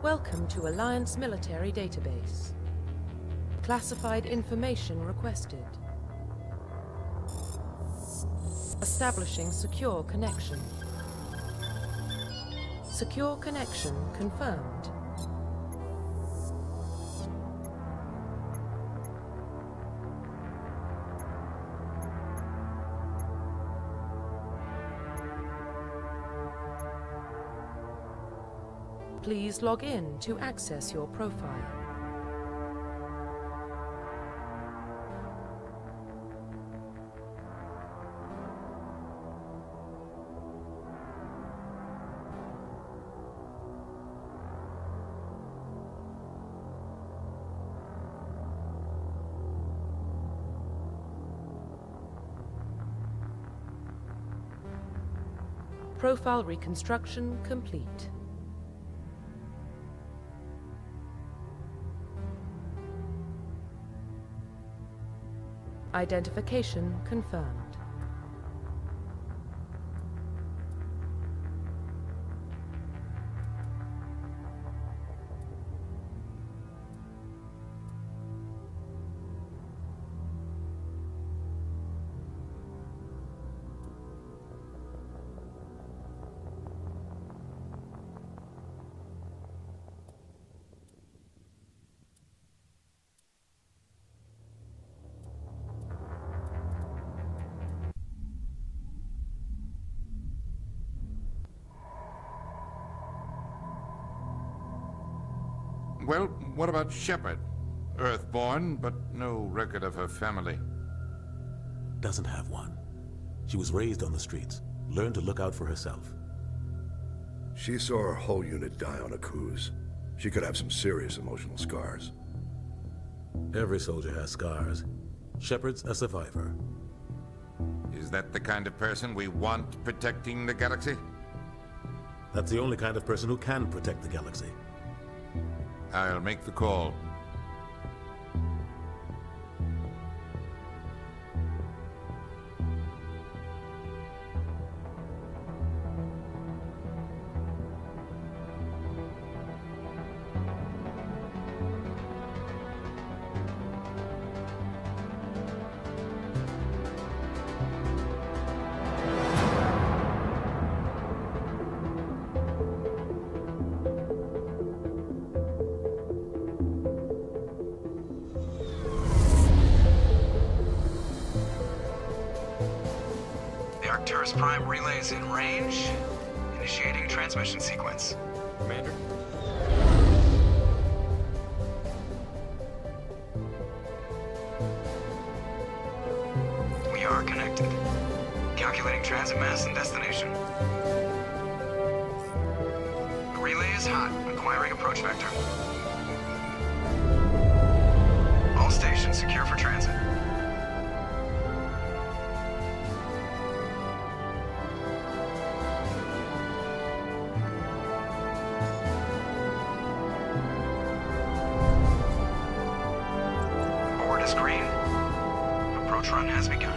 Welcome to Alliance Military Database. Classified information requested. Establishing secure connection. Secure connection confirmed. Please log in to access your profile. Profile reconstruction complete. Identification confirmed. Well, what about Shepard? Earthborn, but no record of her family. Doesn't have one. She was raised on the streets, learned to look out for herself. She saw her whole unit die on a cruise. She could have some serious emotional scars. Every soldier has scars. Shepard's a survivor. Is that the kind of person we want protecting the galaxy? That's the only kind of person who can protect the galaxy. I'll make the call. Arcturus Prime relay is in range. Initiating transmission sequence. Commander? We are connected. Calculating transit mass and destination. The relay is hot. Acquiring approach vector. All stations secure for transit. Green. Approach run has begun.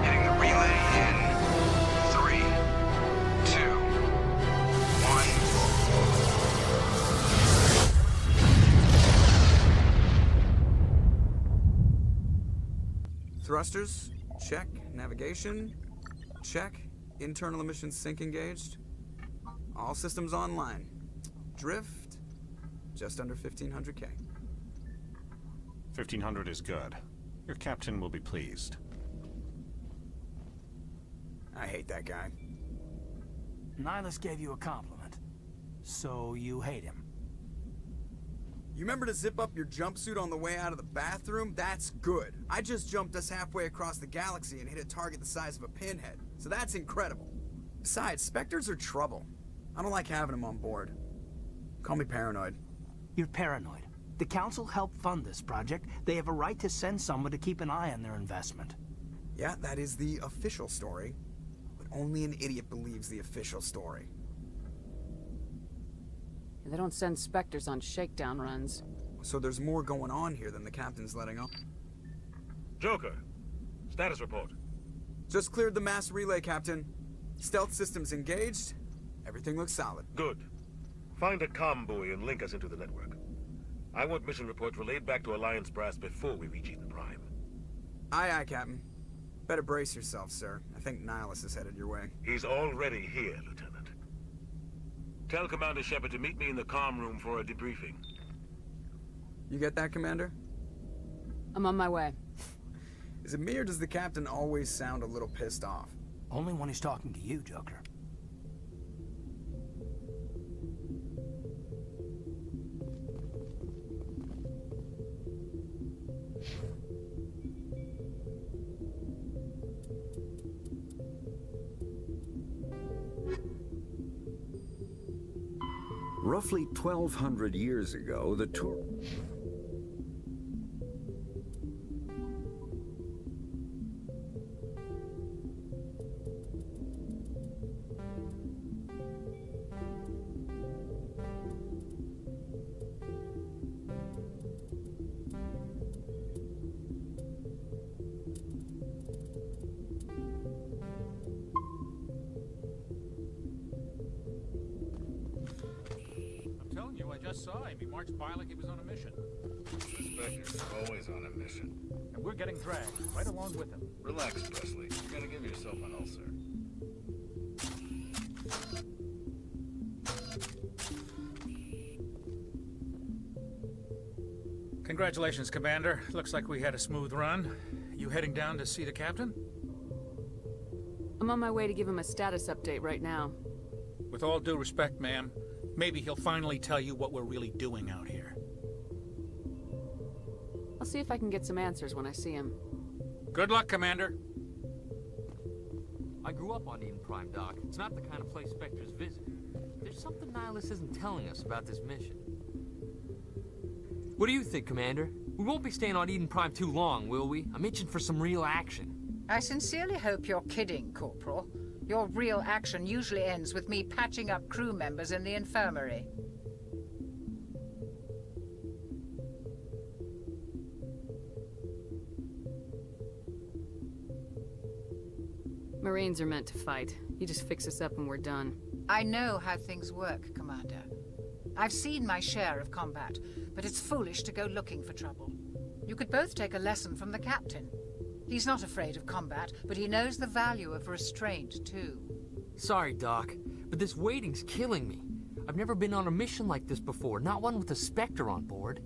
Hitting the relay in 3, 2, 1. Thrusters. Check. Navigation. Check. Internal emissions sync engaged. All systems online. Drift. Just under 1500K. 1500 is good. Your captain will be pleased. I hate that guy. Nihilus gave you a compliment. So you hate him. You remember to zip up your jumpsuit on the way out of the bathroom? That's good. I just jumped us halfway across the galaxy and hit a target the size of a pinhead. So that's incredible. Besides, Spectres are trouble. I don't like having them on board. Call me paranoid. You're paranoid. The Council helped fund this project. They have a right to send someone to keep an eye on their investment. Yeah, that is the official story. But only an idiot believes the official story. They don't send Spectres on shakedown runs. So there's more going on here than the captain's letting on. Joker, status report. Just cleared the mass relay, Captain. Stealth systems engaged. Everything looks solid. Good. Find a comm buoy and link us into the network. I want mission reports relayed back to Alliance Brass before we reach Eden Prime. Aye, aye, Captain. Better brace yourself, sir. I think Nihilus is headed your way. He's already here, Lieutenant. Tell Commander Shepard to meet me in the comm room for a debriefing. You get that, Commander? I'm on my way. Is it me or does the Captain always sound a little pissed off? Only when he's talking to you, Joker. Roughly 1,200 years ago, the tour... I just saw him. He marched by like he was on a mission. Spectre's always on a mission. And we're getting dragged, right along with him. Relax, Presley. You're gonna give yourself an ulcer. Congratulations, Commander. Looks like we had a smooth run. You heading down to see the captain? I'm on my way to give him a status update right now. With all due respect, ma'am, maybe he'll finally tell you what we're really doing out here. I'll see if I can get some answers when I see him. Good luck, Commander. I grew up on Eden Prime, Doc. It's not the kind of place Spectres visit. There's something Nihilus isn't telling us about this mission. What do you think, Commander? We won't be staying on Eden Prime too long, will we? I'm itching for some real action. I sincerely hope you're kidding, Corporal. Your real action usually ends with me patching up crew members in the infirmary. Marines are meant to fight. You just fix us up and we're done. I know how things work, Commander. I've seen my share of combat, but it's foolish to go looking for trouble. You could both take a lesson from the captain. He's not afraid of combat, but he knows the value of restraint, too. Sorry, Doc, but this waiting's killing me. I've never been on a mission like this before, not one with a Spectre on board.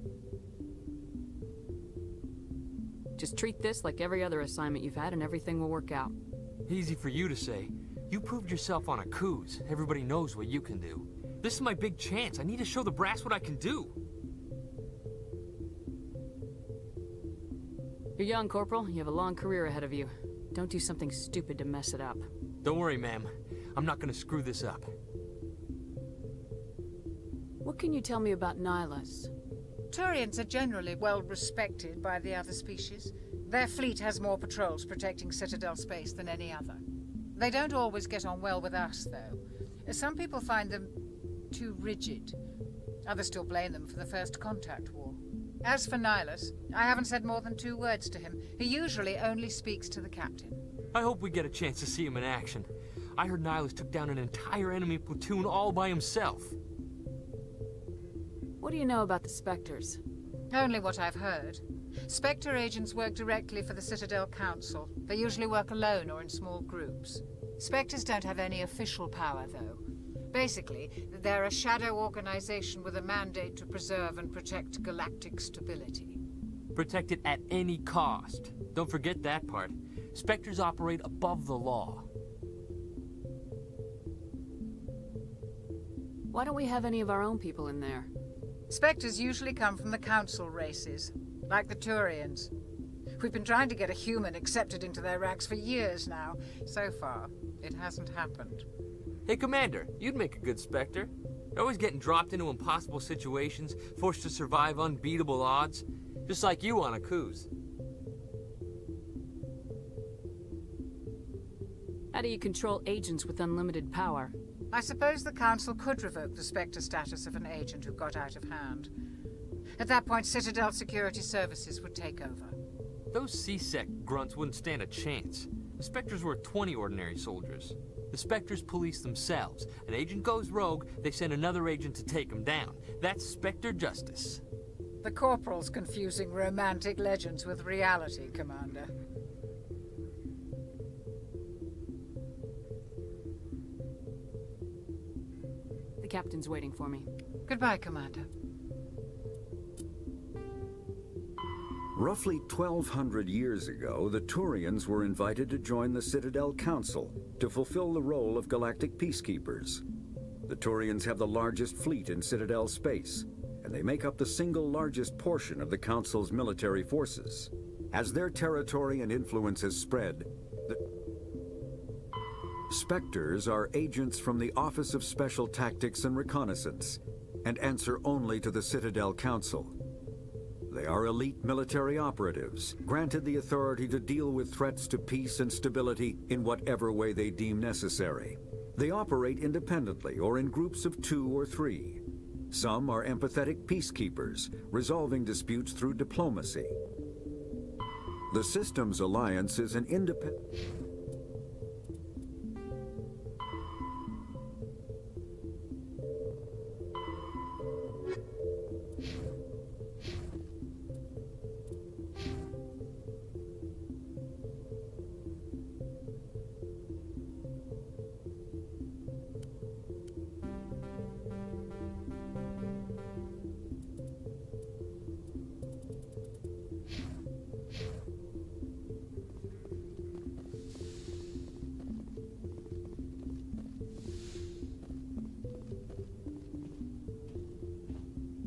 Just treat this like every other assignment you've had and everything will work out. Easy for you to say. You proved yourself on a cruise. Everybody knows what you can do. This is my big chance. I need to show the brass what I can do. You're young, Corporal. You have a long career ahead of you. Don't do something stupid to mess it up. Don't worry, ma'am. I'm not gonna screw this up. What can you tell me about Nihilus? Turians are generally well respected by the other species. Their fleet has more patrols protecting Citadel space than any other. They don't always get on well with us, though. Some people find them too rigid. Others still blame them for the First Contact War. As for Nihilus, I haven't said more than 2 words to him. He usually only speaks to the captain. I hope we get a chance to see him in action. I heard Nihilus took down an entire enemy platoon all by himself. What do you know about the Spectres? Only what I've heard. Spectre agents work directly for the Citadel Council. They usually work alone or in small groups. Spectres don't have any official power, though. Basically, they're a shadow organization with a mandate to preserve and protect galactic stability. Protect it at any cost. Don't forget that part. Spectres operate above the law. Why don't we have any of our own people in there? Spectres usually come from the Council races, like the Turians. We've been trying to get a human accepted into their ranks for years now. So far, it hasn't happened. Hey, Commander, you'd make a good Spectre. You're always getting dropped into impossible situations, forced to survive unbeatable odds. Just like you on a cruise. How do you control agents with unlimited power? I suppose the Council could revoke the Spectre status of an agent who got out of hand. At that point, Citadel Security Services would take over. Those C-Sec grunts wouldn't stand a chance. The Spectres were 20 ordinary soldiers. The Spectres police themselves. An agent goes rogue, they send another agent to take him down. That's Spectre justice. The Corporal's confusing romantic legends with reality, Commander. The captain's waiting for me. Goodbye, Commander. Roughly 1,200 years ago, the Turians were invited to join the Citadel Council to fulfill the role of galactic peacekeepers. The Turians have the largest fleet in Citadel space, and they make up the single largest portion of the Council's military forces. As their territory and influence has spread, the Spectres are agents from the Office of Special Tactics and Reconnaissance, and answer only to the Citadel Council. They are elite military operatives, granted the authority to deal with threats to peace and stability in whatever way they deem necessary. They operate independently or in groups of 2 or 3. Some are empathetic peacekeepers, resolving disputes through diplomacy. The Systems Alliance is an independent...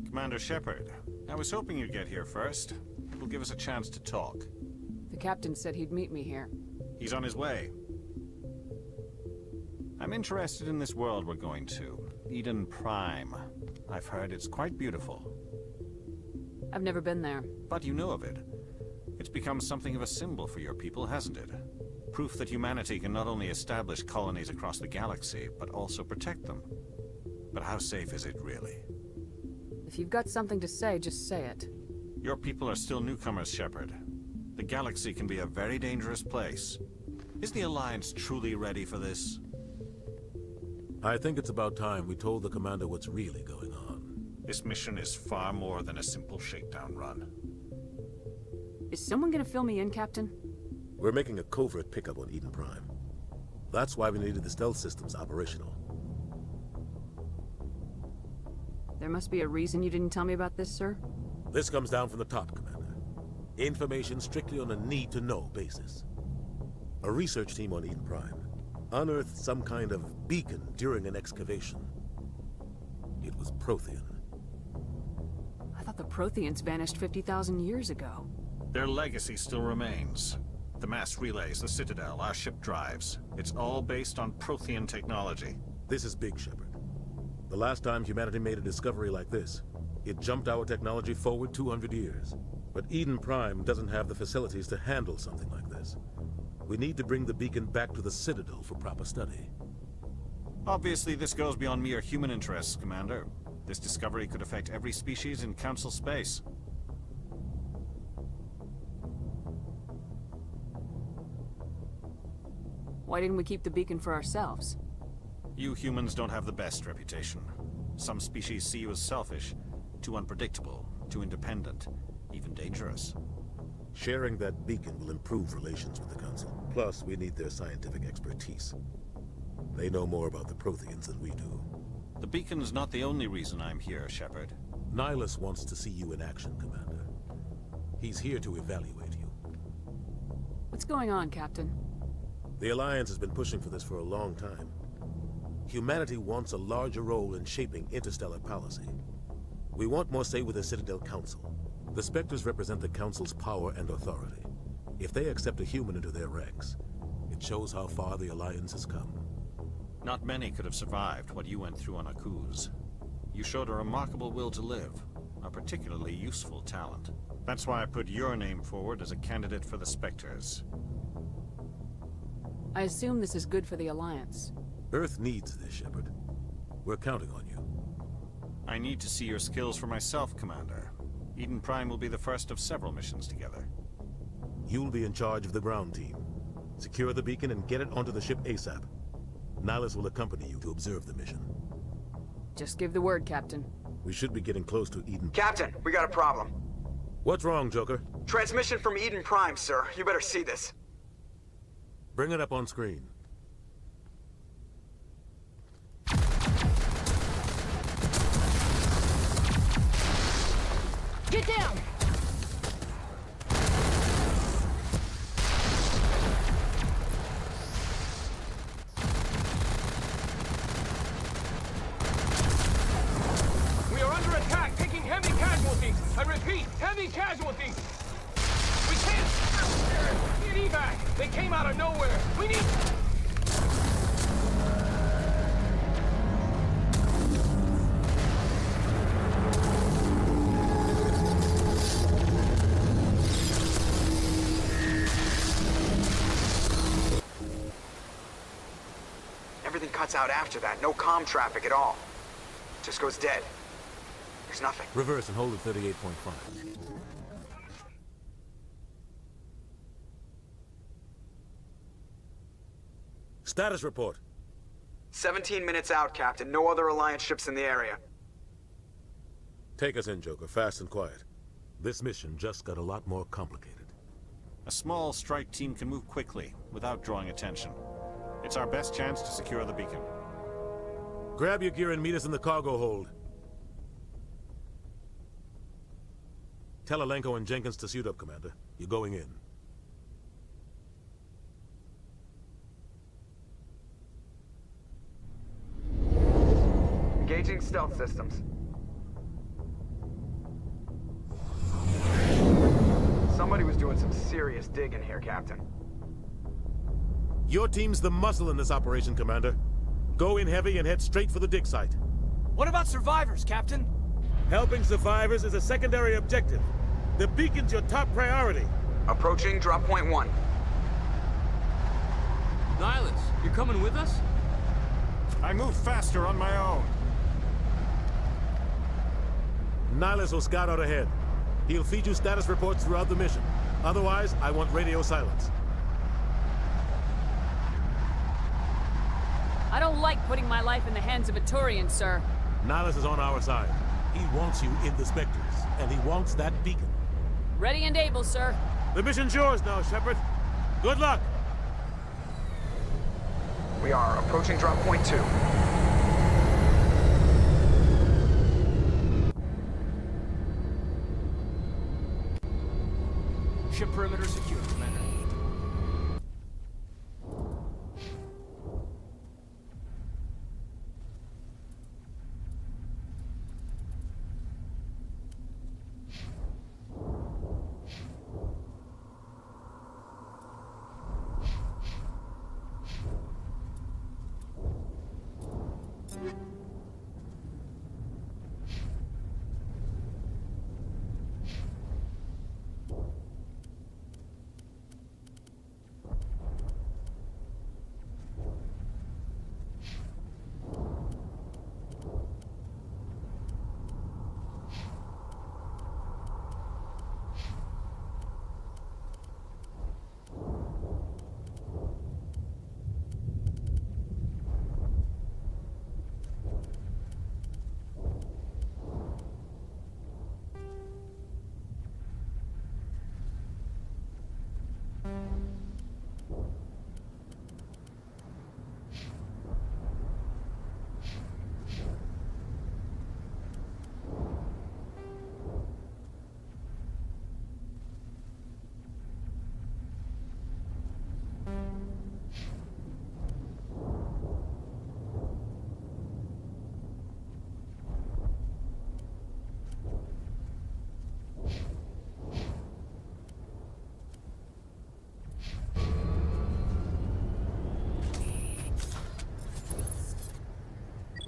Commander Shepard, I was hoping you'd get here first. It will give us a chance to talk. The captain said he'd meet me here. He's on his way. I'm interested in this world we're going to, Eden Prime. I've heard it's quite beautiful. I've never been there. But you know of it. It's become something of a symbol for your people, hasn't it? Proof that humanity can not only establish colonies across the galaxy, but also protect them. But how safe is it, really? If you've got something to say, just say it. Your people are still newcomers, Shepard. The galaxy can be a very dangerous place. Is the Alliance truly ready for this? I think it's about time we told the commander what's really going on. This mission is far more than a simple shakedown run. Is someone gonna fill me in, Captain? We're making a covert pickup on Eden Prime. That's why we needed the stealth systems operational. There must be a reason you didn't tell me about this, sir? This comes down from the top, Commander. Information strictly on a need-to-know basis. A research team on Eden Prime unearthed some kind of beacon during an excavation. It was Prothean. I thought the Protheans vanished 50,000 years ago. Their legacy still remains. The mass relays, the Citadel, our ship drives. It's all based on Prothean technology. This is big, Shepard. The last time humanity made a discovery like this, it jumped our technology forward 200 years. But Eden Prime doesn't have the facilities to handle something like this. We need to bring the beacon back to the Citadel for proper study. Obviously, this goes beyond mere human interests, Commander. This discovery could affect every species in Council space. Why didn't we keep the beacon for ourselves? You humans don't have the best reputation. Some species see you as selfish, too unpredictable, too independent, even dangerous. Sharing that beacon will improve relations with the Council. Plus, we need their scientific expertise. They know more about the Protheans than we do. The beacon's not the only reason I'm here, Shepard. Nihilus wants to see you in action, Commander. He's here to evaluate you. What's going on, Captain? The Alliance has been pushing for this for a long time. Humanity wants a larger role in shaping interstellar policy. We want more say with the Citadel Council. The Spectres represent the Council's power and authority. If they accept a human into their ranks, it shows how far the Alliance has come. Not many could have survived what you went through on Akuz. You showed a remarkable will to live, a particularly useful talent. That's why I put your name forward as a candidate for the Spectres. I assume this is good for the Alliance. Earth needs this, Shepard. We're counting on you. I need to see your skills for myself, Commander. Eden Prime will be the first of several missions together. You'll be in charge of the ground team. Secure the beacon and get it onto the ship ASAP. Nihilus will accompany you to observe the mission. Just give the word, Captain. We should be getting close to Eden. Captain, we got a problem. What's wrong, Joker? Transmission from Eden Prime, sir. You better see this. Bring it up on screen. Get down! We are under attack, taking heavy casualties. I repeat, heavy casualties. We can't get evac. They came out of nowhere. We need... Everything cuts out after that. No comm traffic at all. Just goes dead. There's nothing. Reverse and hold at 38.5. Status report. 17 minutes out, Captain. No other Alliance ships in the area. Take us in, Joker, fast and quiet. This mission just got a lot more complicated. A small strike team can move quickly, without drawing attention. It's our best chance to secure the beacon. Grab your gear and meet us in the cargo hold. Tell Alenko and Jenkins to suit up, Commander. You're going in. Engaging stealth systems. Somebody was doing some serious digging here, Captain. Your team's the muscle in this operation, Commander. Go in heavy and head straight for the dig site. What about survivors, Captain? Helping survivors is a secondary objective. The beacon's your top priority. Approaching drop point 1. Nihilus, you're coming with us? I move faster on my own. Nihilus will scout out ahead. He'll feed you status reports throughout the mission. Otherwise, I want radio silence. I don't like putting my life in the hands of a Turian, sir. Nihilus is on our side. He wants you in the Spectres, and he wants that beacon. Ready and able, sir. The mission's yours now, Shepard. Good luck! We are approaching drop point 2. Ship perimeter secure, Commander.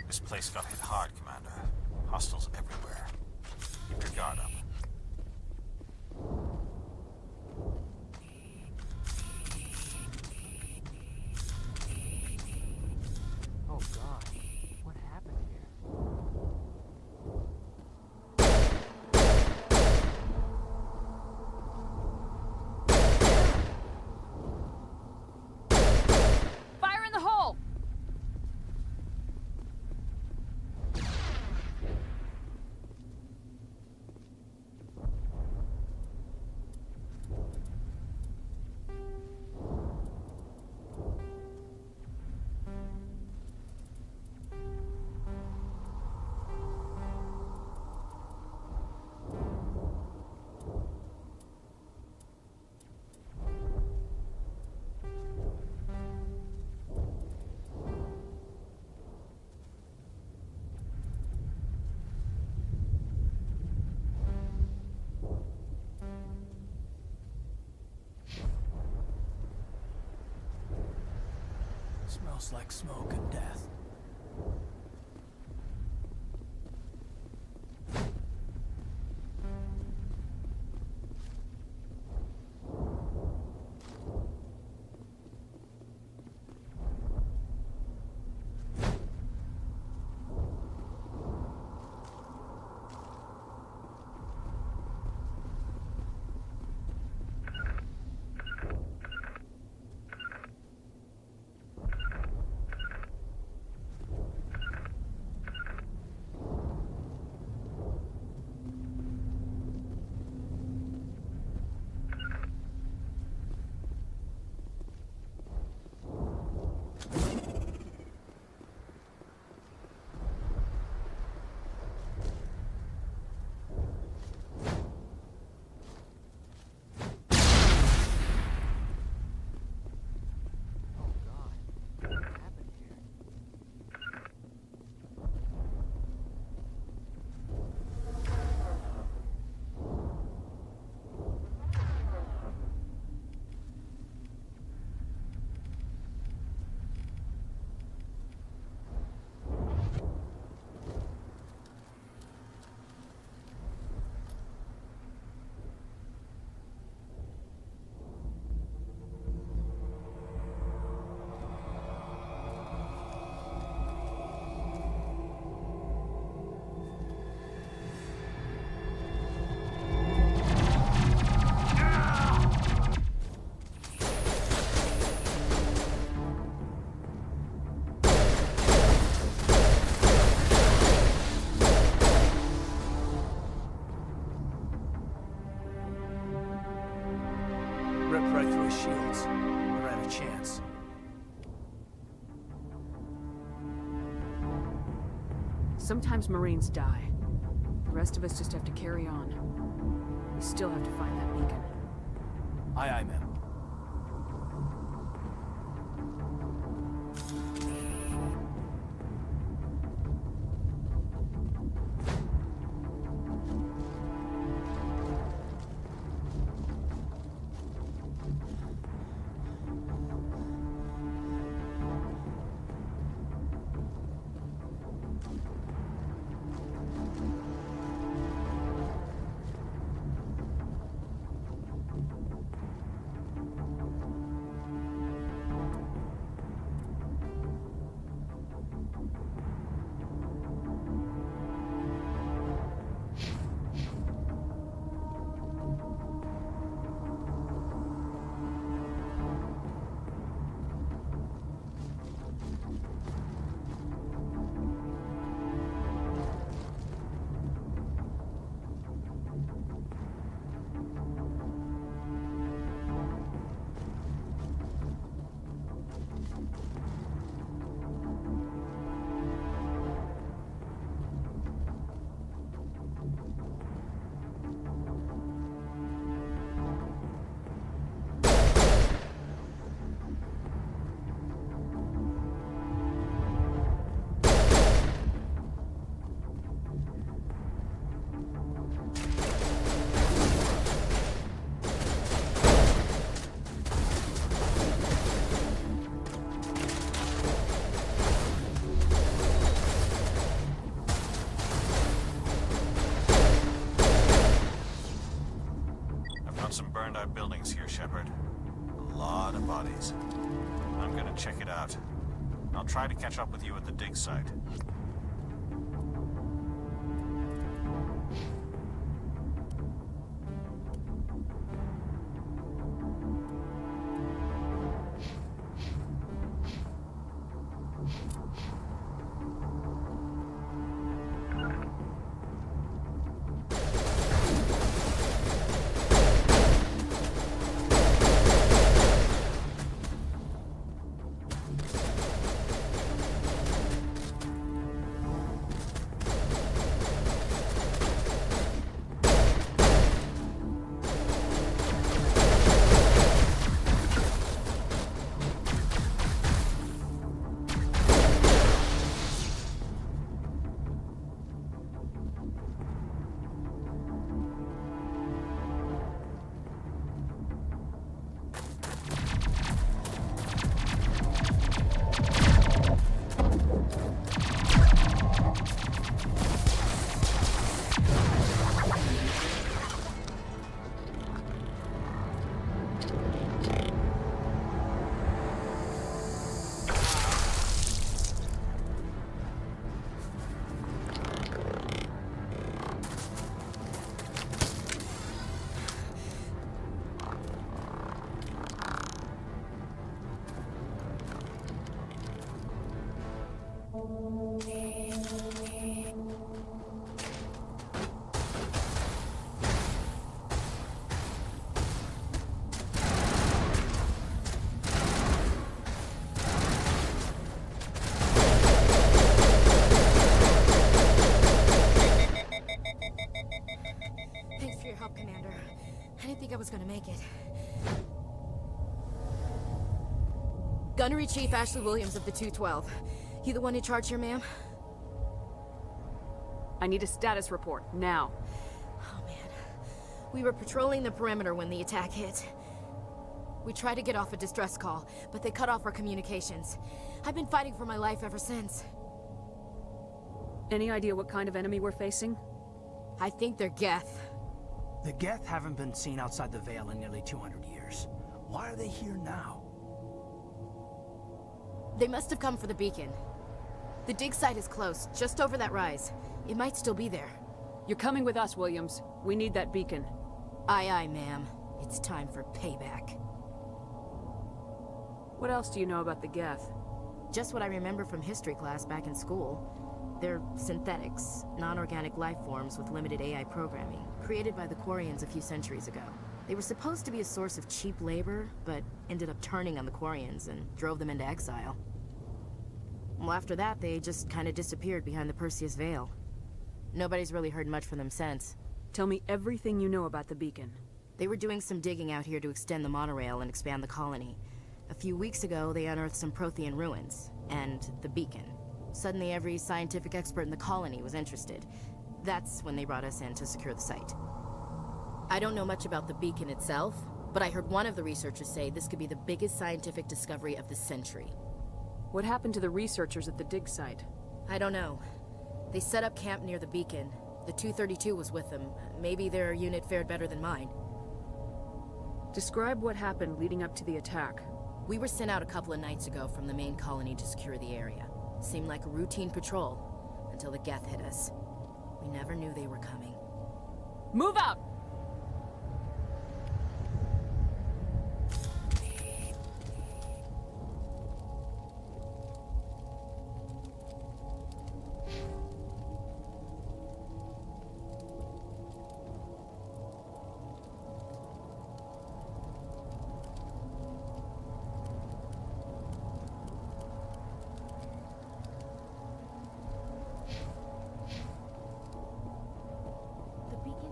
This place got hit hard, Commander. Hostiles everywhere. Keep your guard up. Oh God, what happened here? Smells like smoke and death. Ripped right through his shields. We're out of chance. Sometimes Marines die. The rest of us just have to carry on. We still have to find that beacon. Aye, aye, ma'am. Some burned out buildings here, Shepard. A lot of bodies. I'm gonna check it out. I'll try to catch up with you at the dig site. Gunnery Chief Ashley Williams of the 212. You the one in charge here, ma'am? I need a status report, now. Oh, man. We were patrolling the perimeter when the attack hit. We tried to get off a distress call, but they cut off our communications. I've been fighting for my life ever since. Any idea what kind of enemy we're facing? I think they're Geth. The Geth haven't been seen outside the Veil in nearly 200 years. Why are they here now? They must have come for the beacon. The dig site is close, just over that rise. It might still be there. You're coming with us, Williams. We need that beacon. Aye, aye, ma'am. It's time for payback. What else do you know about the Geth? Just what I remember from history class back in school. They're synthetics, non-organic life forms with limited AI programming, created by the Quarians a few centuries ago. They were supposed to be a source of cheap labor, but ended up turning on the Quarians and drove them into exile. Well, after that, they just kind of disappeared behind the Perseus Veil. Nobody's really heard much from them since. Tell me everything you know about the beacon. They were doing some digging out here to extend the monorail and expand the colony. A few weeks ago, they unearthed some Prothean ruins, and the beacon. Suddenly, every scientific expert in the colony was interested. That's when they brought us in to secure the site. I don't know much about the beacon itself, but I heard one of the researchers say this could be the biggest scientific discovery of the century. What happened to the researchers at the dig site? I don't know. They set up camp near the beacon. The 232 was with them. Maybe their unit fared better than mine. Describe what happened leading up to the attack. We were sent out a couple of nights ago from the main colony to secure the area. Seemed like a routine patrol, until the Geth hit us. We never knew they were coming. Move out!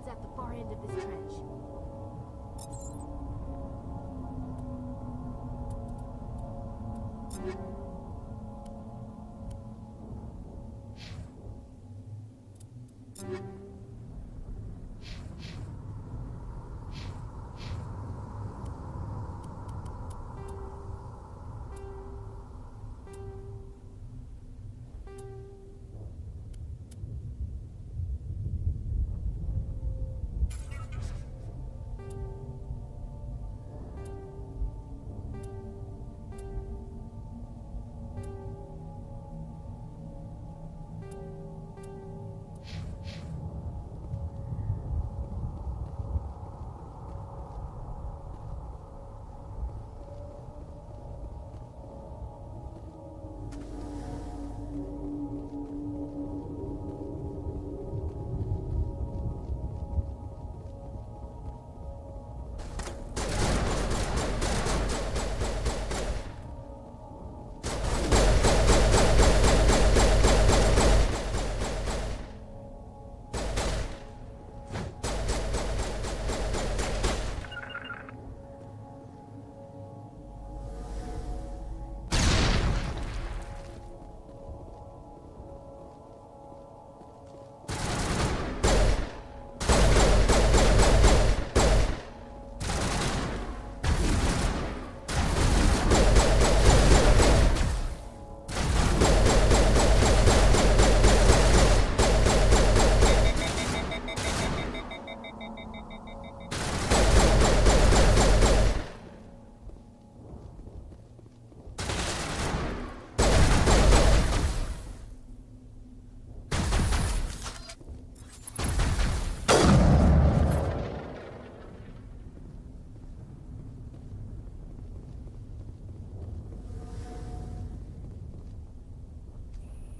At the far end of this trench.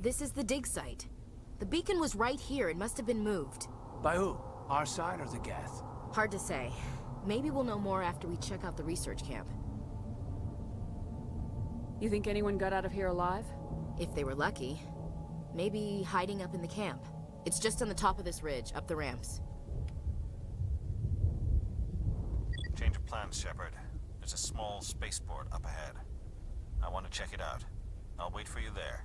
This is the dig site. The beacon was right here. It must have been moved. By who? Our side or the Geth? Hard to say. Maybe we'll know more after we check out the research camp. You think anyone got out of here alive? If they were lucky. Maybe hiding up in the camp. It's just on the top of this ridge, up the ramps. Change of plans, Shepard. There's a small spaceport up ahead. I want to check it out. I'll wait for you there.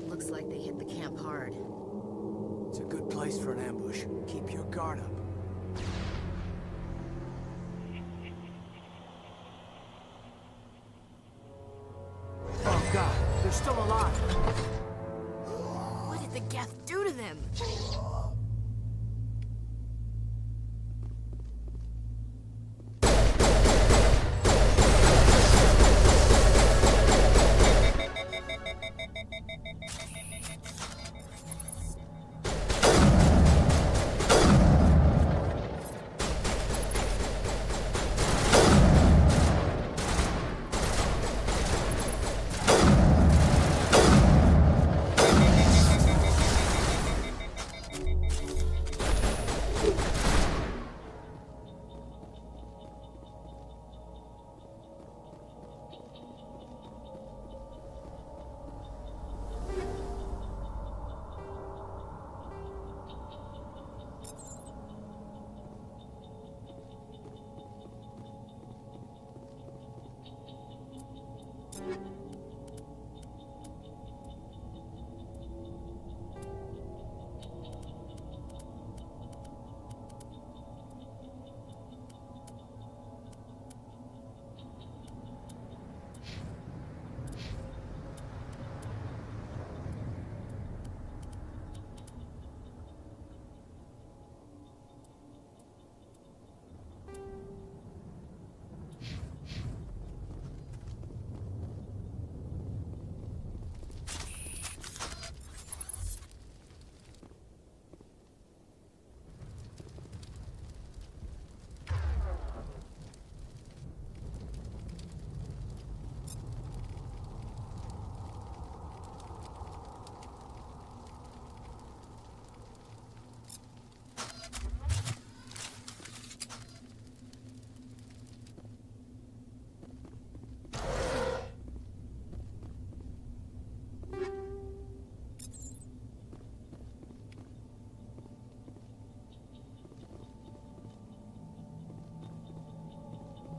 Looks like they hit the camp hard. It's a good place for an ambush. Keep your guard up. Oh god, they're still alive! What did the Geth do to them?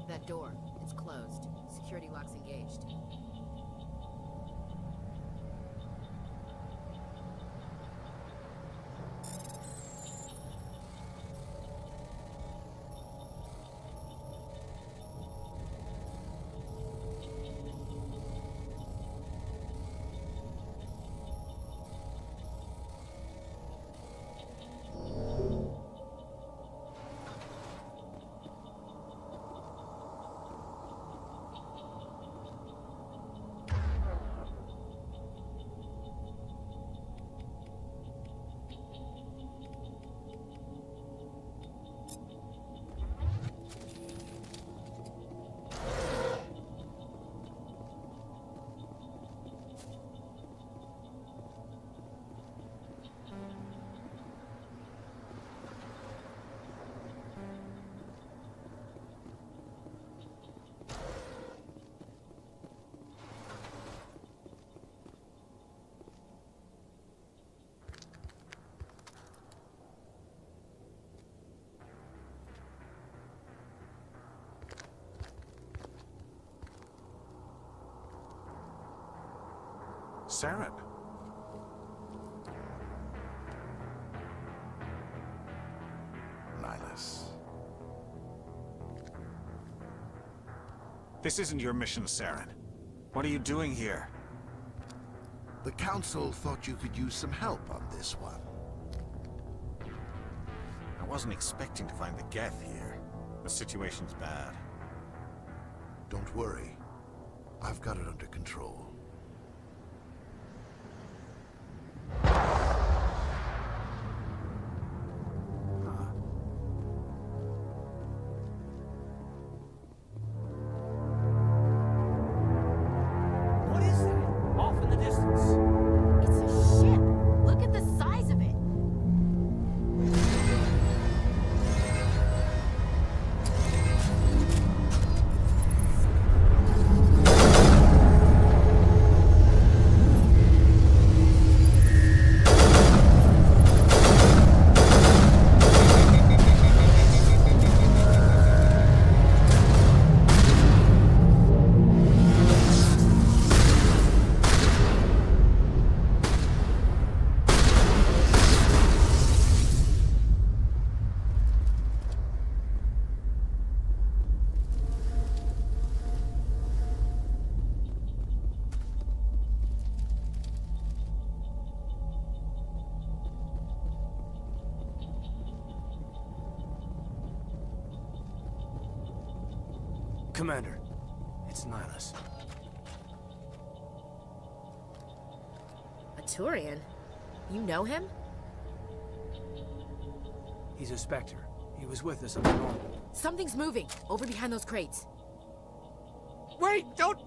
That door, it's closed. Security lock's engaged. Saren. Nihilus. This isn't your mission, Saren. What are you doing here? The Council thought you could use some help on this one. I wasn't expecting to find the Geth here. The situation's bad. Don't worry. I've got it under control. What is that? Off in the distance. It's a ship. Look at the size of it. Commander, it's Nihilus. A Turian? You know him? He's a Spectre. He was with us on the normal. Something's moving, over behind those crates. Wait! Don't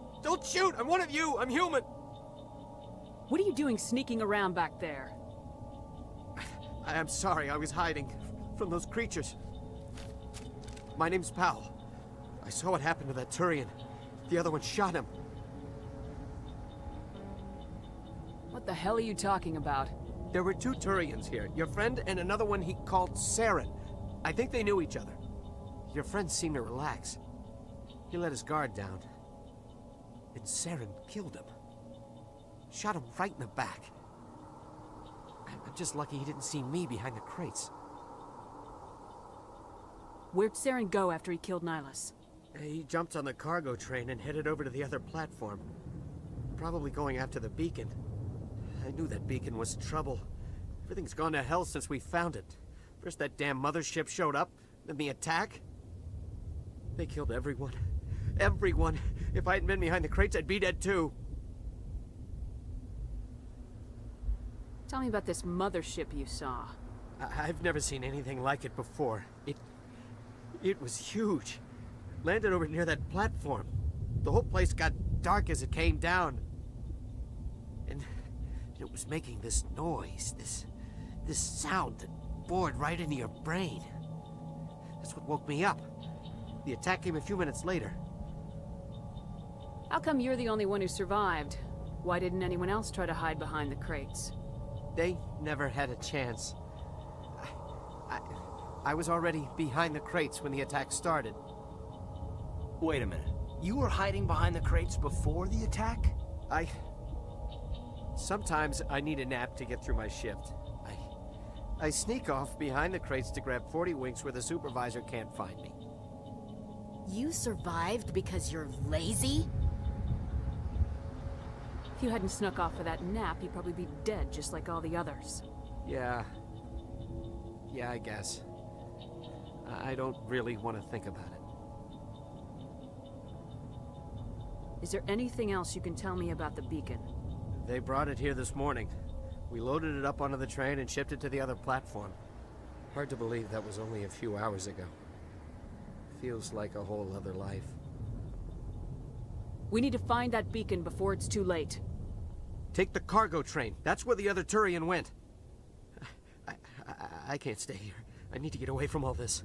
shoot! I'm one of you! I'm human! What are you doing sneaking around back there? I'm sorry, I was hiding from those creatures. My name's Powell. I saw what happened to that Turian. The other one shot him. What the hell are you talking about? There were two Turians here. Your friend and another one he called Saren. I think they knew each other. Your friend seemed to relax. He let his guard down. And Saren killed him. Shot him right in the back. I'm just lucky he didn't see me behind the crates. Where'd Saren go after he killed Nihilus? He jumped on the cargo train and headed over to the other platform. Probably going after the beacon. I knew that beacon was trouble. Everything's gone to hell since we found it. First that damn mothership showed up, then the attack. They killed everyone. Everyone. If I hadn't been behind the crates, I'd be dead too. Tell me about this mothership you saw. I've never seen anything like it before. It was huge. Landed over near that platform. The whole place got dark as it came down. And it was making this noise, this sound that bored right into your brain. That's what woke me up. The attack came a few minutes later. How come you're the only one who survived? Why didn't anyone else try to hide behind the crates? They never had a chance. I was already behind the crates when the attack started. Wait a minute. You were hiding behind the crates before the attack? Sometimes I need a nap to get through my shift. I sneak off behind the crates to grab 40 winks where the supervisor can't find me. You survived because you're lazy? If you hadn't snuck off for that nap, you'd probably be dead just like all the others. Yeah, I guess. I don't really want to think about it. Is there anything else you can tell me about the beacon? They brought it here this morning. We loaded it up onto the train and shipped it to the other platform. Hard to believe that was only a few hours ago. Feels like a whole other life. We need to find that beacon before it's too late. Take the cargo train. That's where the other Turian went. I can't stay here. I need to get away from all this.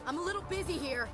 I'm a little busy here.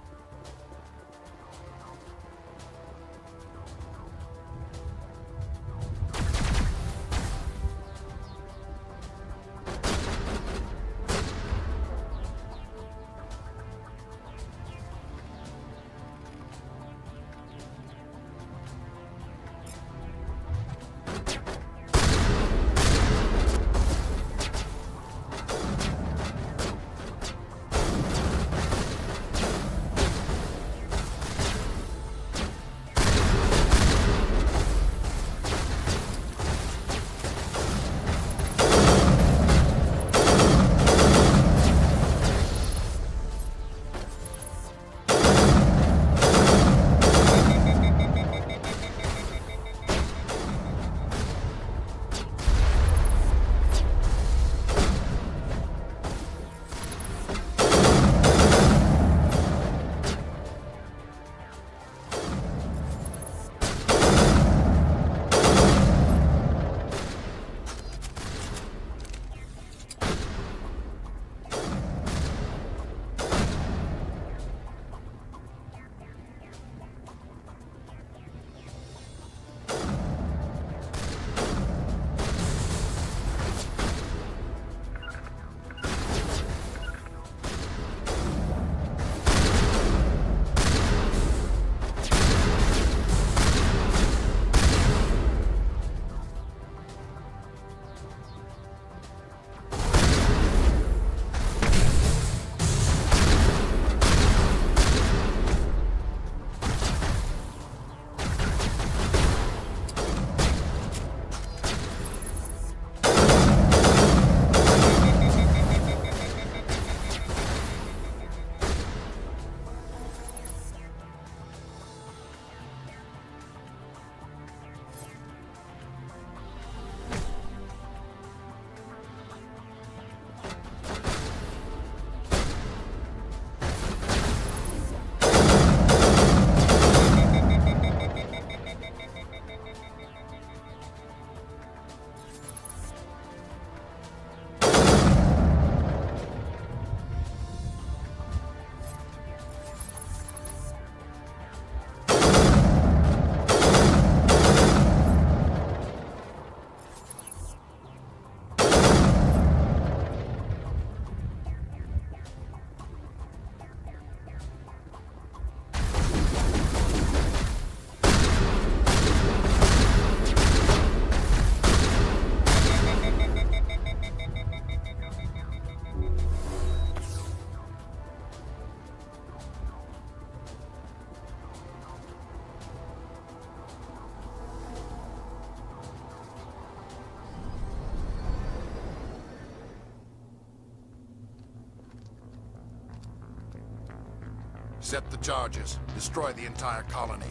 Set the charges. Destroy the entire colony.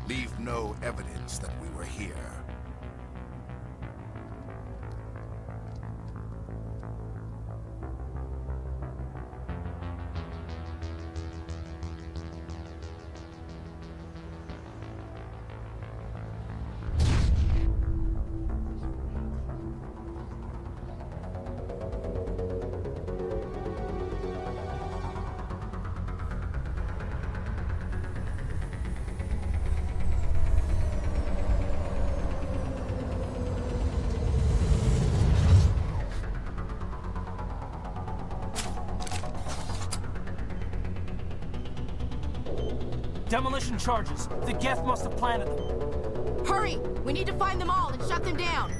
Leave no evidence that we were here. Demolition charges. The Geth must have planted them. Hurry! We need to find them all and shut them down.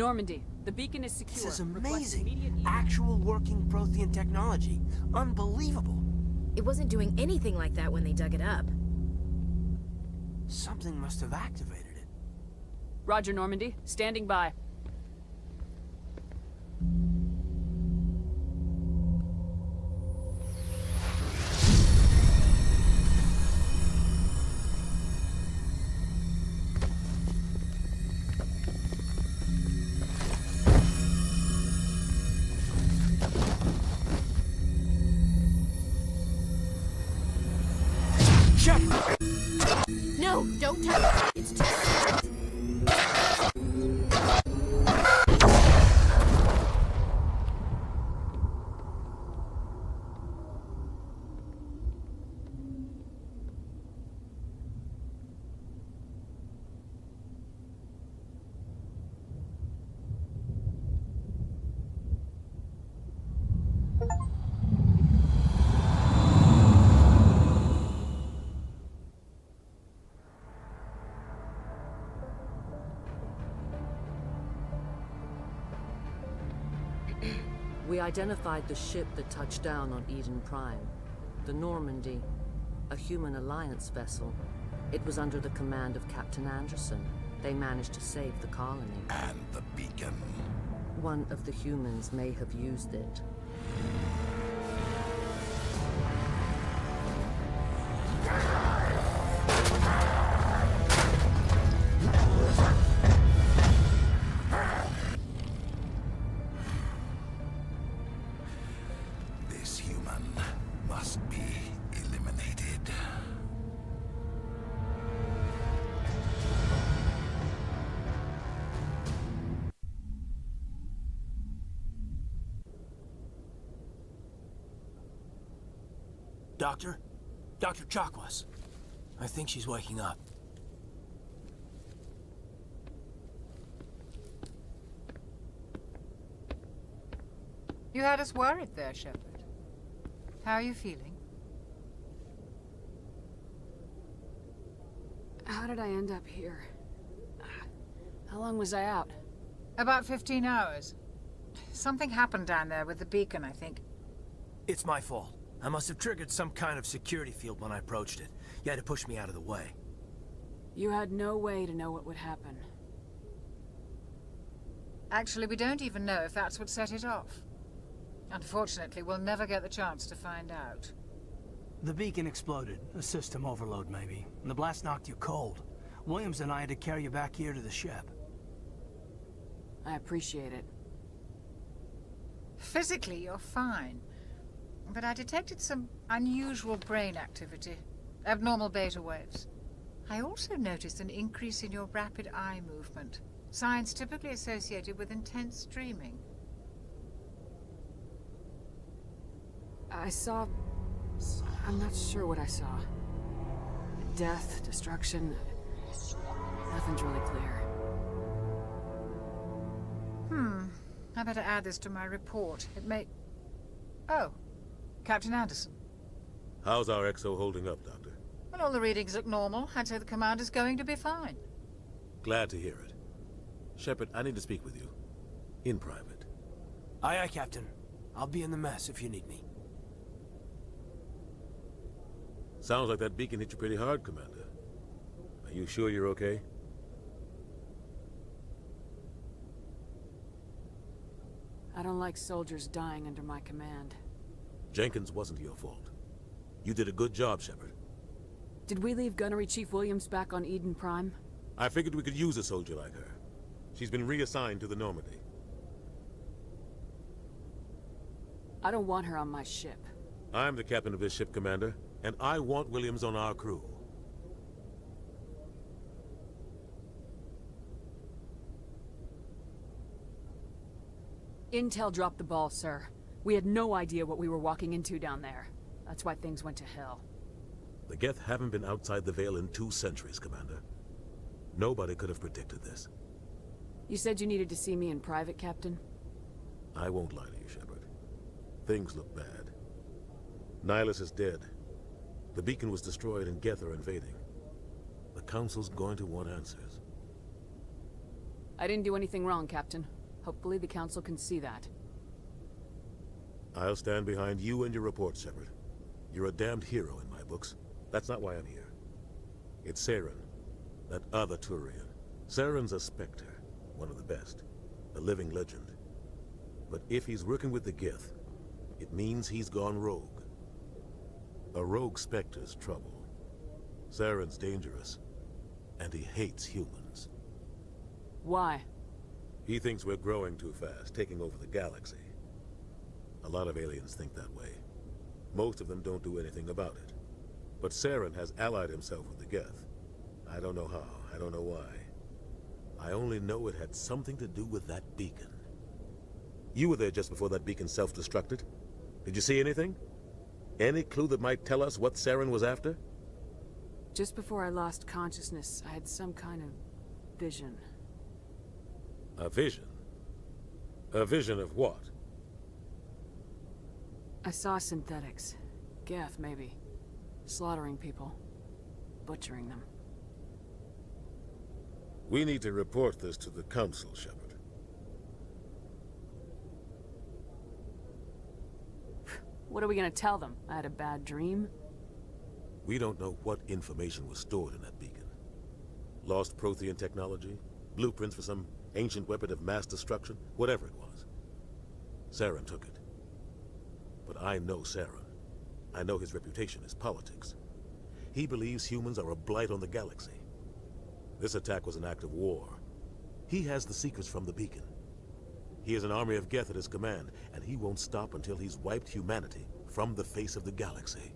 Normandy, the beacon is secure. This is Request immediate amazing. Actual working Prothean technology. Unbelievable. It wasn't doing anything like that when they dug it up. Something must have activated it. Roger, Normandy. Standing by. No, don't touch it. It's too soft. We identified the ship that touched down on Eden Prime. The Normandy, a human alliance vessel. It was under the command of Captain Anderson. They managed to save the colony. And the beacon. One of the humans may have used it. This human must be eliminated. Doctor? Dr. Chakwas. I think she's waking up. You had us worried there, Shepard. How are you feeling? How did I end up here? How long was I out? About 15 hours. Something happened down there with the beacon, I think. It's my fault. I must have triggered some kind of security field when I approached it. You had to push me out of the way. You had no way to know what would happen. Actually, we don't even know if that's what set it off. Unfortunately, we'll never get the chance to find out. The beacon exploded. A system overload, maybe. And the blast knocked you cold. Williams and I had to carry you back here to the ship. I appreciate it. Physically, you're fine. But I detected some unusual brain activity. Abnormal beta waves. I also noticed an increase in your rapid eye movement. Signs typically associated with intense dreaming. I saw... I'm not sure what I saw. Death, destruction... Nothing's really clear. I better add this to my report. It may... Oh. Captain Anderson. How's our XO holding up, Doctor? Well, all the readings look normal. I'd say the commander's going to be fine. Glad to hear it. Shepard, I need to speak with you. In private. Aye, aye, Captain. I'll be in the mess if you need me. Sounds like that beacon hit you pretty hard, Commander. Are you sure you're okay? I don't like soldiers dying under my command. Jenkins wasn't your fault. You did a good job, Shepard. Did we leave Gunnery Chief Williams back on Eden Prime? I figured we could use a soldier like her. She's been reassigned to the Normandy. I don't want her on my ship. I'm the captain of this ship, Commander, and I want Williams on our crew. Intel dropped the ball, sir. We had no idea what we were walking into down there. That's why things went to hell. The Geth haven't been outside the Veil in 2 centuries, Commander. Nobody could have predicted this. You said you needed to see me in private, Captain? I won't lie to you, Shepard. Things look bad. Nihilus is dead. The beacon was destroyed and Geth are invading. The Council's going to want answers. I didn't do anything wrong, Captain. Hopefully the Council can see that. I'll stand behind you and your report, Shepard. You're a damned hero in my books. That's not why I'm here. It's Saren, that other Turian. Saren's a Spectre, one of the best, a living legend. But if he's working with the Gith, it means he's gone rogue. A rogue Spectre's trouble. Saren's dangerous, and he hates humans. Why? He thinks we're growing too fast, taking over the galaxy. A lot of aliens think that way. Most of them don't do anything about it. But Saren has allied himself with the Geth. I don't know how, I don't know why. I only know it had something to do with that beacon. You were there just before that beacon self-destructed. Did you see anything? Any clue that might tell us what Saren was after? Just before I lost consciousness, I had some kind of vision. A vision? A vision of what? I saw synthetics. Geth, maybe. Slaughtering people. Butchering them. We need to report this to the Council, Shepard. What are we gonna tell them? I had a bad dream? We don't know what information was stored in that beacon. Lost Prothean technology? Blueprints for some ancient weapon of mass destruction? Whatever it was. Saren took it. But I know Saren. I know his reputation is politics. He believes humans are a blight on the galaxy. This attack was an act of war. He has the secrets from the beacon. He has an army of Geth at his command, and he won't stop until he's wiped humanity from the face of the galaxy.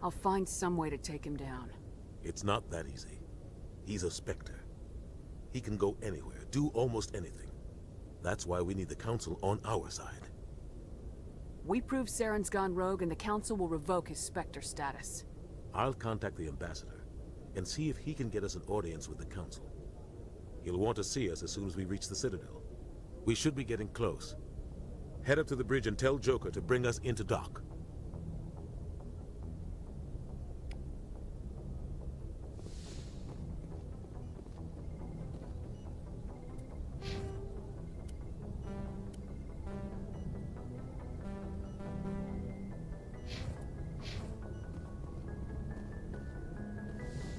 I'll find some way to take him down. It's not that easy. He's a Spectre. He can go anywhere, do almost anything. That's why we need the Council on our side. We prove Saren's gone rogue and the Council will revoke his Spectre status. I'll contact the Ambassador and see if he can get us an audience with the Council. He'll want to see us as soon as we reach the Citadel. We should be getting close. Head up to the bridge and tell Joker to bring us into dock.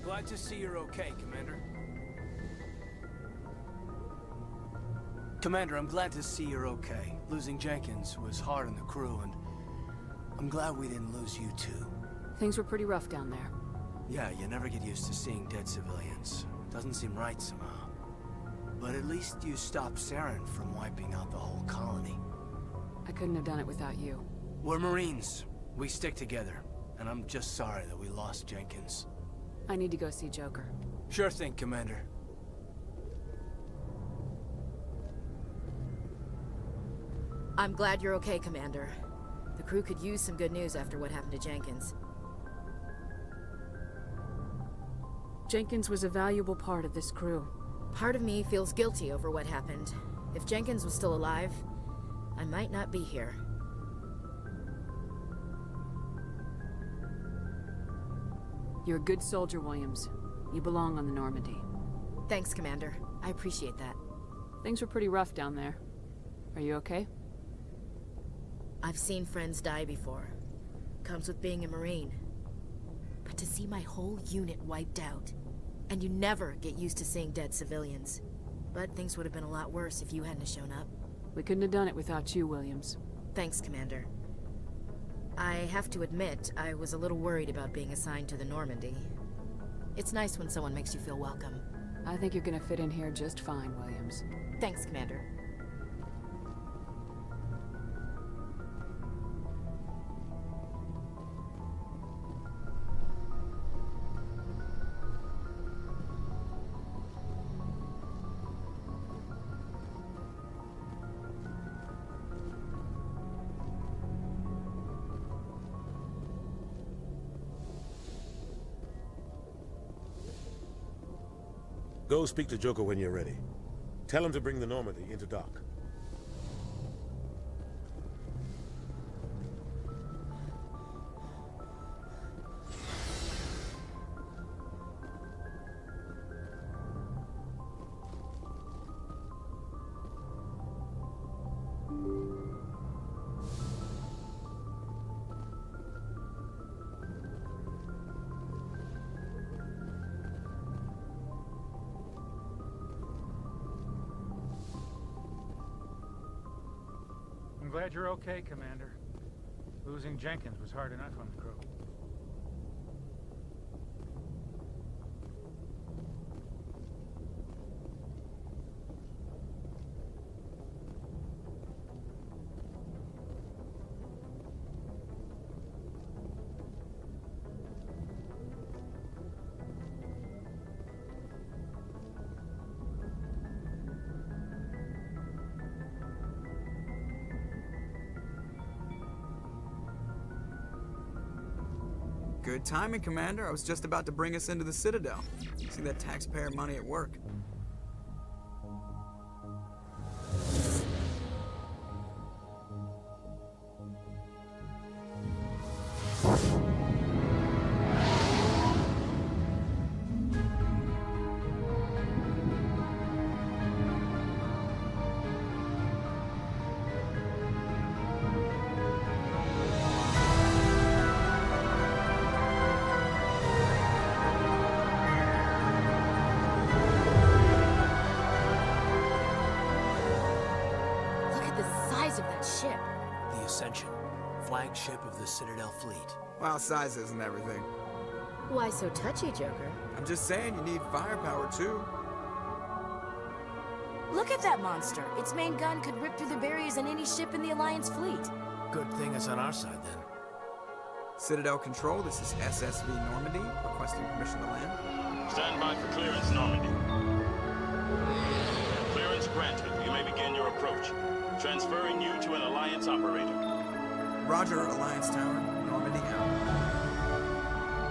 Glad to see you're okay, Commander. Commander, I'm glad to see you're okay. Losing Jenkins was hard on the crew, and I'm glad we didn't lose you too. Things were pretty rough down there. Yeah, you never get used to seeing dead civilians. Doesn't seem right somehow. But at least you stopped Saren from wiping out the whole colony. I couldn't have done it without you. We're Marines. We stick together. And I'm just sorry that we lost Jenkins. I need to go see Joker. Sure thing, Commander. I'm glad you're okay, Commander. The crew could use some good news after what happened to Jenkins. Jenkins was a valuable part of this crew. Part of me feels guilty over what happened. If Jenkins was still alive, I might not be here. You're a good soldier, Williams. You belong on the Normandy. Thanks, Commander. I appreciate that. Things were pretty rough down there. Are you okay? I've seen friends die before. Comes with being a Marine. But to see my whole unit wiped out, and you never get used to seeing dead civilians. But things would have been a lot worse if you hadn't shown up. We couldn't have done it without you, Williams. Thanks, Commander. I have to admit, I was a little worried about being assigned to the Normandy. It's nice when someone makes you feel welcome. I think you're gonna fit in here just fine, Williams. Thanks, Commander. Go speak to Joker when you're ready. Tell him to bring the Normandy into dock. glad you're okay, Commander. Losing Jenkins was hard enough on the crew. Good timing, Commander. I was just about to bring us into the Citadel. See that taxpayer money at work. Flagship of the Citadel fleet. Well, size isn't everything. Why so touchy, Joker? I'm just saying you need firepower, too. Look at that monster. Its main gun could rip through the barriers in any ship in the Alliance fleet. Good thing it's on our side, then. Citadel Control, this is SSV Normandy, requesting permission to land. Stand by for clearance, Normandy. Clearance granted. You may begin your approach. Transferring you to an Alliance operator. Roger, Alliance Tower. Normandy out.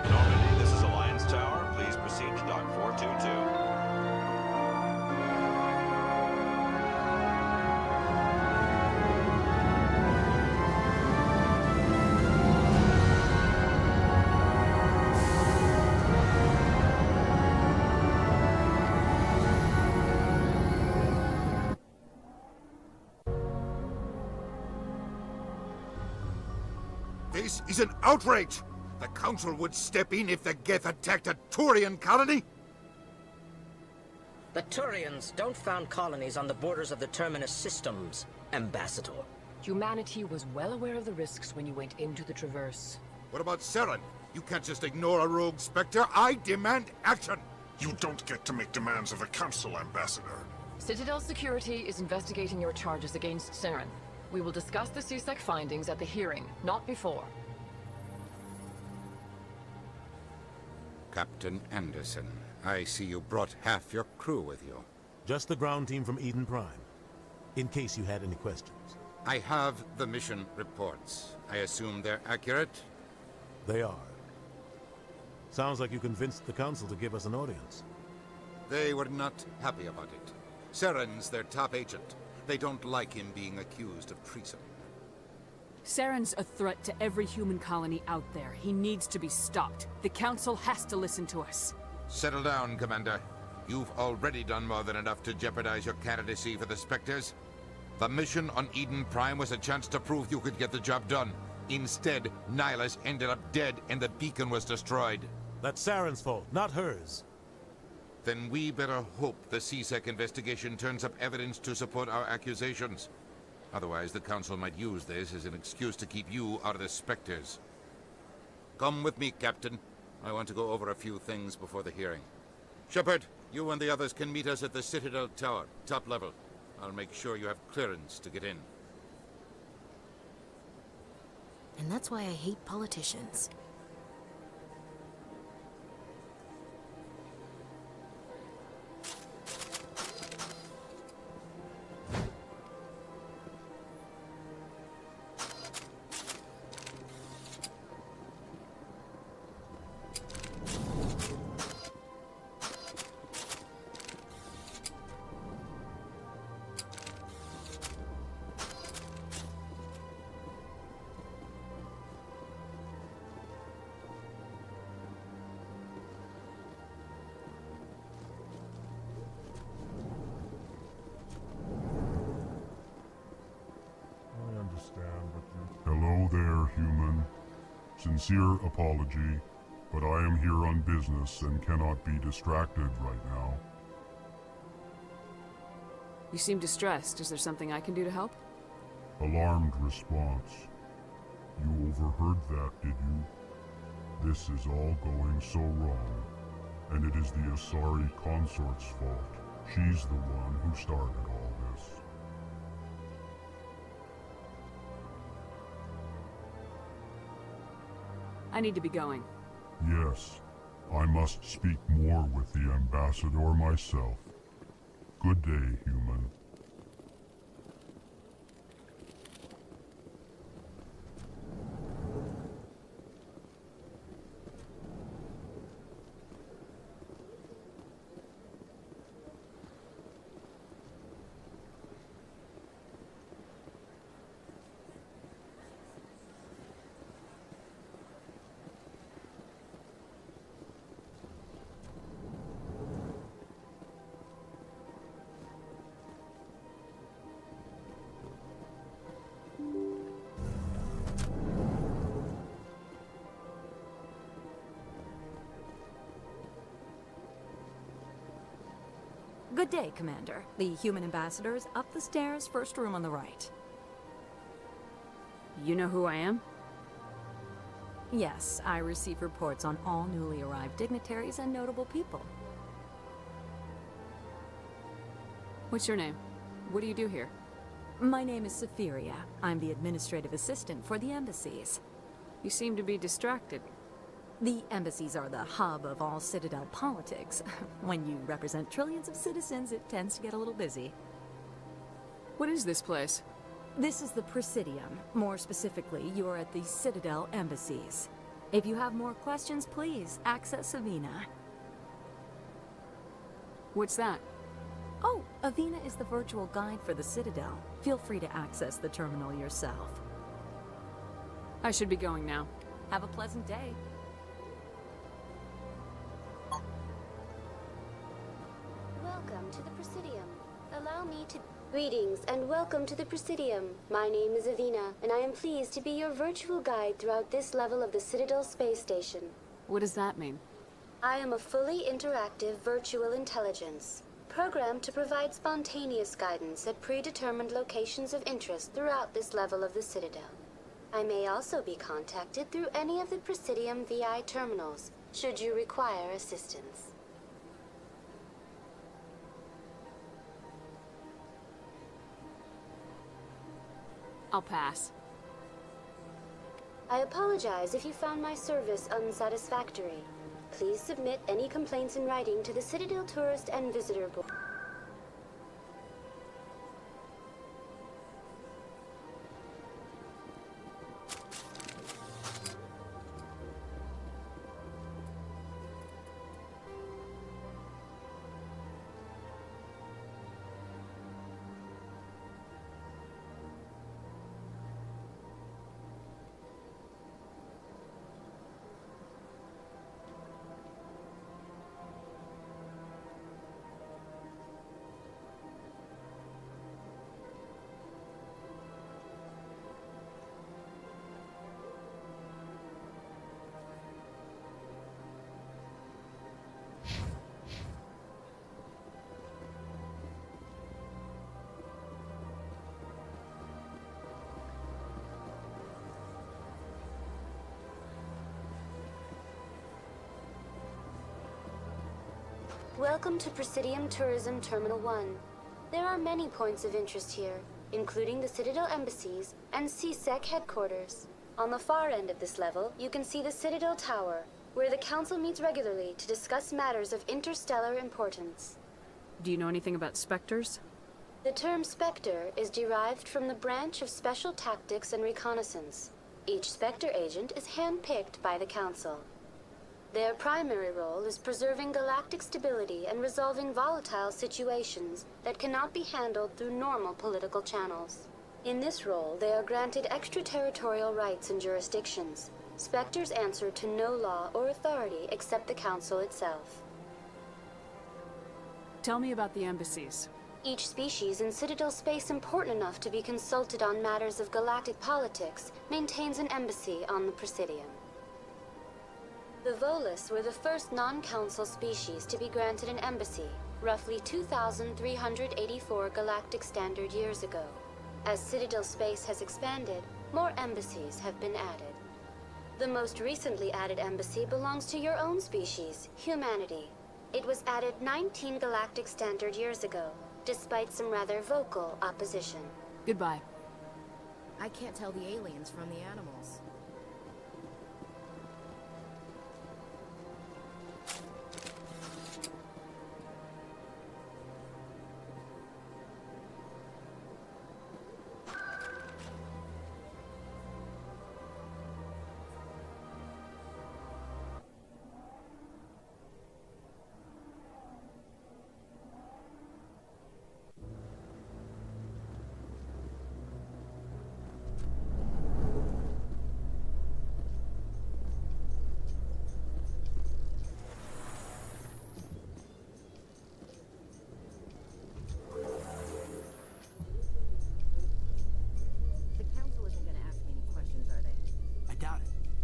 Normandy, this is Alliance Tower. Please proceed to Dock 422. This is an outrage! The Council would step in if the Geth attacked a Turian colony? The Turians don't found colonies on the borders of the Terminus systems, Ambassador. Humanity was well aware of the risks when you went into the Traverse. What about Saren? You can't just ignore a rogue Spectre. I demand action! You don't get to make demands of a Council, Ambassador. Citadel Security is investigating your charges against Saren. We will discuss the CSEC findings at the hearing, not before. Captain Anderson, I see you brought half your crew with you. Just the ground team from Eden Prime, in case you had any questions. I have the mission reports. I assume they're accurate? They are. Sounds like you convinced the Council to give us an audience. They were not happy about it. Saren's their top agent. They don't like him being accused of treason. Saren's a threat to every human colony out there. He needs to be stopped. The Council has to listen to us. Settle down, Commander. You've already done more than enough to jeopardize your candidacy for the Spectres. The mission on Eden Prime was a chance to prove you could get the job done. Instead, Nihilus ended up dead and the beacon was destroyed. That's Saren's fault, not hers. Then we better hope the CSEC investigation turns up evidence to support our accusations. Otherwise, the Council might use this as an excuse to keep you out of the Spectres. Come with me, Captain. I want to go over a few things before the hearing. Shepard, you and the others can meet us at the Citadel Tower, top level. I'll make sure you have clearance to get in. And that's why I hate politicians. Hello there, human. Sincere apology, but I am here on business and cannot be distracted right now. You seem distressed. Is there something I can do to help? Alarmed response. You overheard that, did you? This is all going so wrong, and it is the Asari consort's fault. She's the one who started all this. I need to be going. Yes, I must speak more with the ambassador myself. Good day, human. Good day, Commander. The human ambassador is up the stairs, first room on the right. You know who I am? Yes, I receive reports on all newly arrived dignitaries and notable people. What's your name? What do you do here? My name is Safiria. I'm the administrative assistant for the embassies. You seem to be distracted. The embassies are the hub of all Citadel politics. When you represent trillions of citizens, it tends to get a little busy. What is this place? This is the Presidium. More specifically, you are at the Citadel embassies. If you have more questions, please access Avina. What's that? Oh, Avina is the virtual guide for the Citadel. Feel free to access the terminal yourself. I should be going now. Have a pleasant day. Welcome to the Presidium. Allow me to... Greetings and welcome to the Presidium. My name is Avina, and I am pleased to be your virtual guide throughout this level of the Citadel space station. What does that mean? I am a fully interactive virtual intelligence, programmed to provide spontaneous guidance at predetermined locations of interest throughout this level of the Citadel. I may also be contacted through any of the Presidium VI terminals, should you require assistance. I'll pass. I apologize if you found my service unsatisfactory. Please submit any complaints in writing to the Citadel Tourist and Visitor Board. Welcome to Presidium Tourism Terminal 1. There are many points of interest here, including the Citadel embassies and CSEC headquarters. On the far end of this level, you can see the Citadel Tower, where the Council meets regularly to discuss matters of interstellar importance. Do you know anything about Spectres? The term Spectre is derived from the branch of Special Tactics and Reconnaissance. Each Spectre agent is handpicked by the Council. Their primary role is preserving galactic stability and resolving volatile situations that cannot be handled through normal political channels. In this role, they are granted extraterritorial rights and jurisdictions. Spectres answer to no law or authority except the Council itself. Tell me about the embassies. Each species in Citadel space important enough to be consulted on matters of galactic politics maintains an embassy on the Presidium. The Volus were the first non-council species to be granted an embassy, roughly 2,384 galactic standard years ago. As Citadel space has expanded, more embassies have been added. The most recently added embassy belongs to your own species, humanity. It was added 19 galactic standard years ago, despite some rather vocal opposition. Goodbye. I can't tell the aliens from the animals.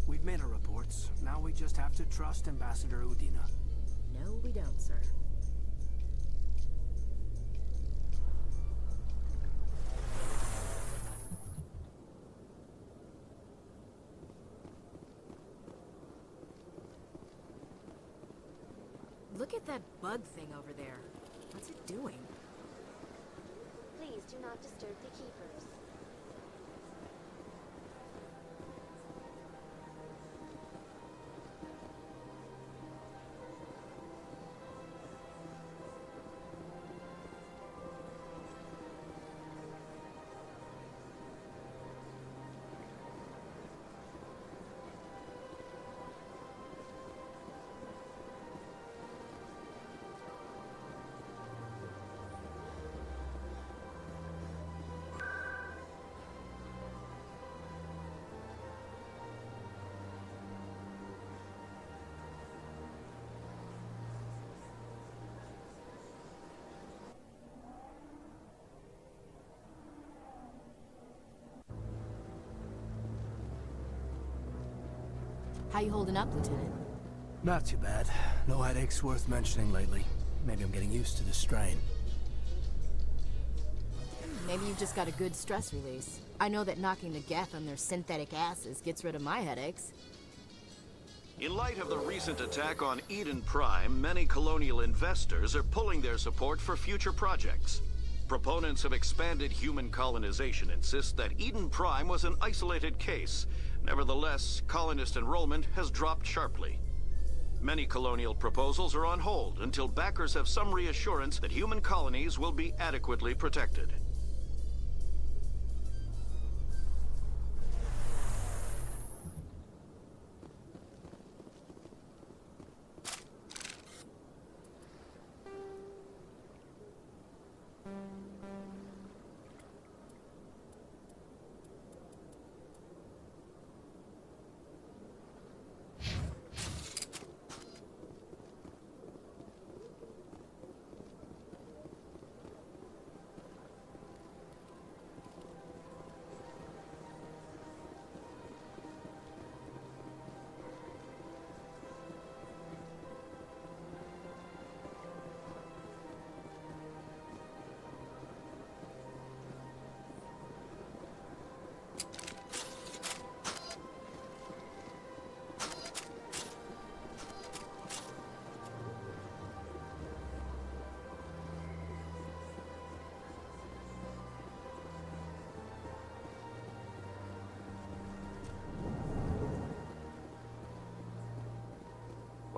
We've made our reports. Now we just have to trust Ambassador Udina. No, we don't, sir. Look at that bug thing over there. What's it doing? Please do not disturb the keepers. How you holding up, Lieutenant? Not too bad. No headaches worth mentioning lately. Maybe I'm getting used to the strain. Maybe you've just got a good stress release. I know that knocking the geth on their synthetic asses gets rid of my headaches. In light of the recent attack on Eden Prime, many colonial investors are pulling their support for future projects. Proponents of expanded human colonization insist that Eden Prime was an isolated case. Nevertheless, colonist enrollment has dropped sharply. Many colonial proposals are on hold until backers have some reassurance that human colonies will be adequately protected.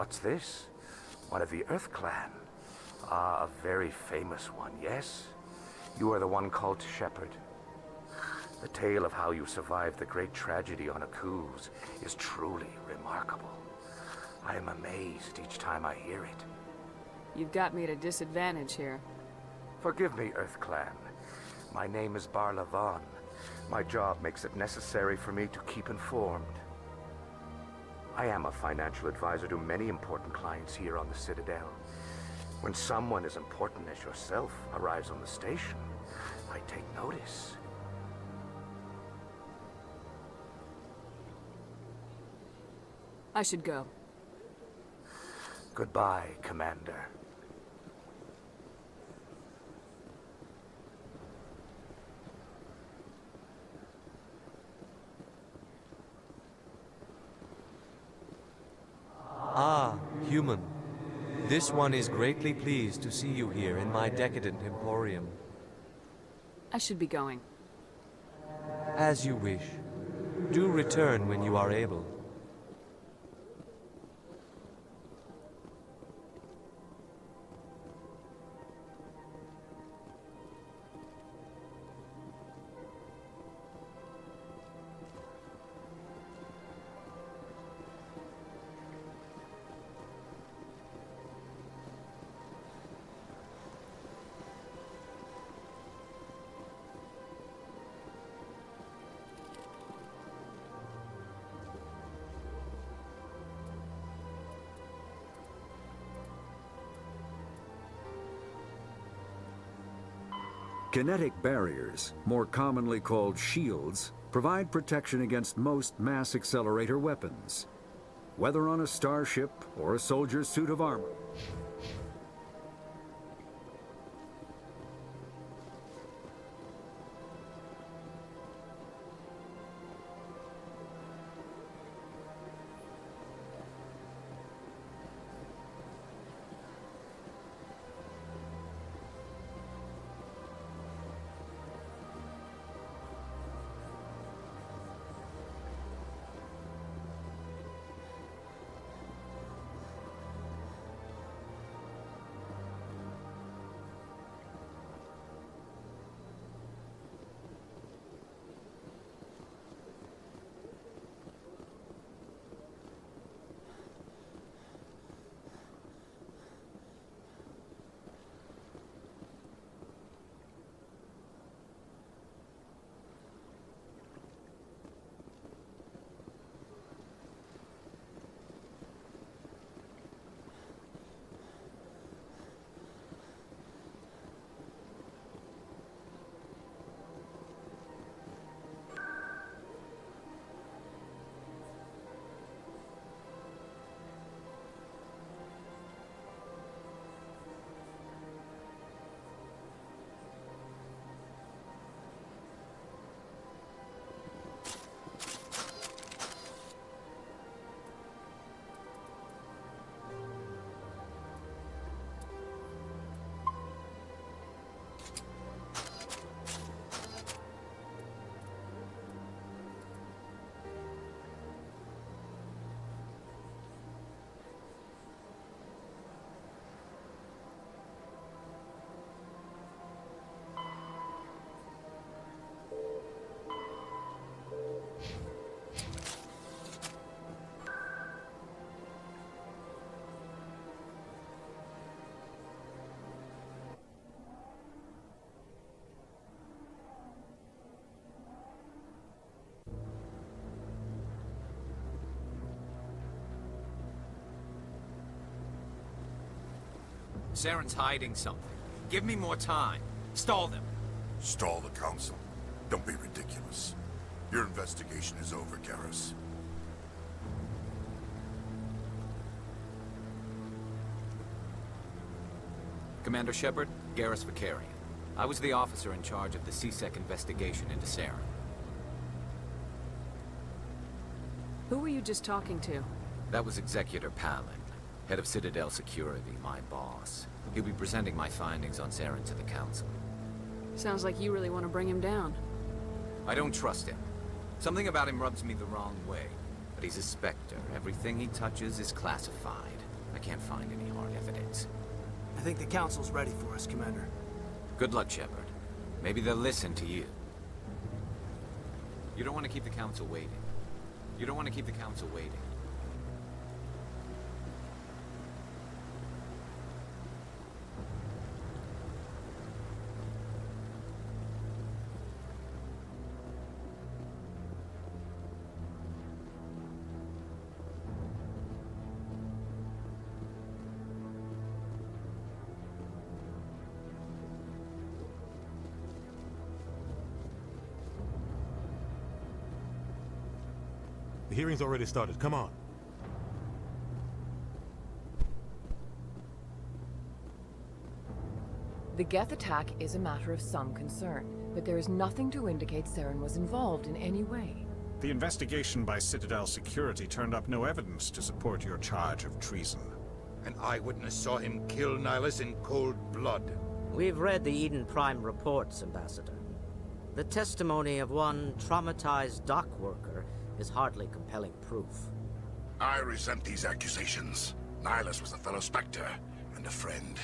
What's this? One of the Earth Clan. Ah, a very famous one, yes? You are the one called Shepherd. The tale of how you survived the great tragedy on Akuz is truly remarkable. I am amazed each time I hear it. You've got me at a disadvantage here. Forgive me, Earth Clan. My name is Barla Vaughn. My job makes it necessary for me to keep informed. I am a financial advisor to many important clients here on the Citadel. When someone as important as yourself arrives on the station, I take notice. I should go. Goodbye, Commander. human. This one is greatly pleased to see you here in my decadent emporium. I should be going. As you wish. Do return when you are able. Kinetic barriers, more commonly called shields, provide protection against most mass accelerator weapons. Whether on a starship or a soldier's suit of armor. Saren's hiding something. Give me more time. Stall them. Stall the Council? Don't be ridiculous. Your investigation is over, Garrus. Commander Shepard, Garrus Vicarian. I was the officer in charge of the CSEC investigation into Saren. Who were you just talking to? That was Executor Palin, head of Citadel Security, my boss. He'll be presenting my findings on Saren to the Council. Sounds like you really want to bring him down. I don't trust him. Something about him rubs me the wrong way. But he's a Spectre. Everything he touches is classified. I can't find any hard evidence. I think the Council's ready for us, Commander. Good luck, Shepard. Maybe they'll listen to you. You don't want to keep the Council waiting. You don't want to keep the Council waiting. The hearing's already started. Come on. The Geth attack is a matter of some concern, but there is nothing to indicate Saren was involved in any way. The investigation by Citadel Security turned up no evidence to support your charge of treason. An eyewitness saw him kill Nihilus in cold blood. We've read the Eden Prime reports, Ambassador. The testimony of one traumatized dock worker is hardly compelling proof. I resent these accusations. Nihilus was a fellow Spectre and a friend.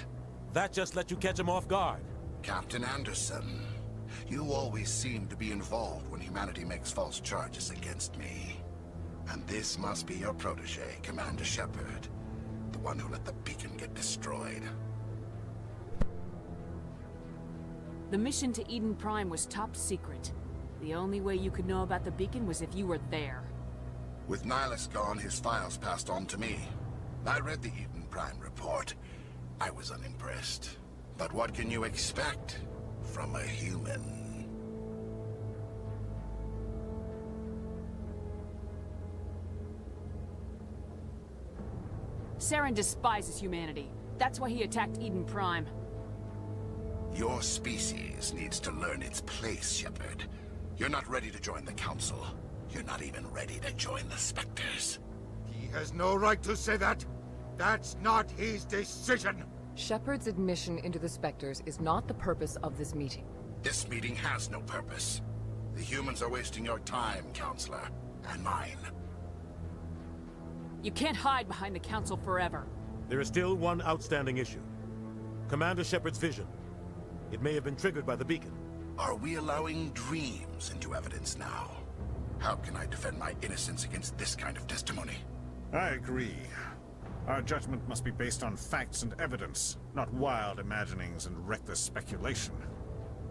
That just let you catch him off guard. Captain Anderson, you always seem to be involved when humanity makes false charges against me. And this must be your protege, Commander Shepard. The one who let the beacon get destroyed. The mission to Eden Prime was top secret. The only way you could know about the beacon was if you were there. With Nihilus gone, his files passed on to me. I read the Eden Prime report. I was unimpressed. But what can you expect from a human? Saren despises humanity. That's why he attacked Eden Prime. Your species needs to learn its place, Shepard. You're not ready to join the Council. You're not even ready to join the Spectres. He has no right to say that. That's not his decision. Shepard's admission into the Spectres is not the purpose of this meeting. This meeting has no purpose. The humans are wasting your time, Counselor, and mine. You can't hide behind the Council forever. There is still one outstanding issue. Commander Shepard's vision. It may have been triggered by the beacon. Are we allowing dreams into evidence now? How can I defend my innocence against this kind of testimony? I agree. Our judgment must be based on facts and evidence, not wild imaginings and reckless speculation.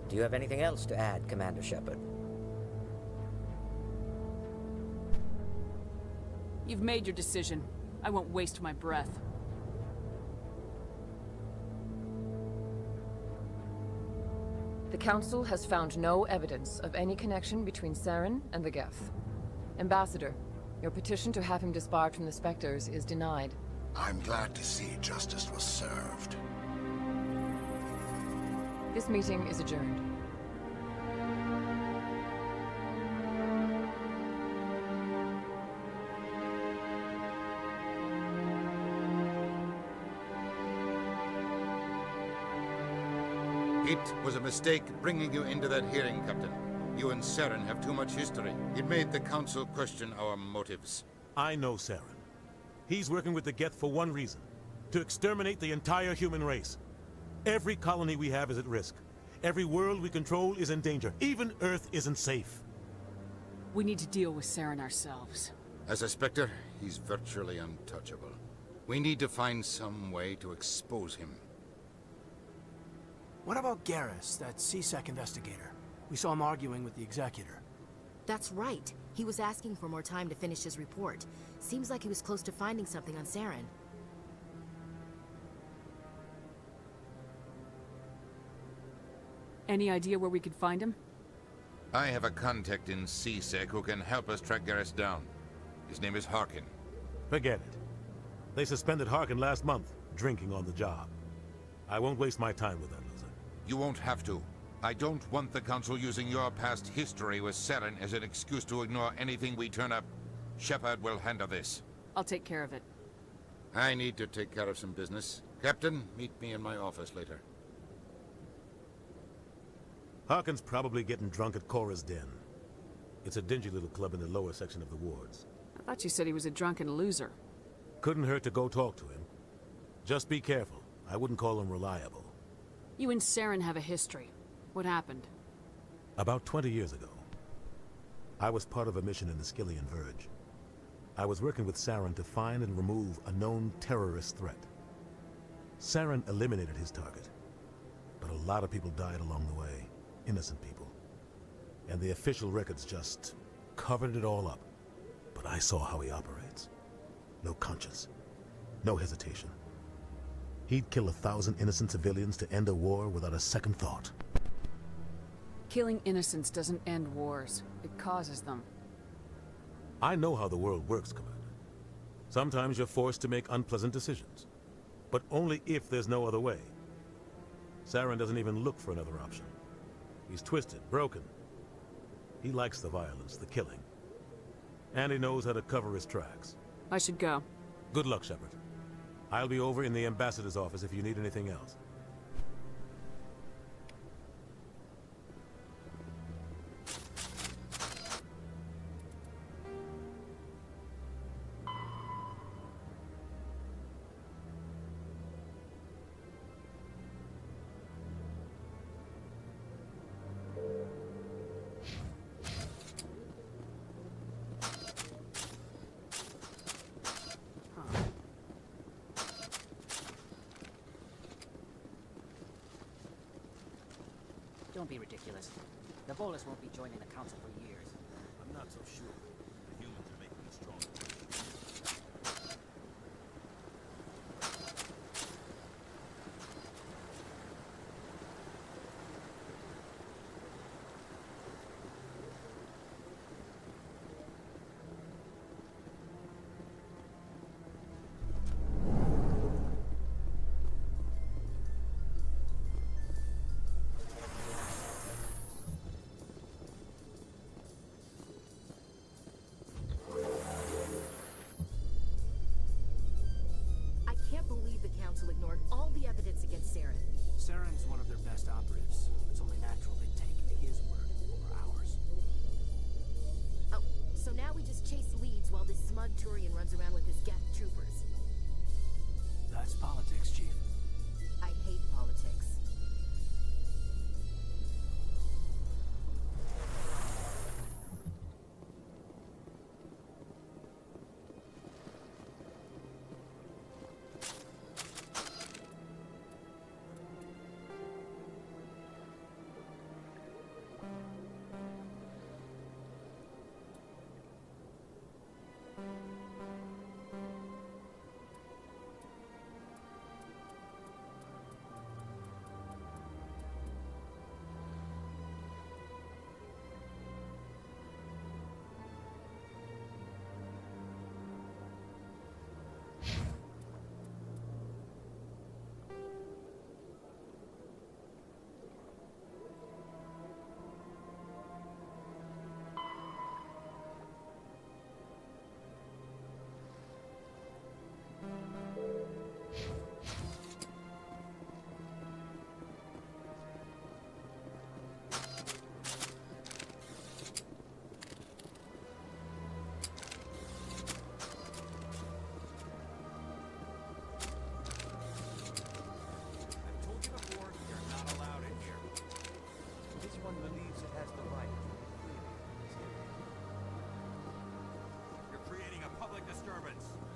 Do you have anything else to add, Commander Shepard? You've made your decision. I won't waste my breath. The Council has found no evidence of any connection between Saren and the Geth. Ambassador, your petition to have him disbarred from the Spectres is denied. I'm glad to see justice was served. This meeting is adjourned. It was a mistake bringing you into that hearing, Captain. You and Saren have too much history. It made the Council question our motives. I know Saren. He's working with the Geth for one reason. To exterminate the entire human race. Every colony we have is at risk. Every world we control is in danger. Even Earth isn't safe. We need to deal with Saren ourselves. As a Spectre, he's virtually untouchable. We need to find some way to expose him. What about Garrus, that CSEC investigator? We saw him arguing with the Executor. That's right. He was asking for more time to finish his report. Seems like he was close to finding something on Saren. Any idea where we could find him? I have a contact in CSEC who can help us track Garrus down. His name is Harkin. Forget it. They suspended Harkin last month, drinking on the job. I won't waste my time with that loser. You won't have to. I don't want the Council using your past history with Saren as an excuse to ignore anything we turn up. Shepard will handle this. I'll take care of it. I need to take care of some business. Captain, meet me in my office later. Harkin's probably getting drunk at Cora's Den. It's a dingy little club in the lower section of the wards. I thought you said he was a drunken loser. Couldn't hurt to go talk to him. Just be careful. I wouldn't call him reliable. You and Saren have a history. What happened? About 20 years ago, I was part of a mission in the Skillian Verge. I was working with Saren to find and remove a known terrorist threat. Saren eliminated his target, but a lot of people died along the way. Innocent people. And the official records just covered it all up. But I saw how he operates. No conscience. No hesitation. He'd kill 1,000 innocent civilians to end a war without a second thought. Killing innocents doesn't end wars. It causes them. I know how the world works, Commander. Sometimes you're forced to make unpleasant decisions. But only if there's no other way. Saren doesn't even look for another option. He's twisted, broken. He likes the violence, the killing. And he knows how to cover his tracks. I should go. Good luck, Shepard. I'll be over in the ambassador's office if you need anything else. Don't be ridiculous. The Bolus won't be joining the Council for years. I'm not so sure. The humans are making me stronger. Ignored all the evidence against Saren. Saren's one of their best operatives. It's only natural they'd take his word over ours. Oh, so now we just chase leads while this smug Turian runs around with his Geth troopers. That's politics, Chief. I hate politics.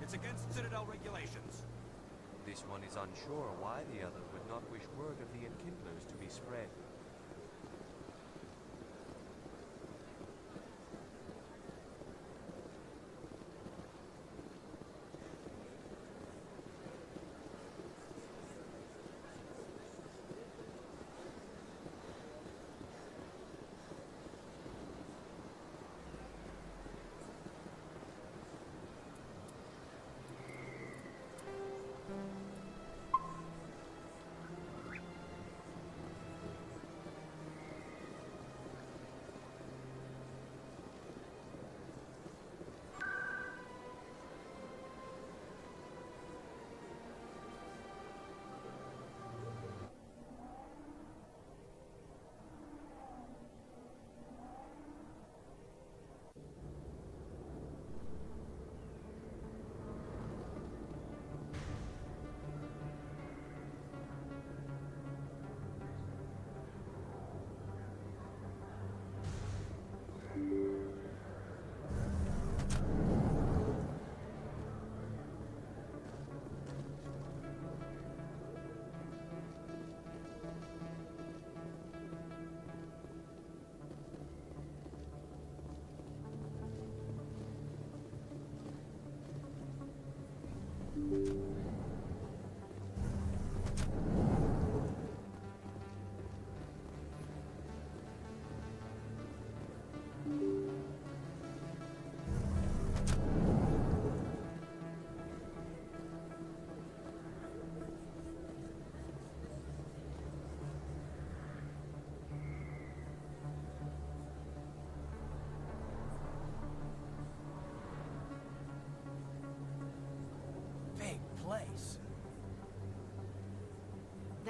It's against Citadel regulations. This one is unsure why the other would not wish word of the enkindlers to be spread.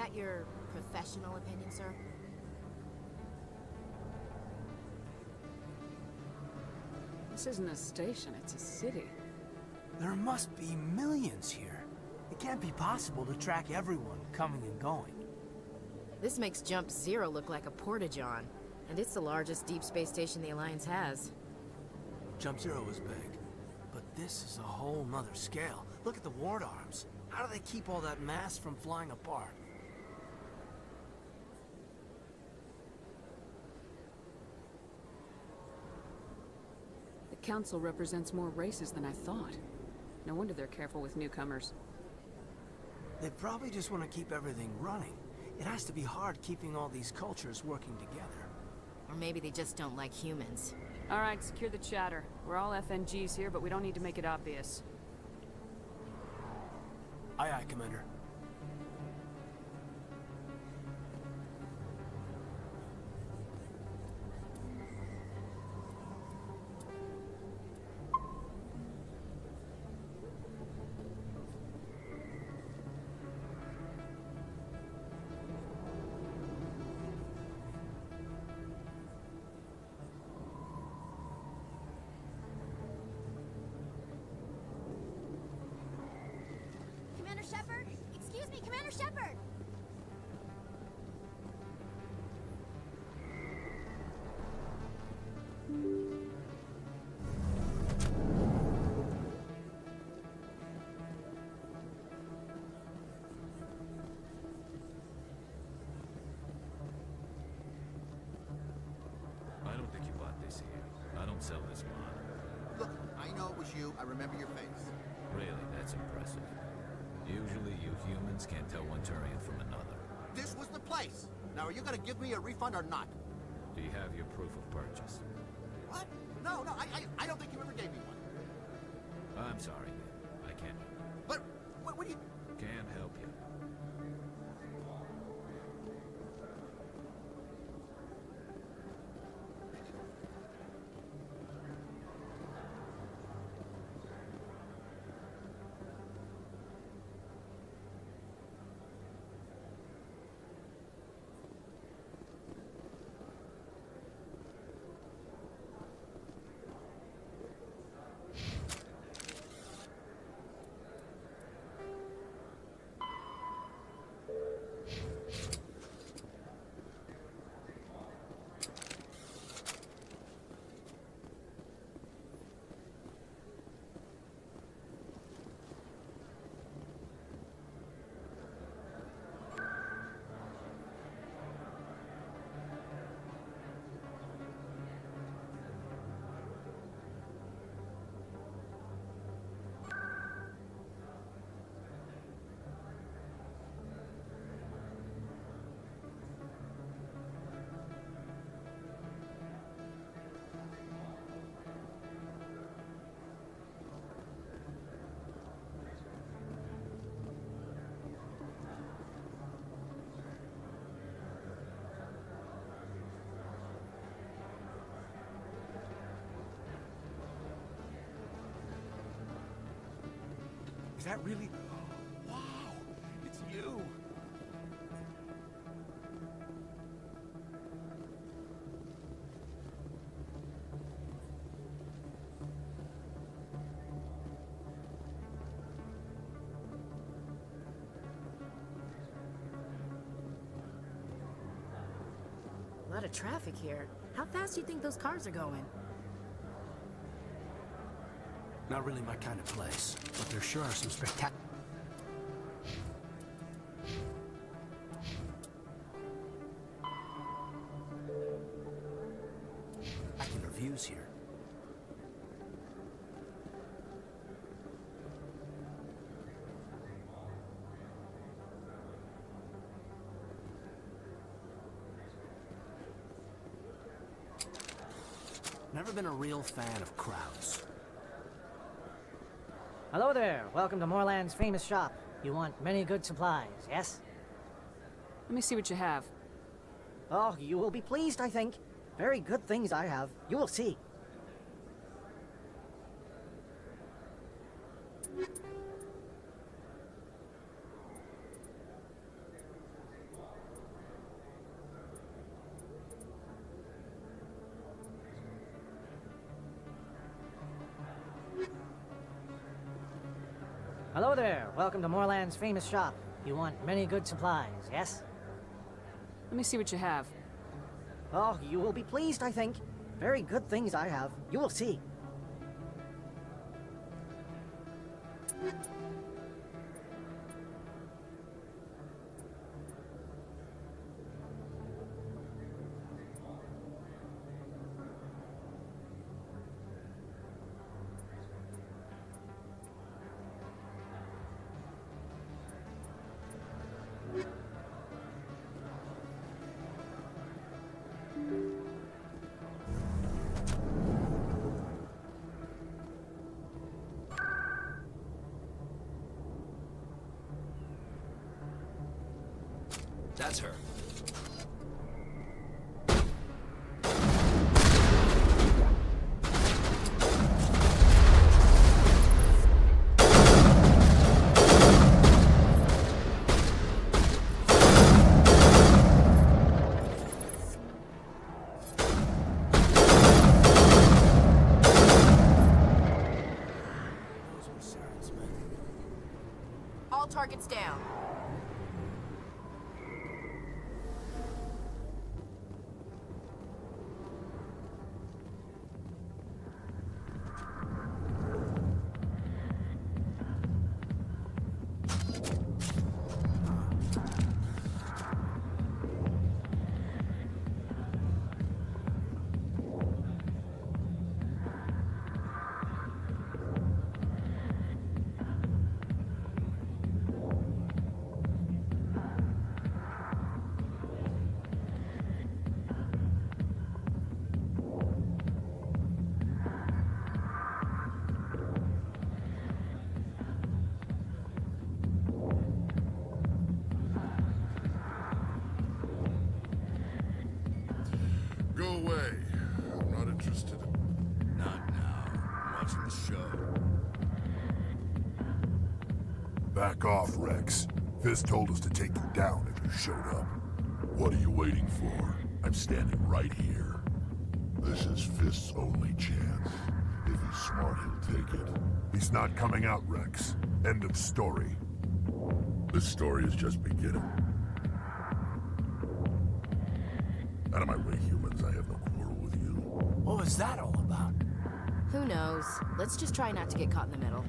that your professional opinion, sir? This isn't a station, it's a city. There must be millions here. It can't be possible to track everyone coming and going. This makes Jump Zero look like a porta-john, and it's the largest deep space station the Alliance has. Jump Zero is big, but this is a whole nother scale. Look at the ward arms. How do they keep all that mass from flying apart? The Council represents more races than I thought. No wonder they're careful with newcomers. They probably just want to keep everything running. It has to be hard keeping all these cultures working together. Or maybe they just don't like humans. All right, secure the chatter. We're all FNGs here, but we don't need to make it obvious. Aye, aye, Commander. Commander Shepard? Excuse me, Commander Shepard! I don't think you bought this here. I don't sell this mod. Look, I know it was you. I remember your face. Really, that's impressive. Usually you humans can't tell one Turian from another. This was the place. Now, are you gonna give me a refund or not? Do you have your proof of purchase? What? No, I don't think you ever gave me one. I'm sorry, man. I can't. But, what do you... Can't help you. Is that really... Wow! It's you! A lot of traffic here. How fast do you think those cars are going? Not really my kind of place, but there sure are some spectacular... views here. Never been a real fan of crowds. Hello there. Welcome to Moorland's famous shop. You want many good supplies, yes? Let me see what you have. Oh, you will be pleased, I think. Very good things I have. You will see. Hello there. Welcome to Moorland's famous shop. You want many good supplies, yes? Let me see what you have. Oh, you will be pleased, I think. Very good things I have. You will see. That's her. All targets down. Go away. I'm not interested. Not now. I'm watching the show. Back off, Rex. Fist told us to take you down if you showed up. What are you waiting for? I'm standing right here. This is Fist's only chance. If he's smart, he'll take it. He's not coming out, Rex. End of story. This story is just beginning. Out of my way, humans. I have no quarrel with you. What was that all about? Who knows? Let's just try not to get caught in the middle.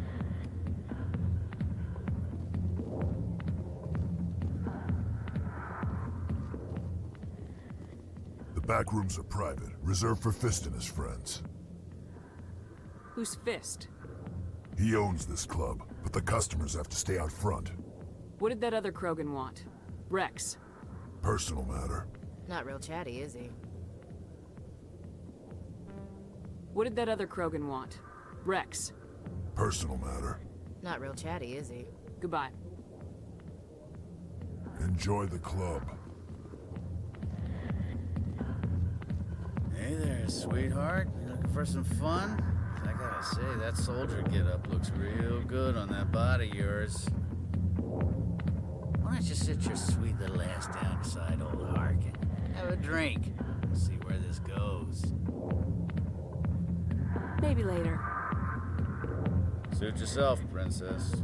The back rooms are private, reserved for Fist and his friends. Who's Fist? He owns this club, but the customers have to stay out front. What did that other Krogan want? Rex. Personal matter. Not real chatty, is he? What did that other Krogan want? Rex. Personal matter. Not real chatty, is he? Goodbye. Enjoy the club. Hey there, sweetheart. You looking for some fun? I gotta say, that soldier getup looks real good on that body of yours. Why don't you sit your sweet little ass down beside old Harkin? Have a drink. See where this goes. Maybe later. Suit yourself, princess.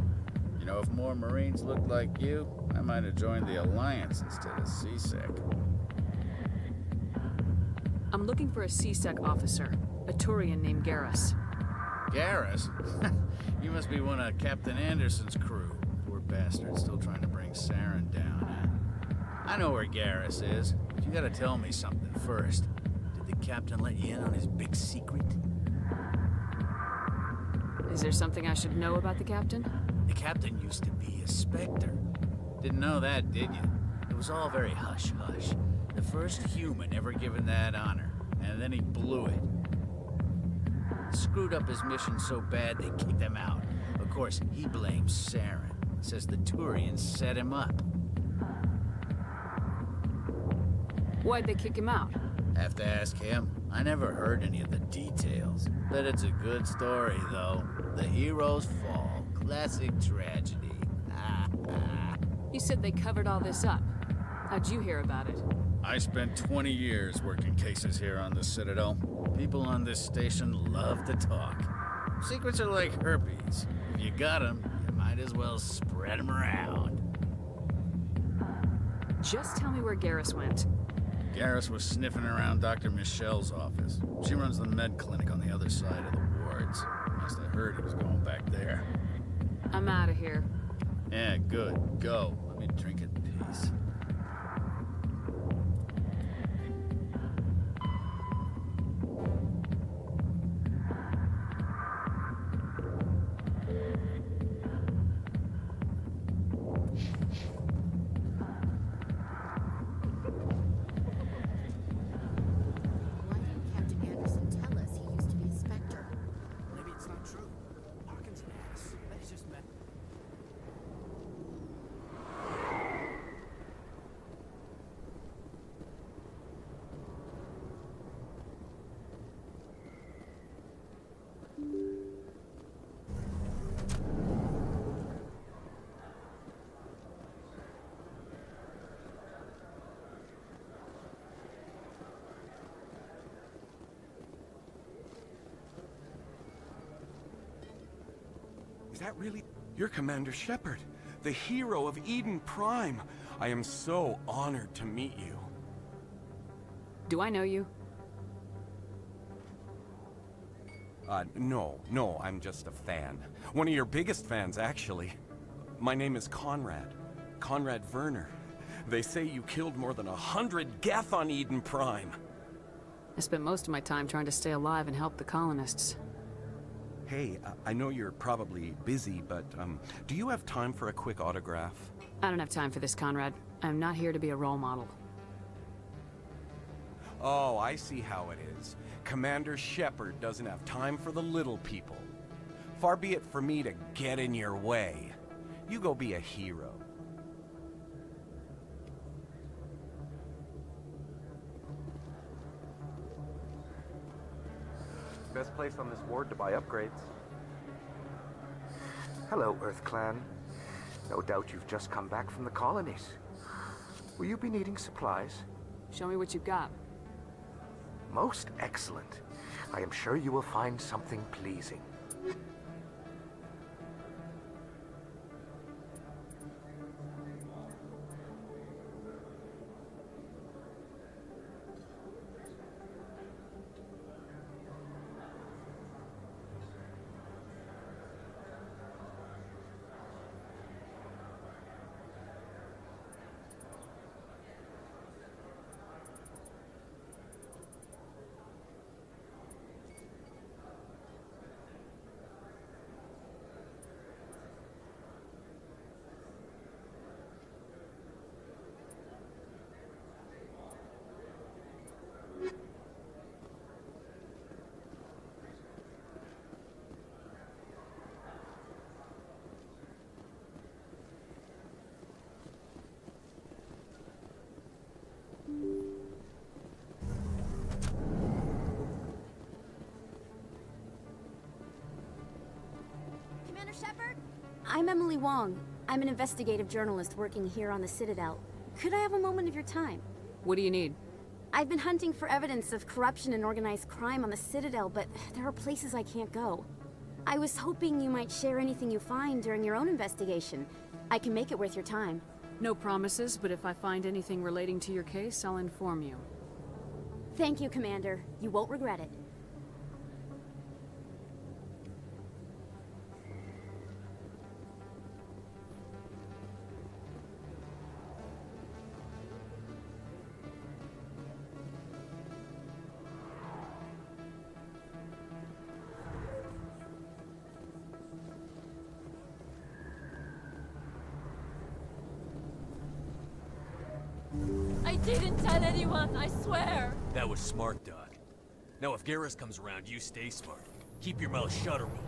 You know, if more Marines looked like you, I might have joined the Alliance instead of CSEC. I'm looking for a CSEC officer, a Turian named Garrus. Garrus? You must be one of Captain Anderson's crew. Poor bastard, still trying to bring Saren down, huh? I know where Garrus is, but you gotta tell me something first. Did the captain let you in on his big secret? Is there something I should know about the captain? The captain used to be a Spectre. Didn't know that, did you? It was all very hush-hush. The first human ever given that honor, and then he blew it. Screwed up his mission so bad they kicked him out. Of course, he blames Saren. Says the Turians set him up. Why'd they kick him out? Have to ask him. I never heard any of the details. Bet it's a good story, though. The heroes fall. Classic tragedy. You said they covered all this up. How'd you hear about it? I spent 20 years working cases here on the Citadel. People on this station love to talk. Secrets are like herpes. If you got them, you might Might as well spread them around. Just tell me where Garrus went. Garrus was sniffing around Dr. Michelle's office. She runs the med clinic on the other side of the wards. Must have heard he was going back there. I'm out of here. Yeah, good. Go. Let me drink in peace. Why didn't Captain Anderson tell us he used to be a Spectre? Maybe it's not true. Parkin's an ass. Bet he's just met. Is that really? You're Commander Shepard, the hero of Eden Prime. I am so honored to meet you. Do I know you? No, I'm just a fan. One of your biggest fans, actually. My name is Conrad. Conrad Werner. They say you killed more than 100 Geth on Eden Prime. I spent most of my time trying to stay alive and help the colonists. Hey, I know you're probably busy, but, do you have time for a quick autograph? I don't have time for this, Conrad. I'm not here to be a role model. Oh, I see how it is. Commander Shepard doesn't have time for the little people. Far be it for me to get in your way. You go be a hero. Best place on this ward to buy upgrades. Hello, Earth Clan. No doubt you've just come back from the colonies. Will you be needing supplies? Show me what you've got. Most excellent. I am sure you will find something pleasing. Commander Shepard? I'm Emily Wong. I'm an investigative journalist working here on the Citadel. Could I have a moment of your time? What do you need? I've been hunting for evidence of corruption and organized crime on the Citadel, but there are places I can't go. I was hoping you might share anything you find during your own investigation. I can make it worth your time. No promises, but if I find anything relating to your case, I'll inform you. Thank you, Commander. You won't regret it. I didn't tell anyone, I swear. That was smart, Doc. Now if Garrus comes around, you stay smart. Keep your mouth shut or we'll...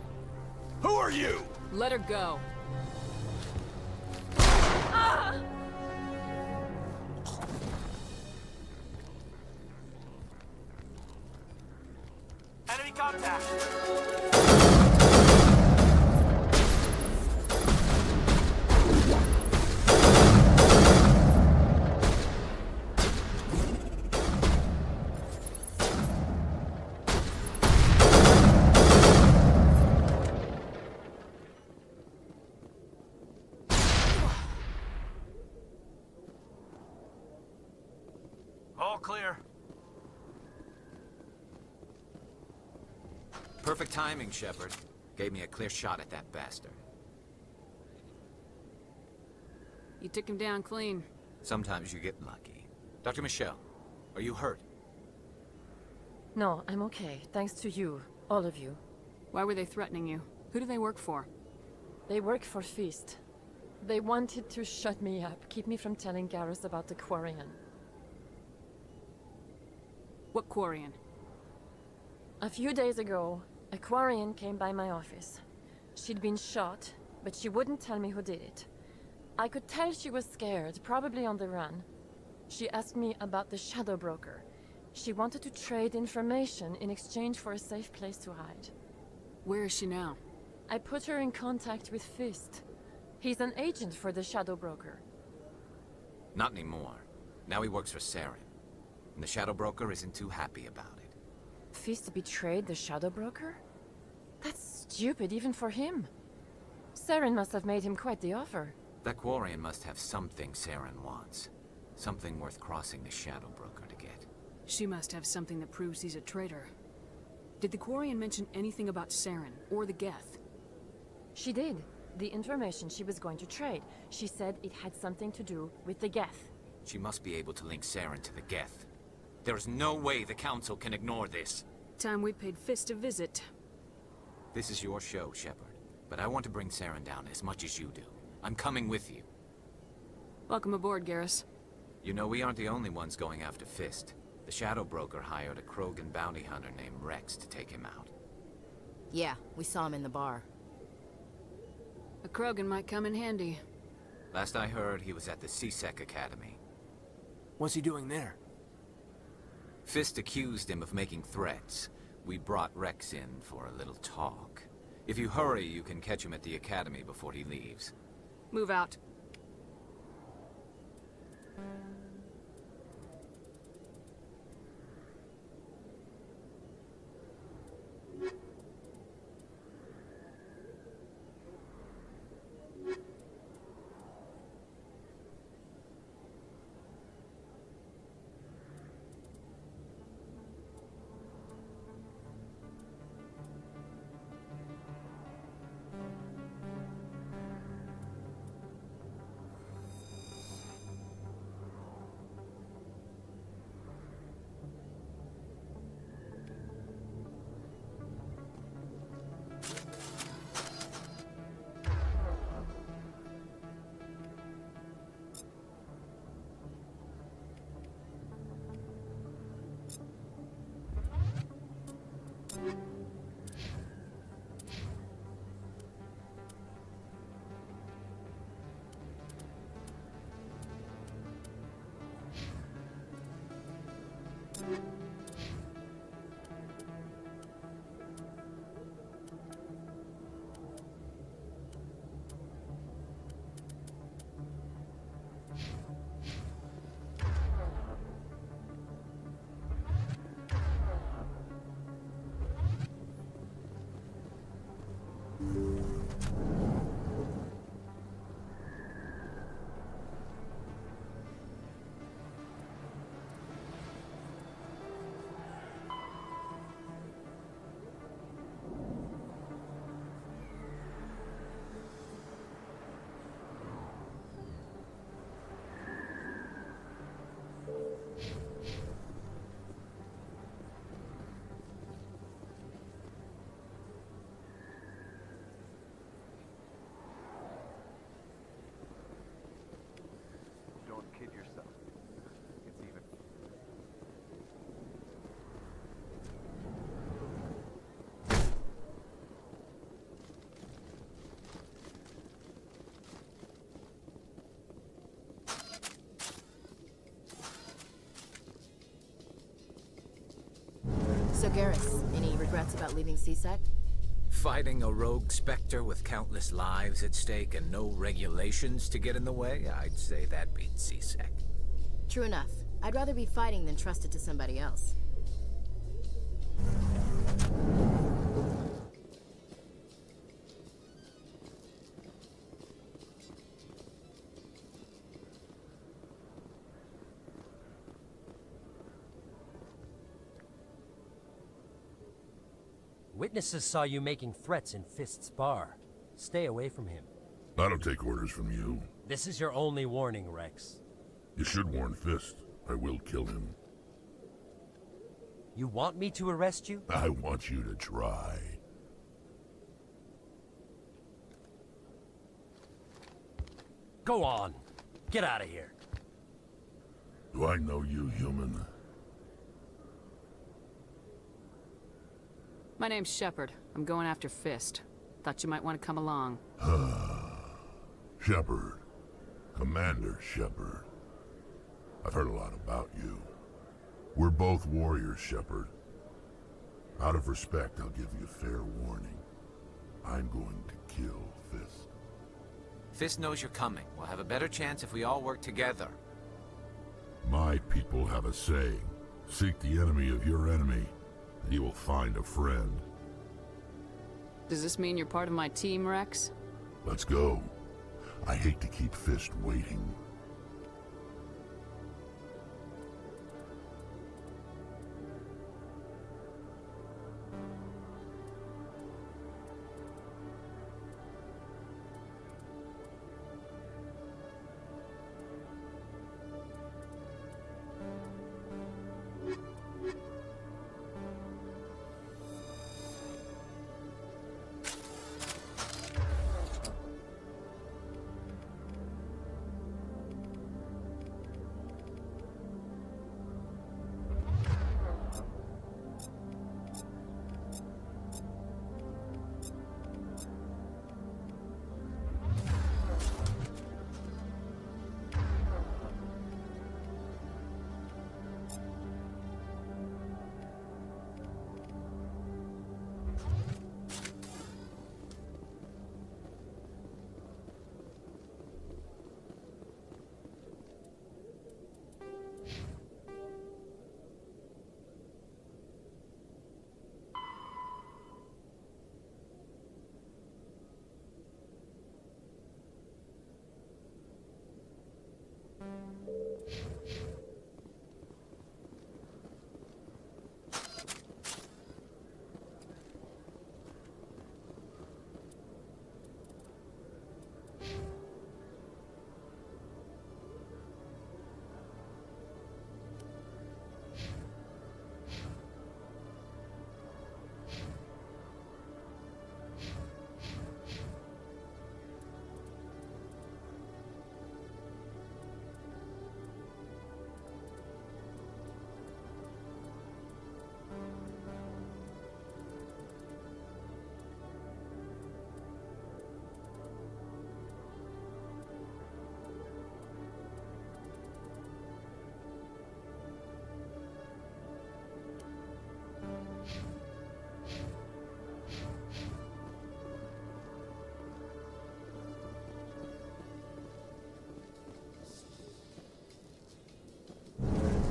Who are you? Let her go. Ah! Enemy contact! clear. Perfect timing, Shepard. Gave me a clear shot at that bastard. You took him down clean. Sometimes you get lucky. Dr. Michelle, are you hurt? No, I'm okay. Thanks to you. All of you. Why were they threatening you? Who do they work for? They work for Feast. They wanted to shut me up, keep me from telling Garrus about the Quarian. What Quarian? A few days ago, a Quarian came by my office. She'd been shot, but she wouldn't tell me who did it. I could tell she was scared, probably on the run. She asked me about the Shadow Broker. She wanted to trade information in exchange for a safe place to hide. Where is she now? I put her in contact with Fist. He's an agent for the Shadow Broker. Not anymore. Now he works for Saren. And the Shadow Broker isn't too happy about it. Fist betrayed the Shadow Broker? That's stupid even for him. Saren must have made him quite the offer. That Quarian must have something Saren wants. Something worth crossing the Shadow Broker to get. She must have something that proves he's a traitor. Did the Quarian mention anything about Saren or the Geth? She did. The information she was going to trade. She said it had something to do with the Geth. She must be able to link Saren to the Geth. There's no way the Council can ignore this. Time we paid Fist a visit. This is your show, Shepard. But I want to bring Saren down as much as you do. I'm coming with you. Welcome aboard, Garrus. You know, we aren't the only ones going after Fist. The Shadow Broker hired a Krogan bounty hunter named Rex to take him out. Yeah, we saw him in the bar. A Krogan might come in handy. Last I heard, he was at the CSEC Academy. What's he doing there? Fist accused him of making threats. We brought Rex in for a little talk. If you hurry, you can catch him at the Academy before he leaves. Move out. So Garrus, any regrets about leaving CSEC? Fighting a rogue Spectre with countless lives at stake and no regulations to get in the way? I'd say that beats CSEC. True enough. I'd rather be fighting than trust it to somebody else. Witnesses saw you making threats in Fist's bar. Stay away from him. I don't take orders from you. This is your only warning, Rex. You should warn Fist. I will kill him. You want me to arrest you? I want you to try. Go on. Get out of here. Do I know you, human? My name's Shepard. I'm going after Fist. Thought you might want to come along. Shepard. Commander Shepard. I've heard a lot about you. We're both warriors, Shepard. Out of respect, I'll give you fair warning. I'm going to kill Fist. Fist knows you're coming. We'll have a better chance if we all work together. My people have a saying. Seek the enemy of your enemy, and you will find a friend. Does this mean you're part of my team, Rex? Let's go. I hate to keep Fist waiting.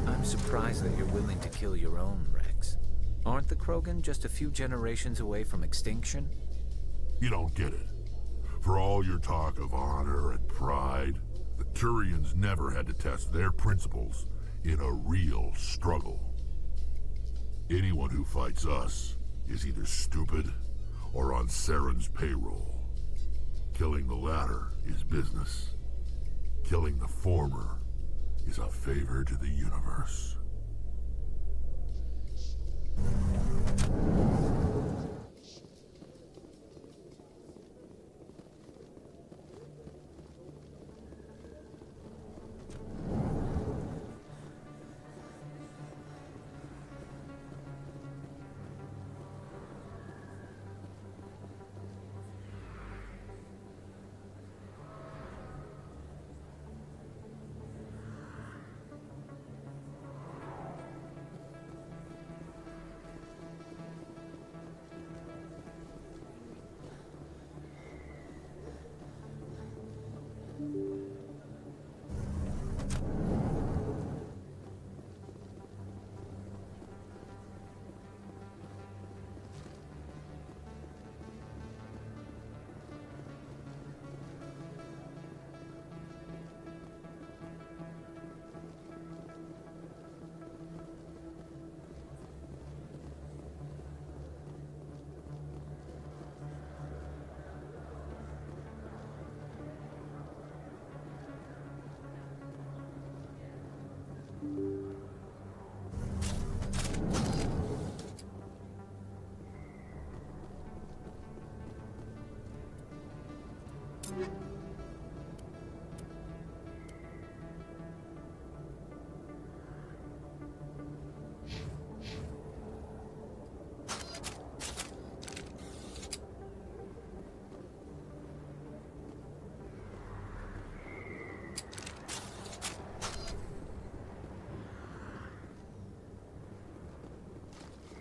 I'm surprised that you're willing to kill your own, Rex. Aren't the Krogan just a few generations away from extinction? You don't get it. For all your talk of honor and pride, the Turians never had to test their principles in a real struggle. Anyone who fights us is either stupid or on Saren's payroll. Killing the latter is business. Killing the former is a favor to the universe.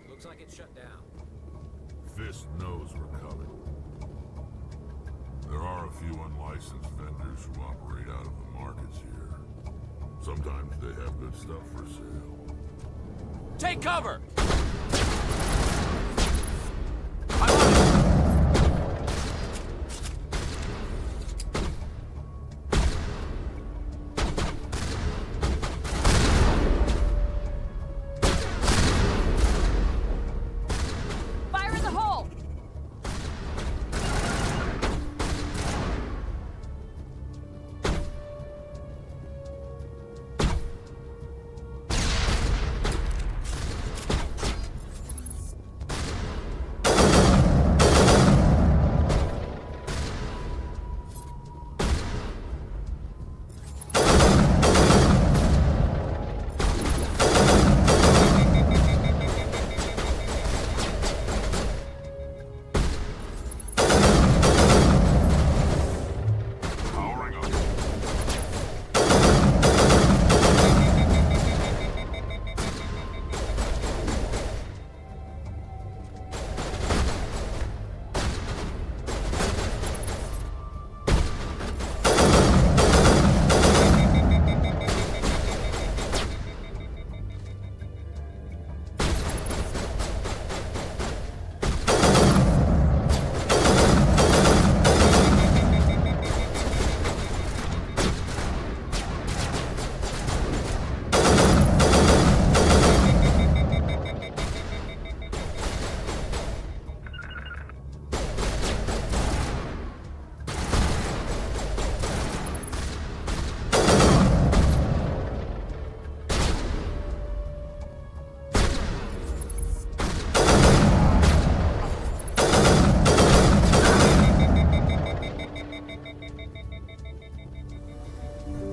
Looks like it's shut down. Fist knows we're coming. There are a few unlicensed vendors who operate out of the markets here. Sometimes they have good stuff for sale. Take cover! Fire in the hole!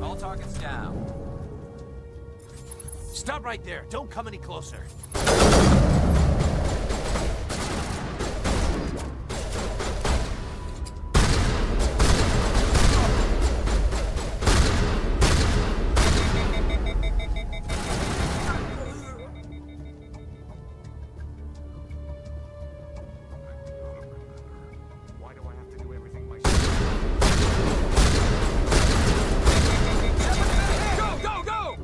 All targets down. Stop right there. Don't come any closer. Why do I have to do everything myself? Go, go, go!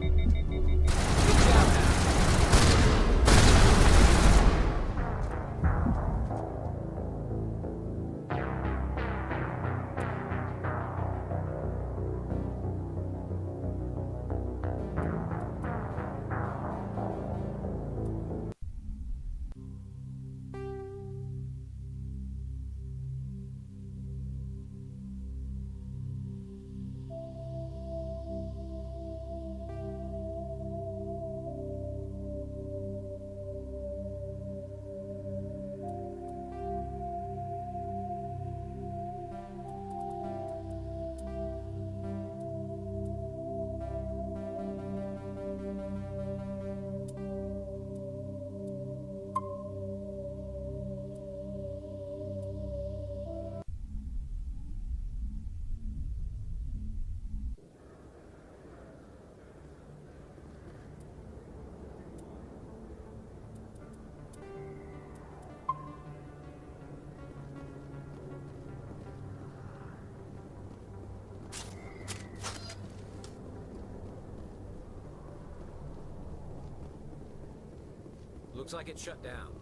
Looks like it's shut down.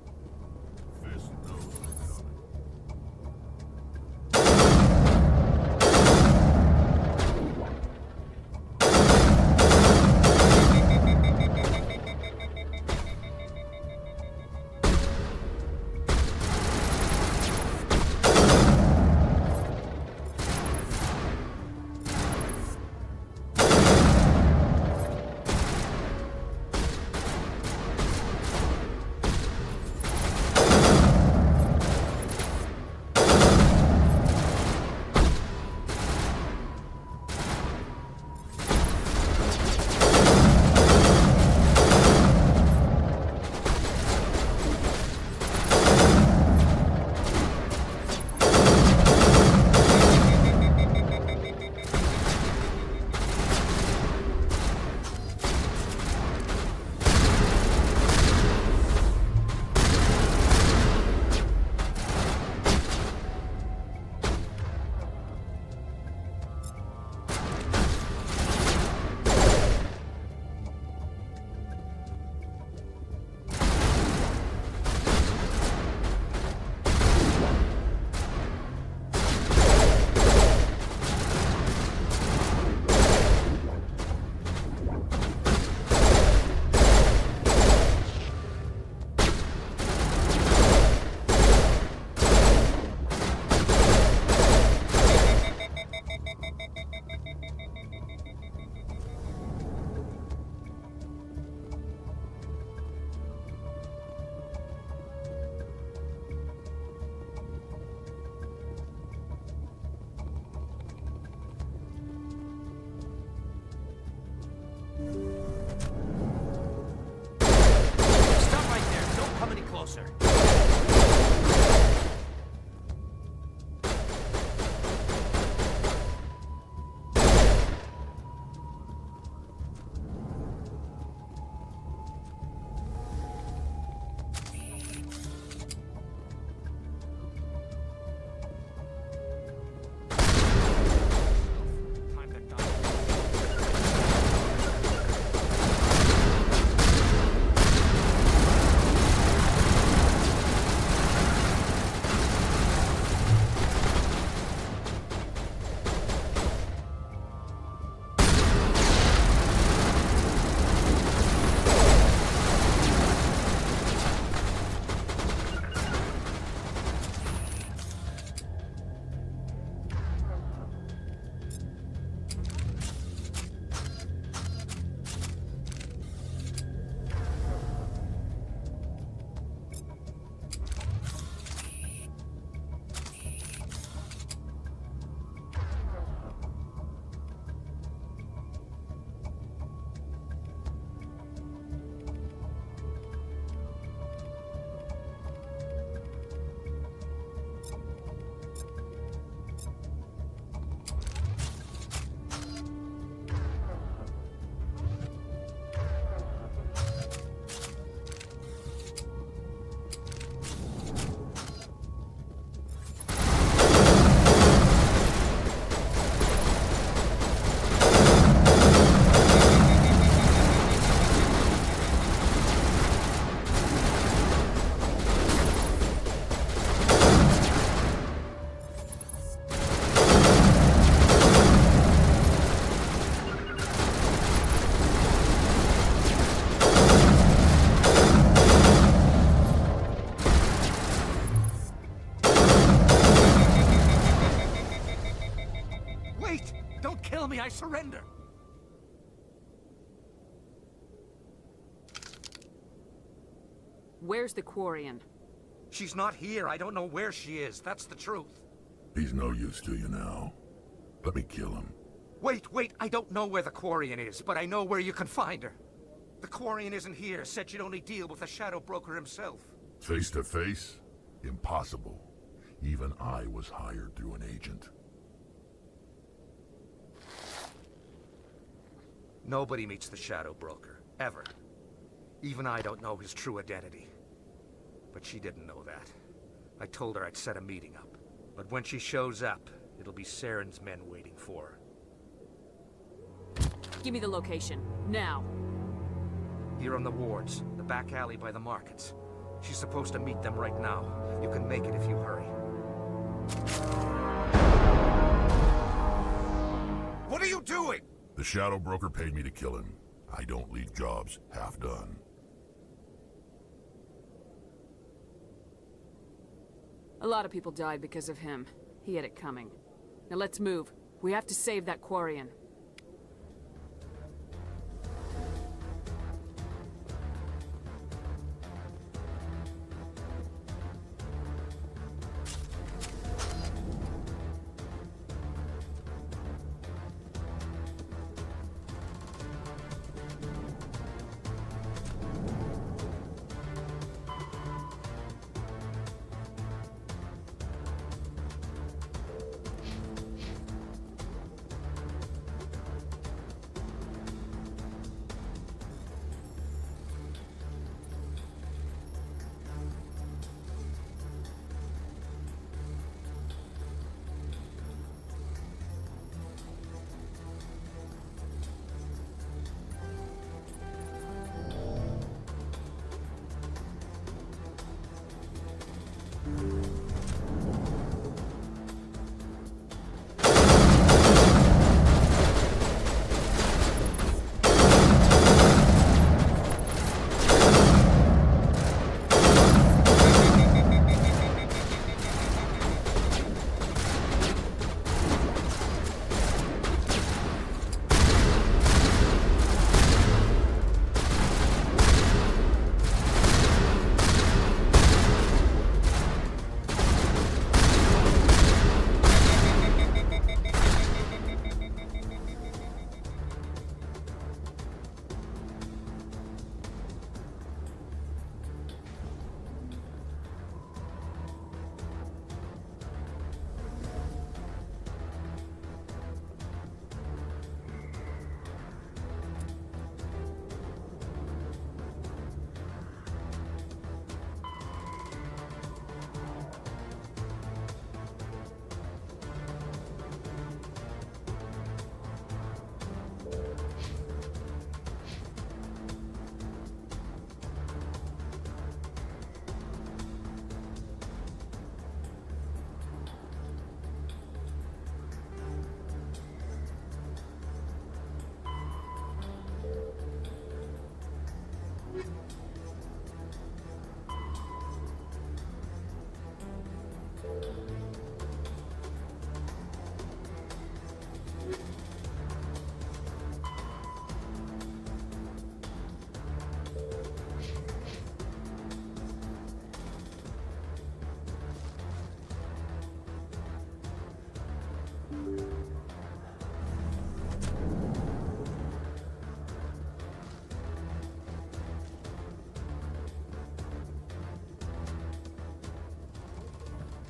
Fist knows we're coming. Wait! Don't kill me, I surrender! Where's the Quarian? She's not here. I don't know where she is. That's the truth. He's no use to you now. Let me kill him. Wait, I don't know where the Quarian is, but I know where you can find her. The Quarian isn't here. Said she'd only deal with the Shadow Broker himself. Face to face? Impossible. Even I was hired through an agent. Nobody meets the Shadow Broker. Ever. Even I don't know his true identity. But she didn't know that. I told her I'd set a meeting up. But when she shows up, it'll be Saren's men waiting for her. Give me the location. Now. Here on the wards, the back alley by the markets. She's supposed to meet them right now. You can make it if you hurry. What are you doing? The Shadow Broker paid me to kill him. I don't leave jobs half done. A lot of people died because of him. He had it coming. Now let's move. We have to save that Quarian.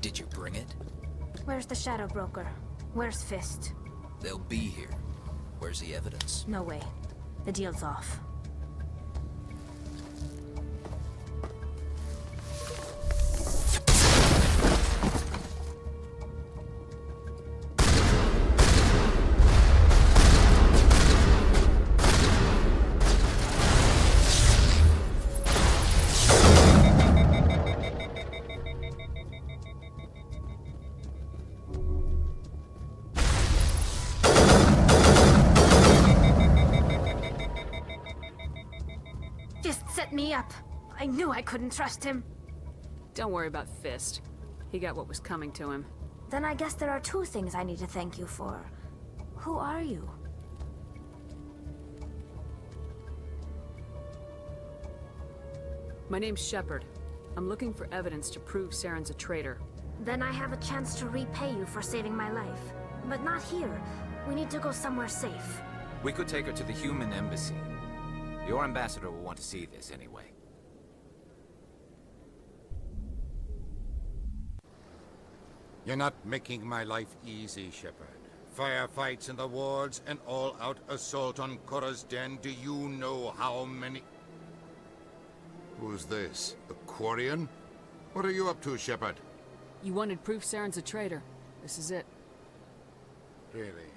Did you bring it? Where's the Shadow Broker? Where's Fist? They'll be here. Where's the evidence? No way. The deal's off. Me up. I knew I couldn't trust him. Don't worry about Fist. He got what was coming to him. Then I guess there are two things I need to thank you for. Who are you? My name's Shepard. I'm looking for evidence to prove Saren's a traitor. Then I have a chance to repay you for saving my life. But not here. We need to go somewhere safe. We could take her to the human embassy. Your ambassador will want to see this anyway. You're not making my life easy, Shepard. Firefights in the wards, an all-out assault on Korra's den. Do you know how many... Who's this? A Quarian? What are you up to, Shepard? You wanted proof Saren's a traitor. This is it. Really?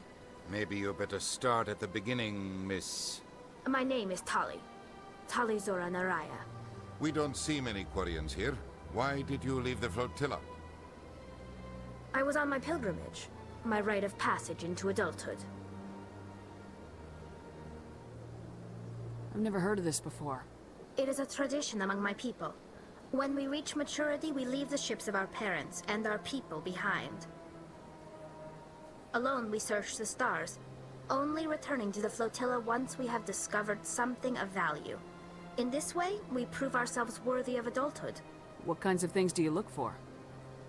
Maybe you better start at the beginning, Miss... My name is Tali. Tali Zora Naraya. We don't see many Quarians here. Why did you leave the flotilla? I was on my pilgrimage. My rite of passage into adulthood. I've never heard of this before. It is a tradition among my people. When we reach maturity, we leave the ships of our parents and our people behind. Alone, we search the stars, only returning to the flotilla once we have discovered something of value. In this way, we prove ourselves worthy of adulthood. What kinds of things do you look for?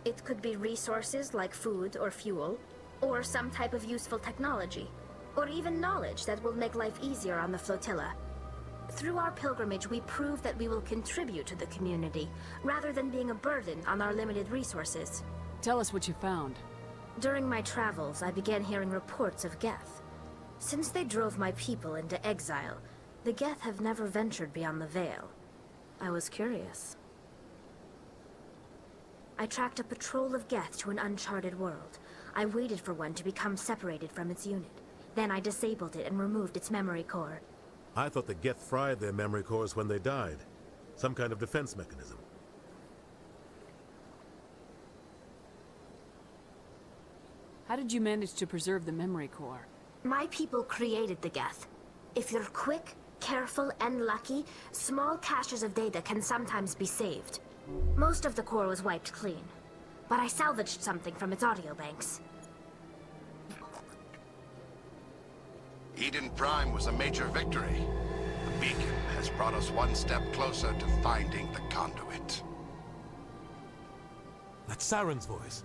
It could be resources like food or fuel, or some type of useful technology, or even knowledge that will make life easier on the flotilla. Through our pilgrimage, we prove that we will contribute to the community, rather than being a burden on our limited resources. Tell us what you found. During my travels, I began hearing reports of Geth. Since they drove my people into exile, the Geth have never ventured beyond the Veil. I was curious. I tracked a patrol of Geth to an uncharted world. I waited for one to become separated from its unit. Then I disabled it and removed its memory core. I thought the Geth fried their memory cores when they died. Some kind of defense mechanism. How did you manage to preserve the memory core? My people created the Geth. If you're quick, careful, and lucky, small caches of data can sometimes be saved. Most of the core was wiped clean, but I salvaged something from its audio banks. Eden Prime was a major victory. The beacon has brought us one step closer to finding the conduit. That's Saren's voice.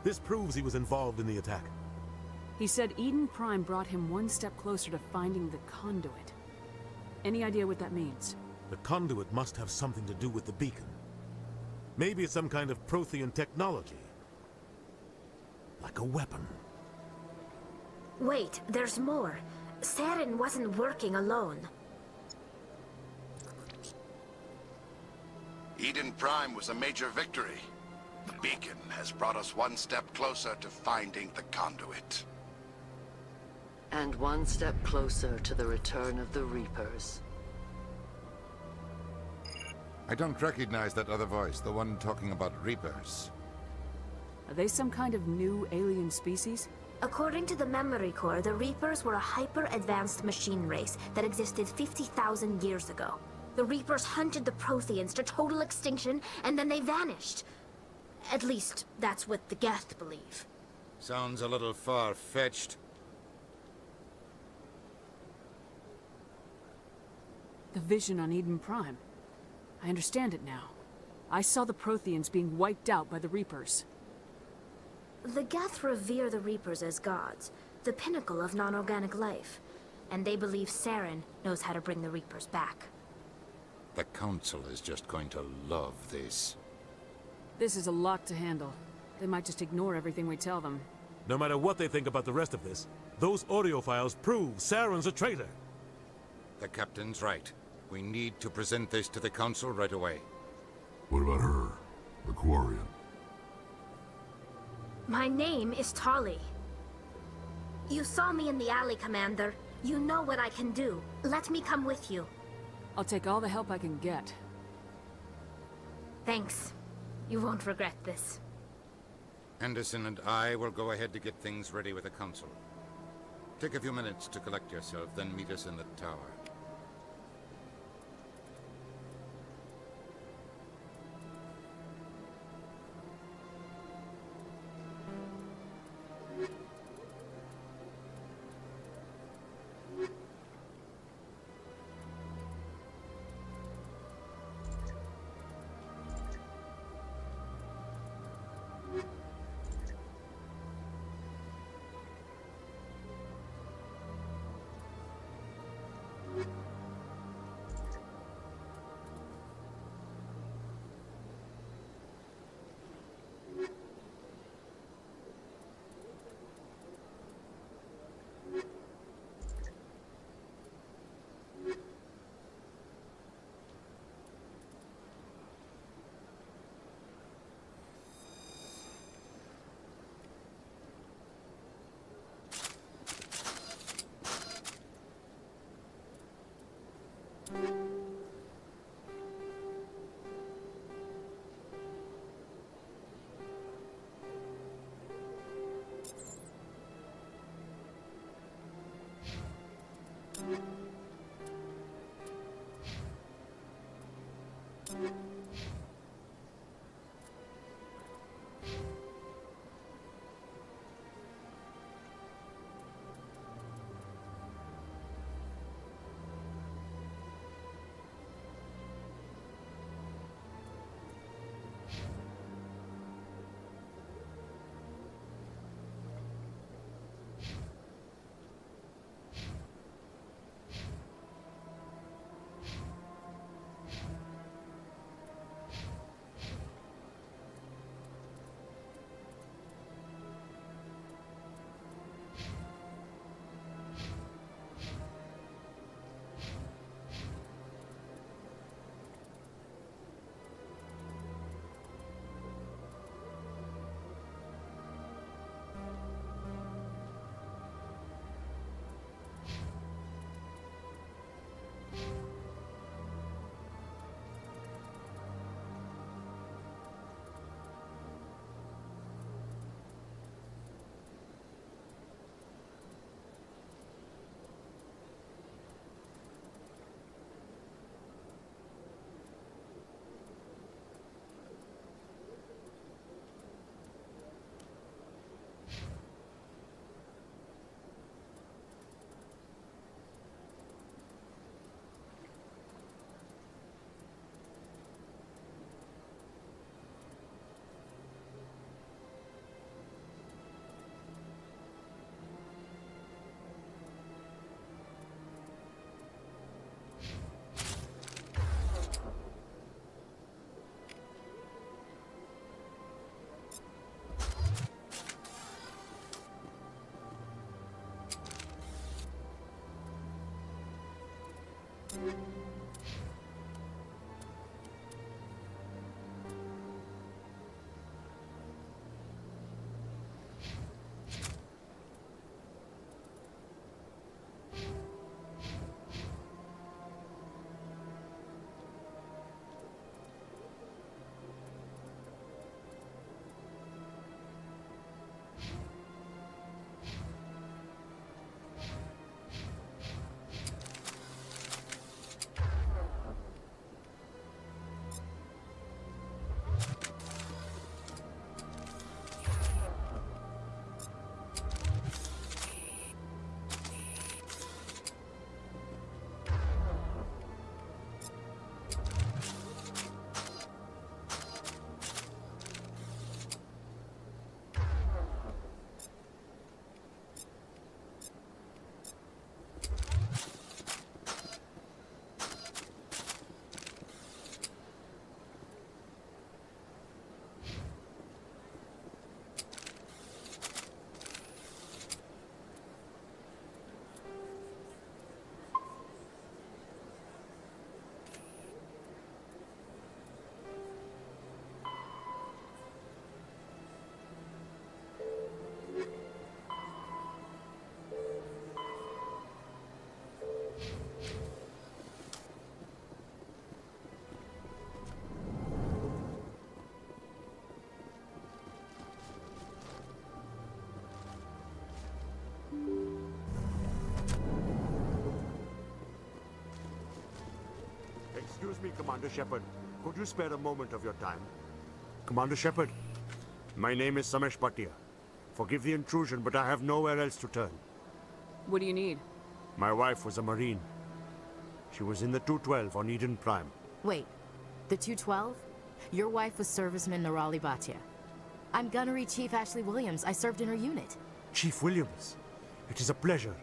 This proves he was involved in the attack. He said Eden Prime brought him one step closer to finding the conduit. Any idea what that means? The conduit must have something to do with the beacon. Maybe it's some kind of Prothean technology. Like a weapon. Wait, there's more. Saren wasn't working alone. Eden Prime was a major victory. The beacon has brought us one step closer to finding the conduit. And one step closer to the return of the Reapers. I don't recognize that other voice, the one talking about Reapers. Are they some kind of new alien species? According to the memory core, the Reapers were a hyper-advanced machine race that existed 50,000 years ago. The Reapers hunted the Protheans to total extinction, and then they vanished. At least, that's what the Geth believe. Sounds a little far-fetched. The vision on Eden Prime. I understand it now. I saw the Protheans being wiped out by the Reapers. The Geth revere the Reapers as gods, the pinnacle of non-organic life. And they believe Saren knows how to bring the Reapers back. The Council is just going to love this. This is a lot to handle. They might just ignore everything we tell them. No matter what they think about the rest of this, those audio files prove Saren's a traitor. The Captain's right. We need to present this to the Council right away. What about her? The Quarian? My name is Tali. You saw me in the alley, Commander. You know what I can do. Let me come with you. I'll take all the help I can get. Thanks. You won't regret this. Anderson and I will go ahead to get things ready with the Council. Take a few minutes to collect yourself, then meet us in the tower. Excuse me, Commander Shepard. Could you spare a moment of your time? Commander Shepard, my name is Samesh Bhatia. Forgive the intrusion, but I have nowhere else to turn. What do you need? My wife was a Marine. She was in the 212 on Eden Prime. Wait, the 212? Your wife was Serviceman Nirali Bhatia. I'm Gunnery Chief Ashley Williams. I served in her unit. Chief Williams, it is a pleasure.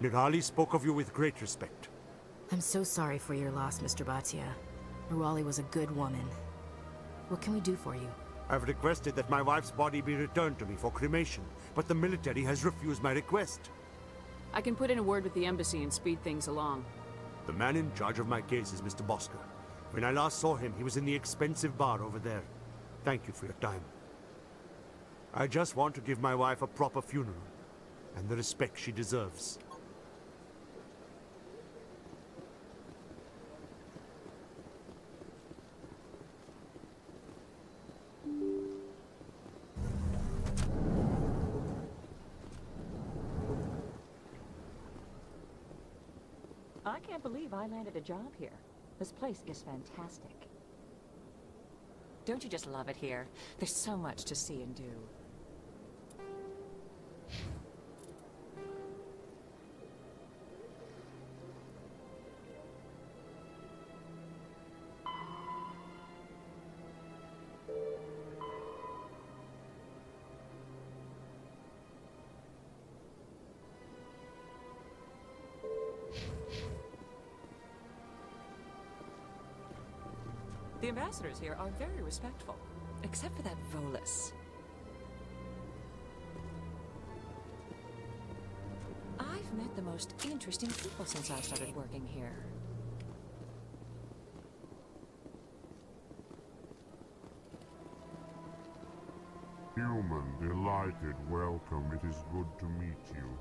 Nirali spoke of you with great respect. I'm so sorry for your loss, Mr. Bhatia. Nirali was a good woman. What can we do for you? I've requested that my wife's body be returned to me for cremation, but the military has refused my request. I can put in a word with the embassy and speed things along. The man in charge of my case is Mr. Bosca. When I last saw him, he was in the expensive bar over there. Thank you for your time. I just want to give my wife a proper funeral, and the respect she deserves. I can't believe I landed a job here. This place is fantastic. Don't you just love it here? There's so much to see and do. The ambassadors here are very respectful, except for that Volus. I've met the most interesting people since I started working here. Human, delighted, welcome. It is good to meet you.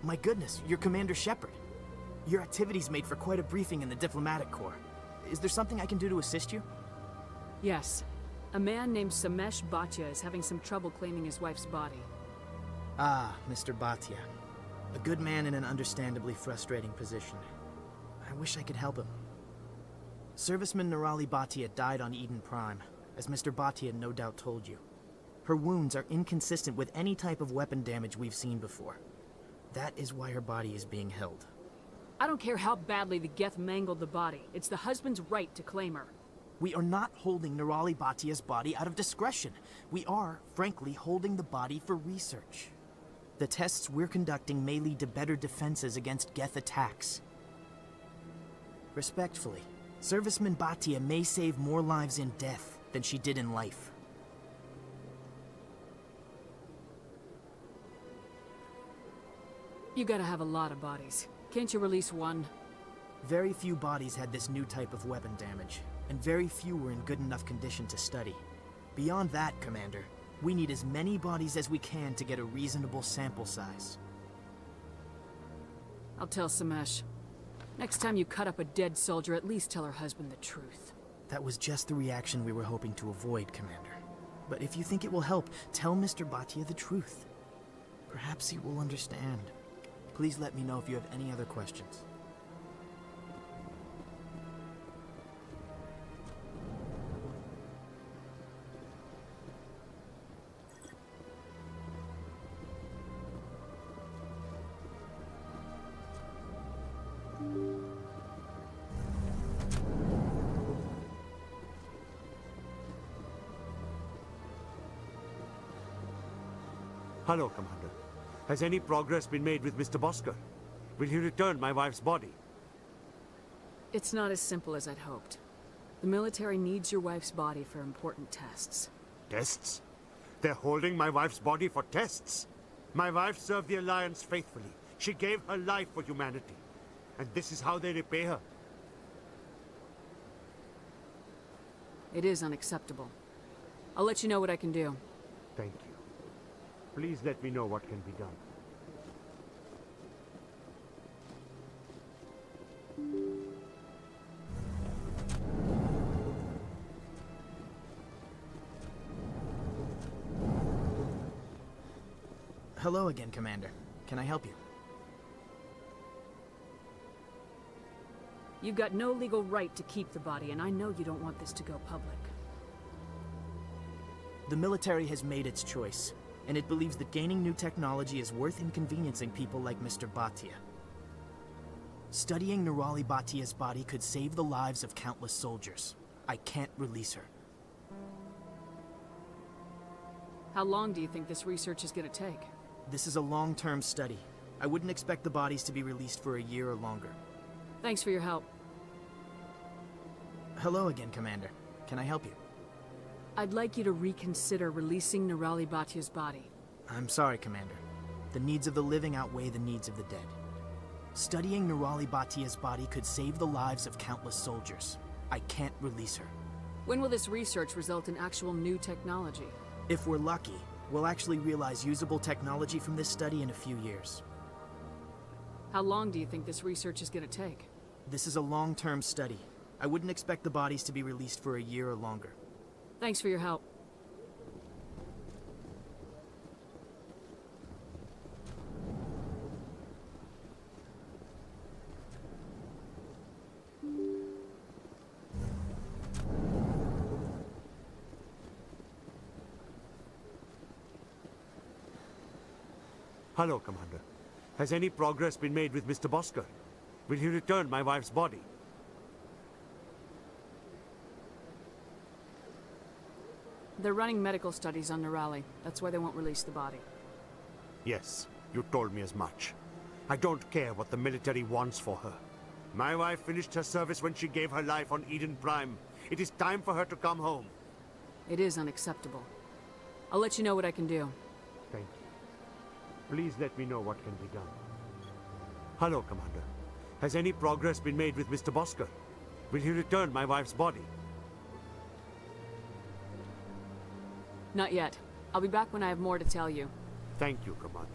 My goodness, you're Commander Shepard. Your activities made for quite a briefing in the Diplomatic Corps. Is there something I can do to assist you? Yes. A man named Samesh Bhatia is having some trouble claiming his wife's body. Ah, Mr. Bhatia. A good man in an understandably frustrating position. I wish I could help him. Serviceman Nirali Bhatia died on Eden Prime, as Mr. Bhatia no doubt told you. Her wounds are inconsistent with any type of weapon damage we've seen before. That is why her body is being held. I don't care how badly the Geth mangled the body. It's the husband's right to claim her. We are not holding Nirali Bhatia's body out of discretion. We are, frankly, holding the body for research. The tests we're conducting may lead to better defenses against Geth attacks. Respectfully, Serviceman Bhatia may save more lives in death than she did in life. You gotta have a lot of bodies. Can't you release one? Very few bodies had this new type of weapon damage, and very few were in good enough condition to study. Beyond that, Commander, we need as many bodies as we can to get a reasonable sample size. I'll tell Samesh. Next time you cut up a dead soldier, at least tell her husband the truth. That was just the reaction we were hoping to avoid, Commander. But if you think it will help, tell Mr. Bhatia the truth. Perhaps he will understand. Please let me know if you have any other questions. Hello, Commander. Has any progress been made with Mr. Bosker? Will he return my wife's body? It's not as simple as I'd hoped. The military needs your wife's body for important tests. Tests? They're holding my wife's body for tests? My wife served the Alliance faithfully. She gave her life for humanity. And this is how they repay her. It is unacceptable. I'll let you know what I can do. Thank you. Please let me know what can be done. Hello again, Commander. Can I help you? You've got no legal right to keep the body, and I know you don't want this to go public. The military has made its choice, and it believes that gaining new technology is worth inconveniencing people like Mr. Bhatia. Studying Nirali Bhatia's body could save the lives of countless soldiers. I can't release her. How long do you think this research is gonna take? This is a long-term study. I wouldn't expect the bodies to be released for a year or longer. Thanks for your help. Hello again, Commander. Can I help you? I'd like you to reconsider releasing Nirali Bhatia's body. I'm sorry, Commander. The needs of the living outweigh the needs of the dead. Studying Nirali Bhatia's body could save the lives of countless soldiers. I can't release her. When will this research result in actual new technology? If we're lucky, we'll actually realize usable technology from this study in a few years. How long do you think this research is gonna take? This is a long-term study. I wouldn't expect the bodies to be released for a year or longer. Thanks for your help. Hello, Commander. Has any progress been made with Mr. Bosker? Will he return my wife's body? They're running medical studies on Nirali. That's why they won't release the body. Yes, you told me as much. I don't care what the military wants for her. My wife finished her service when she gave her life on Eden Prime. It is time for her to come home. It is unacceptable. I'll let you know what I can do. Thank you. Please let me know what can be done. Hello, Commander. Has any progress been made with Mr. Bosker? Will he return my wife's body? Not yet. I'll be back when I have more to tell you. Thank you, Commander.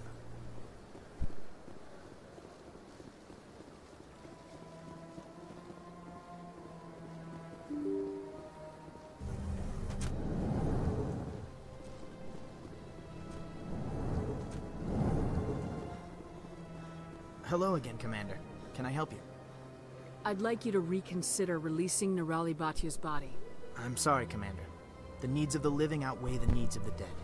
Hello again, Commander. Can I help you? I'd like you to reconsider releasing Nirali Bhatia's body. I'm sorry, Commander. The needs of the living outweigh the needs of the dead.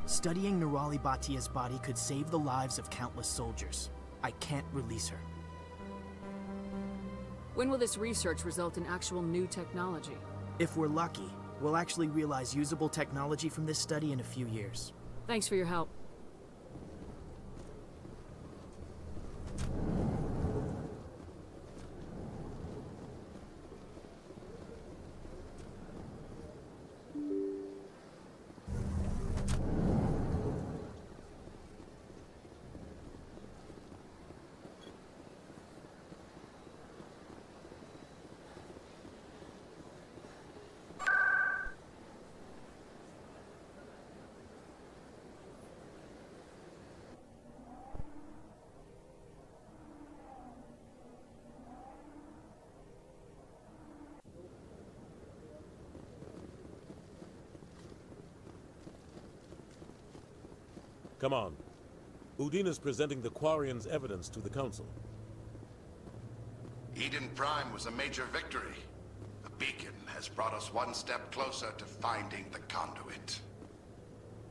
Studying Nirali Bhatia's body could save the lives of countless soldiers. I can't release her. When will this research result in actual new technology? If we're lucky, we'll actually realize usable technology from this study in a few years. Thanks for your help. Come on. Udina's presenting the Quarians' evidence to the Council. Eden Prime was a major victory. The beacon has brought us one step closer to finding the conduit.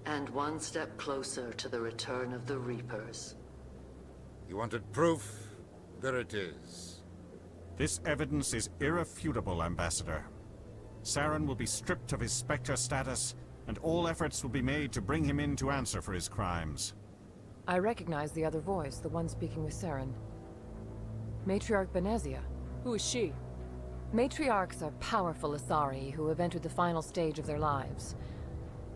And one step closer to the return of the Reapers. You wanted proof? There it is. This evidence is irrefutable, Ambassador. Saren will be stripped of his Spectre status, and all efforts will be made to bring him in to answer for his crimes. I recognize the other voice, the one speaking with Saren. Matriarch Benezia. Who is she? Matriarchs are powerful Asari who have entered the final stage of their lives.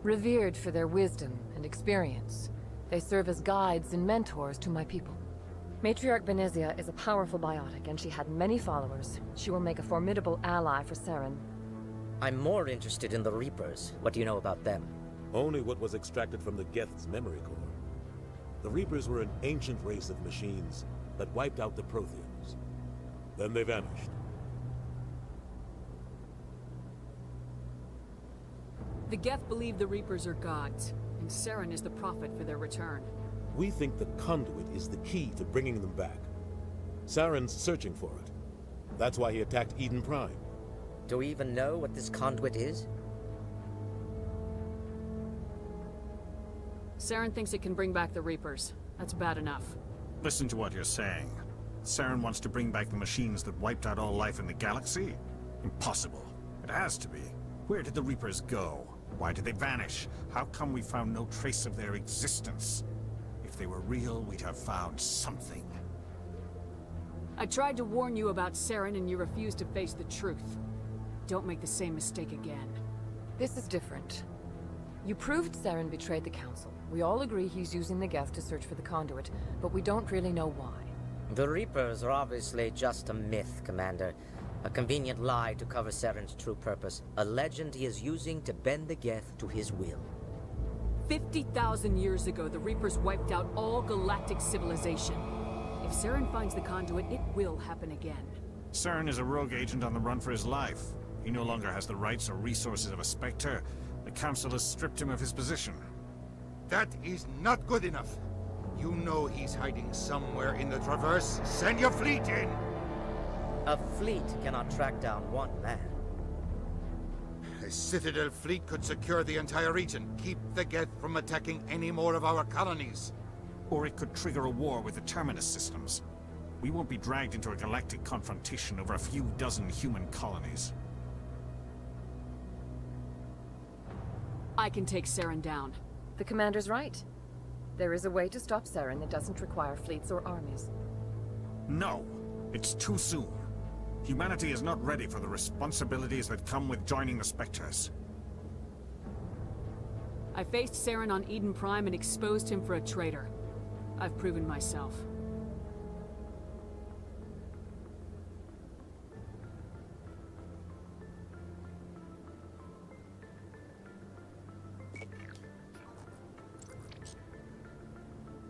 Revered for their wisdom and experience, they serve as guides and mentors to my people. Matriarch Benezia is a powerful biotic, and she had many followers. She will make a formidable ally for Saren. I'm more interested in the Reapers. What do you know about them? Only what was extracted from the Geth's memory core. The Reapers were an ancient race of machines that wiped out the Protheans. Then they vanished. The Geth believe the Reapers are gods, and Saren is the prophet for their return. We think the conduit is the key to bringing them back. Saren's searching for it. That's why he attacked Eden Prime. Do we even know what this conduit is? Saren thinks it can bring back the Reapers. That's bad enough. Listen to what you're saying. Saren wants to bring back the machines that wiped out all life in the galaxy? Impossible. It has to be. Where did the Reapers go? Why did they vanish? How come we found no trace of their existence? If they were real, we'd have found something. I tried to warn you about Saren and you refused to face the truth. Don't make the same mistake again. This is different. You proved Saren betrayed the Council. We all agree he's using the Geth to search for the conduit, but we don't really know why. The Reapers are obviously just a myth, Commander. A convenient lie to cover Saren's true purpose. A legend he is using to bend the Geth to his will. 50,000 years ago, the Reapers wiped out all galactic civilization. If Saren finds the conduit, it will happen again. Saren is a rogue agent on the run for his life. He no longer has the rights or resources of a Spectre. The Council has stripped him of his position. That is not good enough. You know he's hiding somewhere in the Traverse. Send your fleet in! A fleet cannot track down one man. A Citadel fleet could secure the entire region, keep the Geth from attacking any more of our colonies. Or it could trigger a war with the Terminus systems. We won't be dragged into a galactic confrontation over a few dozen human colonies. I can take Saren down. The Commander's right. There is a way to stop Saren that doesn't require fleets or armies. No! It's too soon. Humanity is not ready for the responsibilities that come with joining the Spectres. I faced Saren on Eden Prime and exposed him for a traitor. I've proven myself.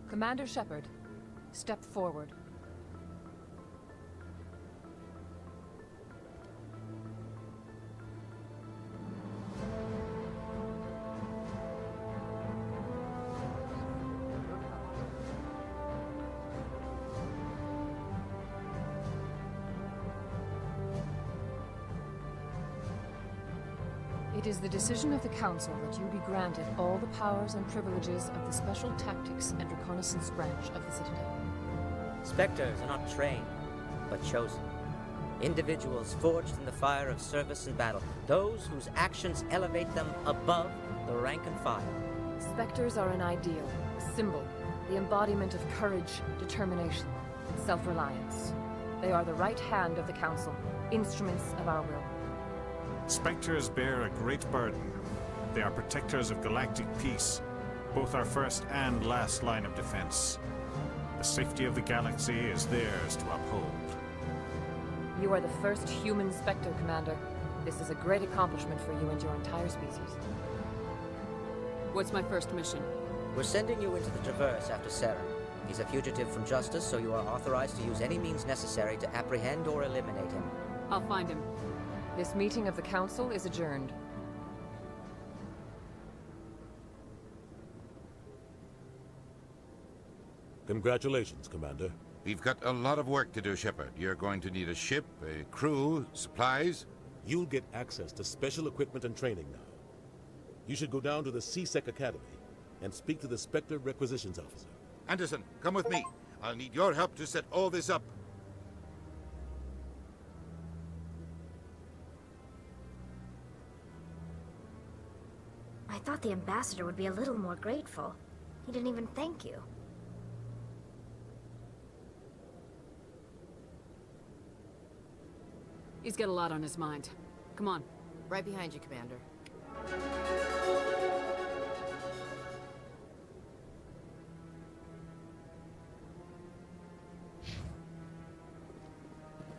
Commander Shepard, step forward. It is the decision of the Council that you be granted all the powers and privileges of the Special Tactics and Reconnaissance branch of the Citadel. Spectres are not trained, but chosen. Individuals forged in the fire of service and battle. Those whose actions elevate them above the rank and file. Spectres are an ideal, a symbol, the embodiment of courage, determination, and self-reliance. They are the right hand of the Council, instruments of our will. Spectres bear a great burden. They are protectors of galactic peace, both our first and last line of defense. The safety of the galaxy is theirs to uphold. You are the first human Spectre, Commander. This is a great accomplishment for you and your entire species. What's my first mission? We're sending you into the Traverse after Saren. He's a fugitive from justice, so you are authorized to use any means necessary to apprehend or eliminate him. I'll find him. This meeting of the Council is adjourned. Congratulations, Commander. We've got a lot of work to do, Shepard. You're going to need a ship, a crew, supplies. You'll get access to special equipment and training now. You should go down to the C-Sec Academy and speak to the Spectre Requisitions Officer. Anderson, come with me. I'll need your help to set all this up. I thought the ambassador would be a little more grateful. He didn't even thank you. He's got a lot on his mind. Come on. Right behind you, Commander.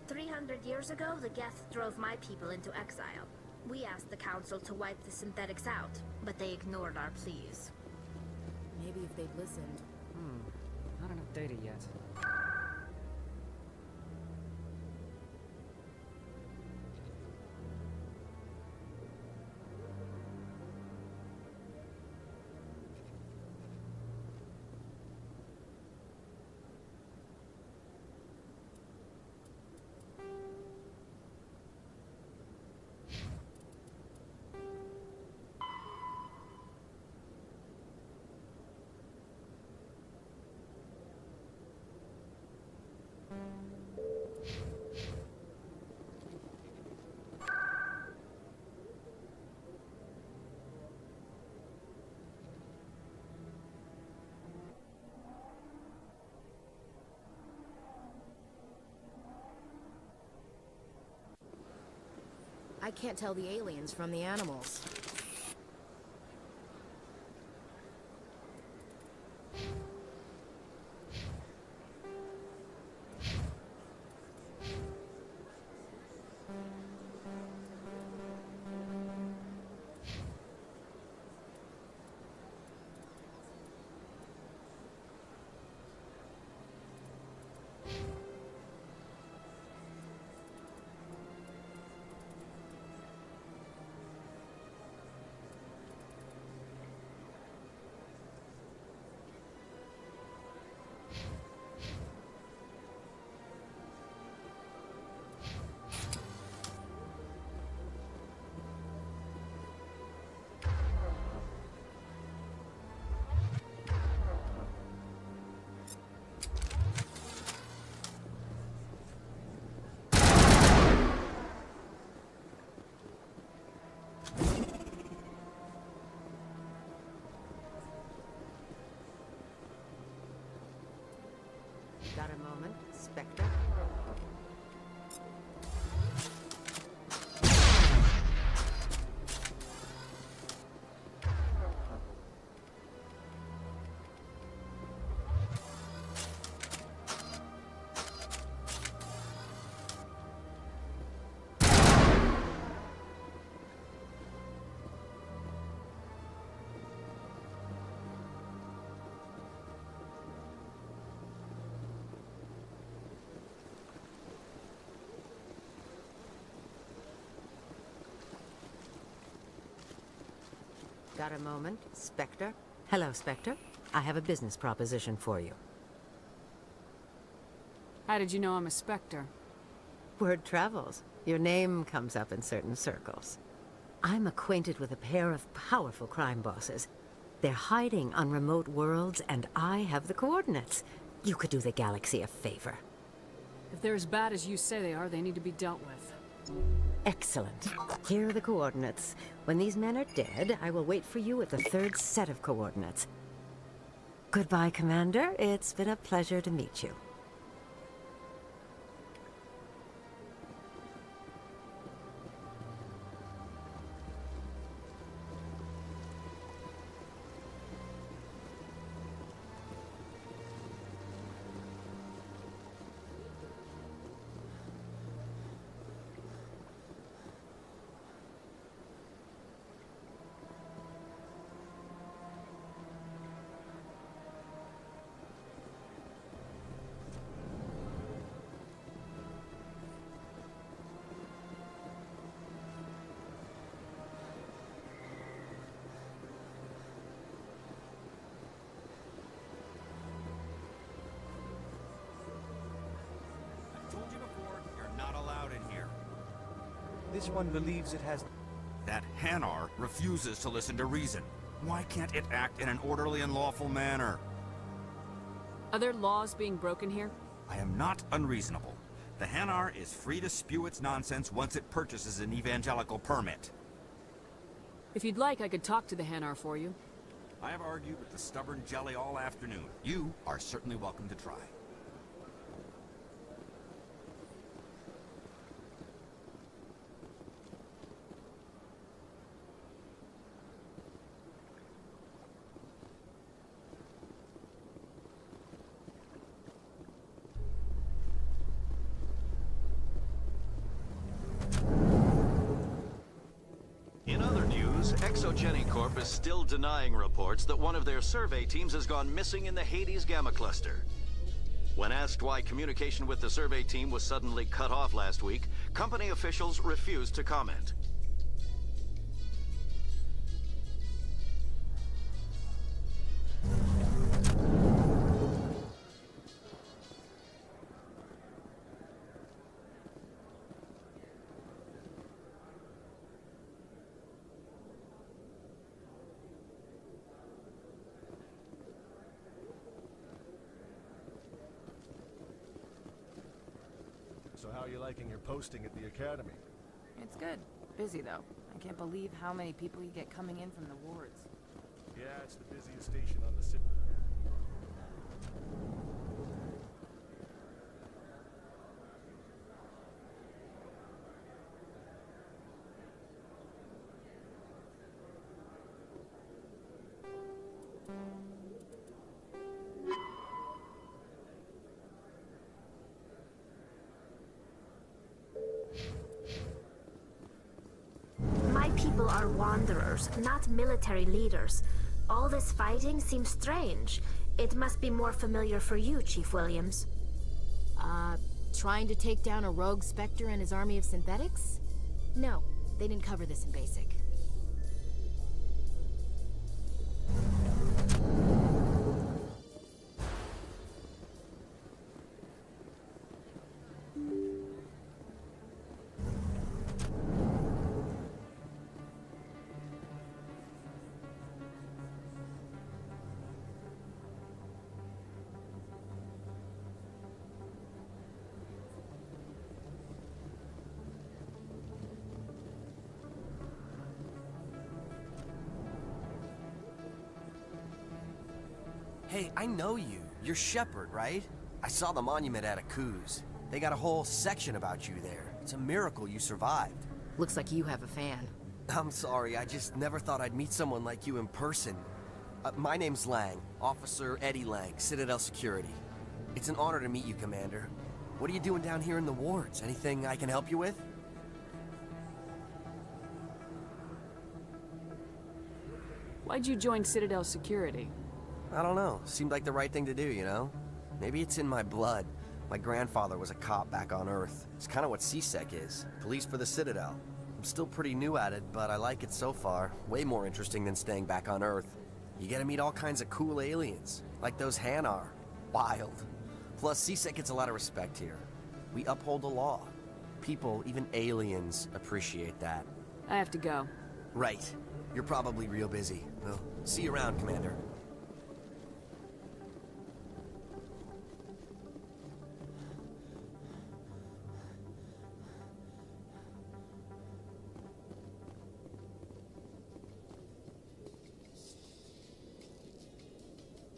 300 years ago, the Geth drove my people into exile. We asked the Council to wipe the synthetics out, but they ignored our pleas. Maybe if they'd listened. Not enough data yet. I can't tell the aliens from the animals. Got a moment, Spectre? Got a moment, Spectre? Hello, Spectre. I have a business proposition for you. How did you know I'm a Spectre? Word travels. Your name comes up in certain circles. I'm acquainted with a pair of powerful crime bosses. They're hiding on remote worlds, and I have the coordinates. You could do the galaxy a favor. If they're as bad as you say they are, they need to be dealt with. Excellent. Here are the coordinates. When these men are dead, I will wait for you at the third set of coordinates. Goodbye, Commander. It's been a pleasure to meet you. This one believes it has... That Hanar refuses to listen to reason. Why can't it act in an orderly and lawful manner? Are there laws being broken here? I am not unreasonable. The Hanar is free to spew its nonsense once it purchases an evangelical permit. If you'd like, I could talk to the Hanar for you. I have argued with the stubborn jelly all afternoon. You are certainly welcome to try. In other news, Exogeny Corp is still denying reports that one of their survey teams has gone missing in the Hades Gamma Cluster. When asked why communication with the survey team was suddenly cut off last week, company officials refused to comment. So how are you liking your posting at the academy? It's good. Busy, though. I can't believe how many people you get coming in from the wards. Yeah, it's the busiest station on the city. My people are wanderers, not military leaders. All this fighting seems strange. It must be more familiar for you, Chief Williams. Trying to take down a rogue Spectre and his army of synthetics? No, they didn't cover this in basic. Hey, I know you. You're Shepard, right? I saw the monument at Akuz. They got a whole section about you there. It's a miracle you survived. Looks like you have a fan. I'm sorry, I just never thought I'd meet someone like you in person. My name's Lang, Officer Eddie Lang, Citadel Security. It's an honor to meet you, Commander. What are you doing down here in the wards? Anything I can help you with? Why'd you join Citadel Security? I don't know. Seemed like the right thing to do, you know? Maybe it's in my blood. My grandfather was a cop back on Earth. It's kind of what CSEC is. Police for the Citadel. I'm still pretty new at it, but I like it so far. Way more interesting than staying back on Earth. You get to meet all kinds of cool aliens, like those Hanar. Wild. Plus, CSEC gets a lot of respect here. We uphold the law. People, even aliens, appreciate that. I have to go. Right. You're probably real busy. Well, see you around, Commander.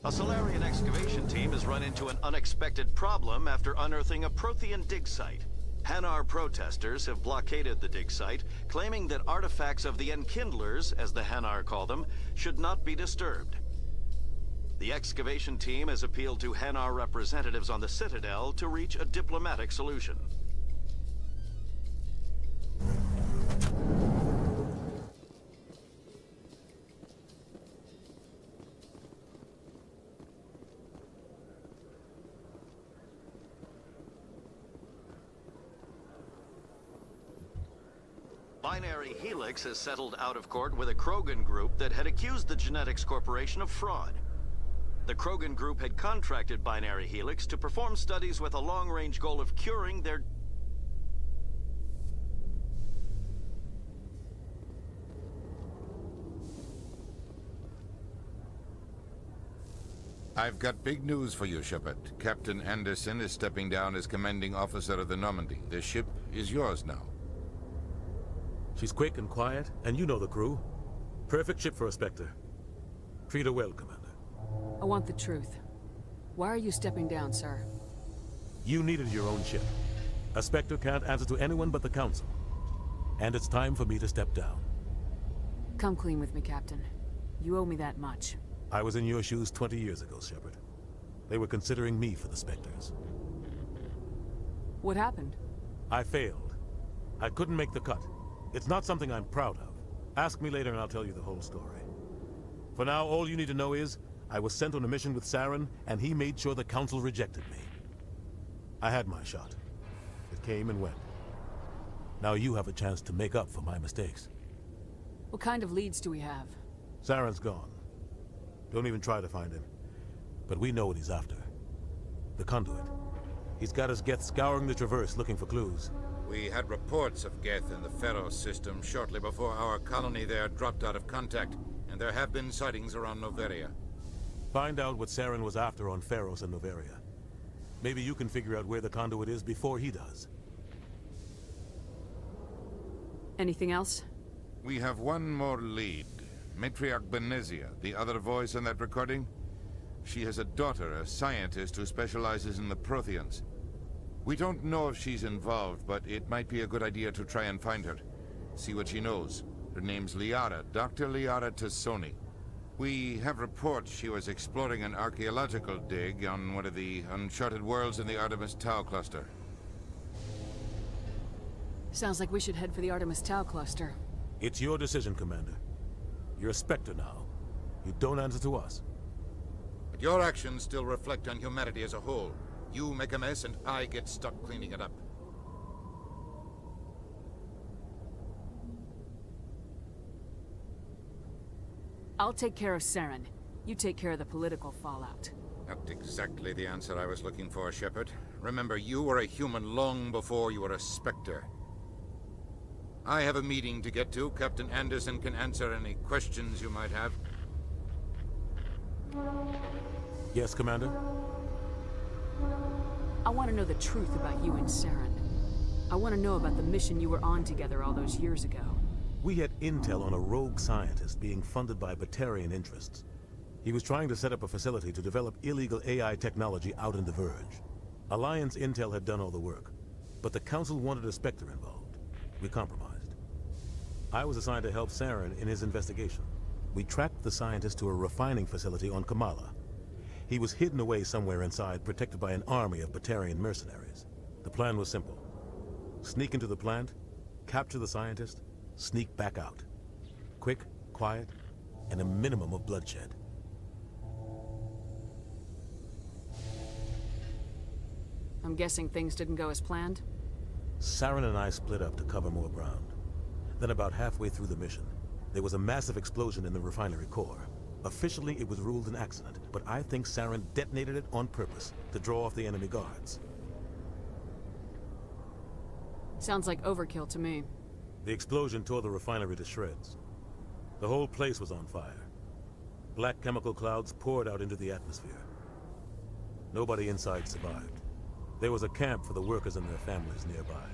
A Solarian excavation team has run into an unexpected problem after unearthing a Prothean dig site. Hanar protesters have blockaded the dig site, claiming that artifacts of the Enkindlers, as the Hanar call them, should not be disturbed. The excavation team has appealed to Hanar representatives on the Citadel to reach a diplomatic solution. Binary Helix has settled out of court with a Krogan group that had accused the Genetics Corporation of fraud. The Krogan group had contracted Binary Helix to perform studies with a long-range goal of curing their... I've got big news for you, Shepard. Captain Anderson is stepping down as commanding officer of the Normandy. The ship is yours now. She's quick and quiet, and you know the crew. Perfect ship for a Spectre. Treat her well, Commander. I want the truth. Why are you stepping down, sir? You needed your own ship. A Spectre can't answer to anyone but the Council. And it's time for me to step down. Come clean with me, Captain. You owe me that much. I was in your shoes 20 years ago, Shepard. They were considering me for the Spectres. What happened? I failed. I couldn't make the cut. It's not something I'm proud of. Ask me later and I'll tell you the whole story. For now, all you need to know is, I was sent on a mission with Saren, and he made sure the Council rejected me. I had my shot. It came and went. Now you have a chance to make up for my mistakes. What kind of leads do we have? Saren's gone. Don't even try to find him. But we know what he's after. The Conduit. He's got his Geth scouring the Traverse looking for clues. We had reports of Geth in the Pharaoh system shortly before our colony there dropped out of contact, and there have been sightings around Noveria. Find out what Saren was after on Pharos and Noveria. Maybe you can figure out where the Conduit is before he does. Anything else? We have one more lead. Matriarch Benezia, the other voice in that recording. She has a daughter, a scientist who specializes in the Protheans. We don't know if she's involved, but it might be a good idea to try and find her. See what she knows. Her name's Liara, Dr. Liara Tassoni. We have reports she was exploring an archaeological dig on one of the uncharted worlds in the Artemis Tau cluster. Sounds like we should head for the Artemis Tau cluster. It's your decision, Commander. You're a Spectre now. You don't answer to us. But your actions still reflect on humanity as a whole. You make a mess and I get stuck cleaning it up. I'll take care of Saren. You take care of the political fallout. Not exactly the answer I was looking for, Shepard. Remember, you were a human long before you were a Spectre. I have a meeting to get to. Captain Anderson can answer any questions you might have. Yes, Commander? I want to know the truth about you and Saren. I want to know about the mission you were on together all those years ago. We had intel on a rogue scientist being funded by Batarian interests. He was trying to set up a facility to develop illegal AI technology out in the Verge. Alliance intel had done all the work, but the Council wanted a Spectre involved. We compromised. I was assigned to help Saren in his investigation. We tracked the scientist to a refining facility on Kamala. He was hidden away somewhere inside, protected by an army of Batarian mercenaries. The plan was simple. Sneak into the plant, capture the scientist, sneak back out. Quick, quiet, and a minimum of bloodshed. I'm guessing things didn't go as planned? Saren and I split up to cover more ground. Then about halfway through the mission, there was a massive explosion in the refinery core. Officially, it was ruled an accident, but I think Saren detonated it on purpose to draw off the enemy guards. Sounds like overkill to me. The explosion tore the refinery to shreds. The whole place was on fire. Black chemical clouds poured out into the atmosphere. Nobody inside survived. There was a camp for the workers and their families nearby.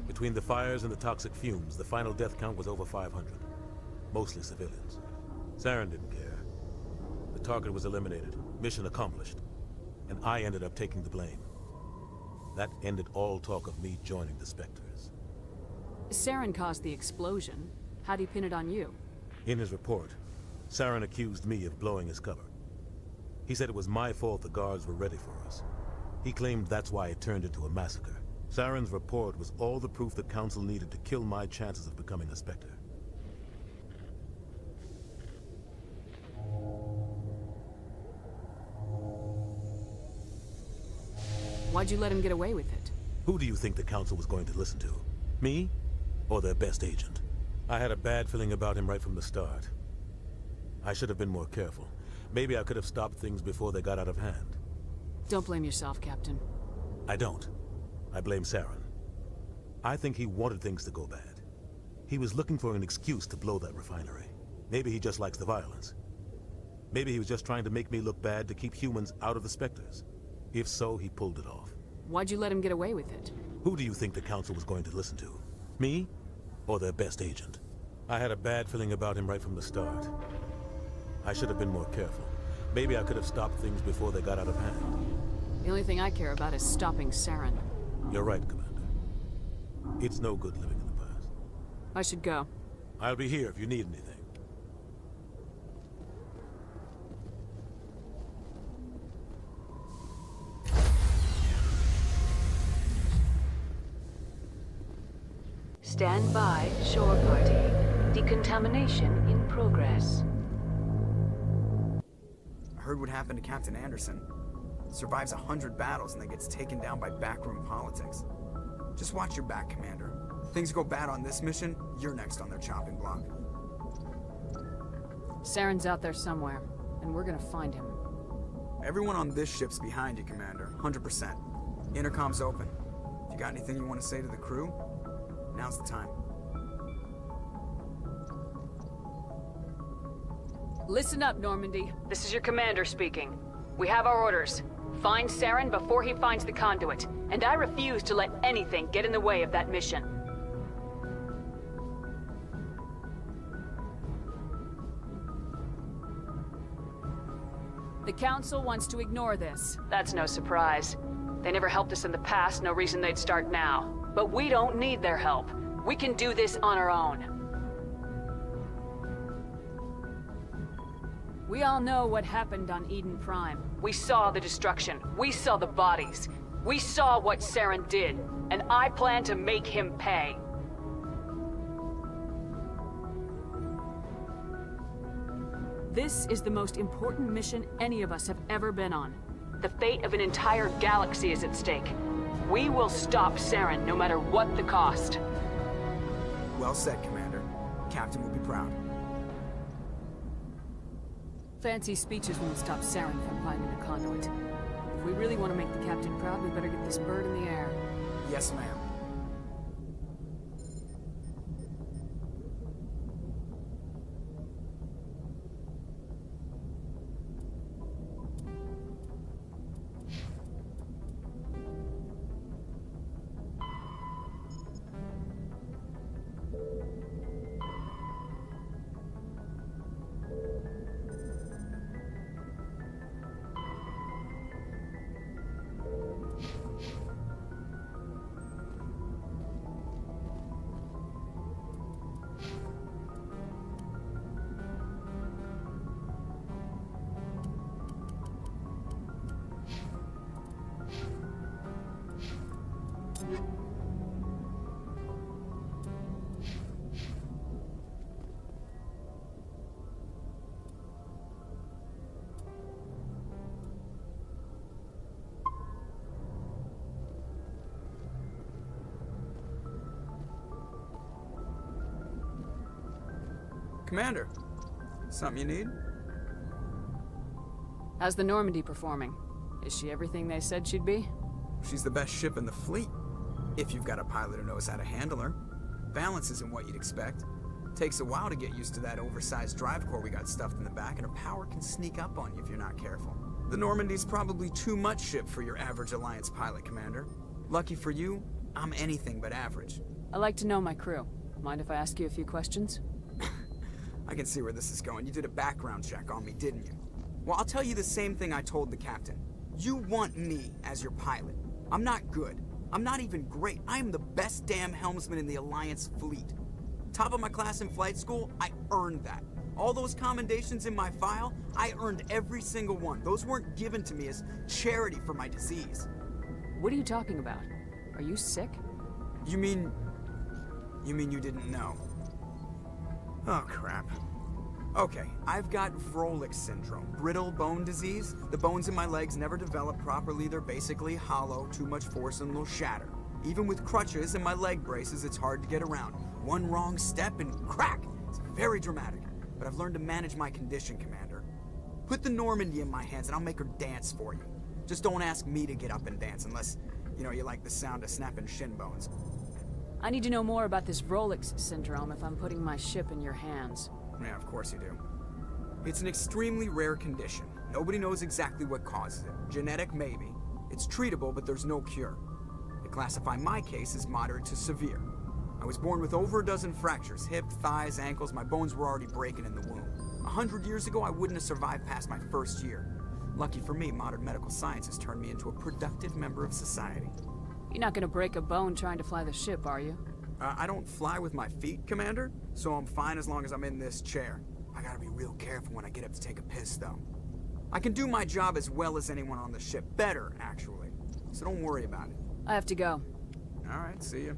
Between the fires and the toxic fumes, the final death count was over 500. Mostly civilians. Saren didn't care. The target was eliminated, mission accomplished, and I ended up taking the blame. That ended all talk of me joining the Spectres. Saren caused the explosion. How'd he pin it on you? In his report, Saren accused me of blowing his cover. He said it was my fault the guards were ready for us. He claimed that's why it turned into a massacre. Saren's report was all the proof the Council needed to kill my chances of becoming a Spectre. Why'd you let him get away with it? Who do you think the Council was going to listen to? Me? Or their best agent? I had a bad feeling about him right from the start. I should have been more careful. Maybe I could have stopped things before they got out of hand. Don't blame yourself, Captain. I don't. I blame Saren. I think he wanted things to go bad. He was looking for an excuse to blow that refinery. Maybe he just likes the violence. Maybe he was just trying to make me look bad to keep humans out of the Spectres. If so, he pulled it off. Why'd you let him get away with it? Who do you think the Council was going to listen to? Me? Or their best agent? I had a bad feeling about him right from the start. I should have been more careful. Maybe I could have stopped things before they got out of hand. The only thing I care about is stopping Saren. You're right, Commander. It's no good living in the past. I should go. I'll be here if you need anything. Stand by, shore party. Decontamination in progress. I heard what happened to Captain Anderson. Survives 100 battles and then gets taken down by backroom politics. Just watch your back, Commander. If things go bad on this mission, you're next on their chopping block. Saren's out there somewhere, and we're gonna find him. Everyone on this ship's behind you, Commander. 100%. Intercom's open. If you got anything you want to say to the crew, now's the time. Listen up, Normandy. This is your commander speaking. We have our orders. Find Saren before he finds the conduit, and I refuse to let anything get in the way of that mission. The Council wants to ignore this. That's no surprise. They never helped us in the past, no reason they'd start now. But we don't need their help. We can do this on our own. We all know what happened on Eden Prime. We saw the destruction. We saw the bodies. We saw what Saren did. And I plan to make him pay. This is the most important mission any of us have ever been on. The fate of an entire galaxy is at stake. We will stop Saren no matter what the cost. Well said, Commander. Captain will be proud. Fancy speeches won't stop Saren from finding the conduit. If we really want to make the captain proud, we better get this bird in the air. Yes, ma'am. Commander, something you need? How's the Normandy performing? Is she everything they said she'd be? She's the best ship in the fleet. If you've got a pilot who knows how to handle her. Balance isn't what you'd expect. Takes a while to get used to that oversized drive core we got stuffed in the back, and her power can sneak up on you if you're not careful. The Normandy's probably too much ship for your average Alliance pilot, Commander. Lucky for you, I'm anything but average. I like to know my crew. Mind if I ask you a few questions? I can see where this is going. You did a background check on me, didn't you? Well, I'll tell you the same thing I told the captain. You want me as your pilot. I'm not good. I'm not even great. I am the best damn helmsman in the Alliance fleet. Top of my class in flight school, I earned that. All those commendations in my file, I earned every single one. Those weren't given to me as charity for my disease. What are you talking about? Are you sick? You mean you didn't know? Oh, crap. Okay, I've got Vrolik syndrome, brittle bone disease. The bones in my legs never develop properly. They're basically hollow, too much force and they'll shatter. Even with crutches and my leg braces, it's hard to get around. One wrong step and crack! It's very dramatic. But I've learned to manage my condition, Commander. Put the Normandy in my hands and I'll make her dance for you. Just don't ask me to get up and dance unless, you like the sound of snapping shin bones. I need to know more about this Vrolik syndrome if I'm putting my ship in your hands. Yeah, of course you do. It's an extremely rare condition. Nobody knows exactly what causes it. Genetic, maybe. It's treatable, but there's no cure. They classify my case as moderate to severe. I was born with over a dozen fractures, hip, thighs, ankles. My bones were already breaking in the womb. 100 years ago, I wouldn't have survived past my first year. Lucky for me, modern medical science has turned me into a productive member of society. You're not gonna break a bone trying to fly the ship, are you? I don't fly with my feet, Commander, so I'm fine as long as I'm in this chair. I gotta be real careful when I get up to take a piss, though. I can do my job as well as anyone on the ship. Better, actually. So don't worry about it. I have to go. All right, see ya.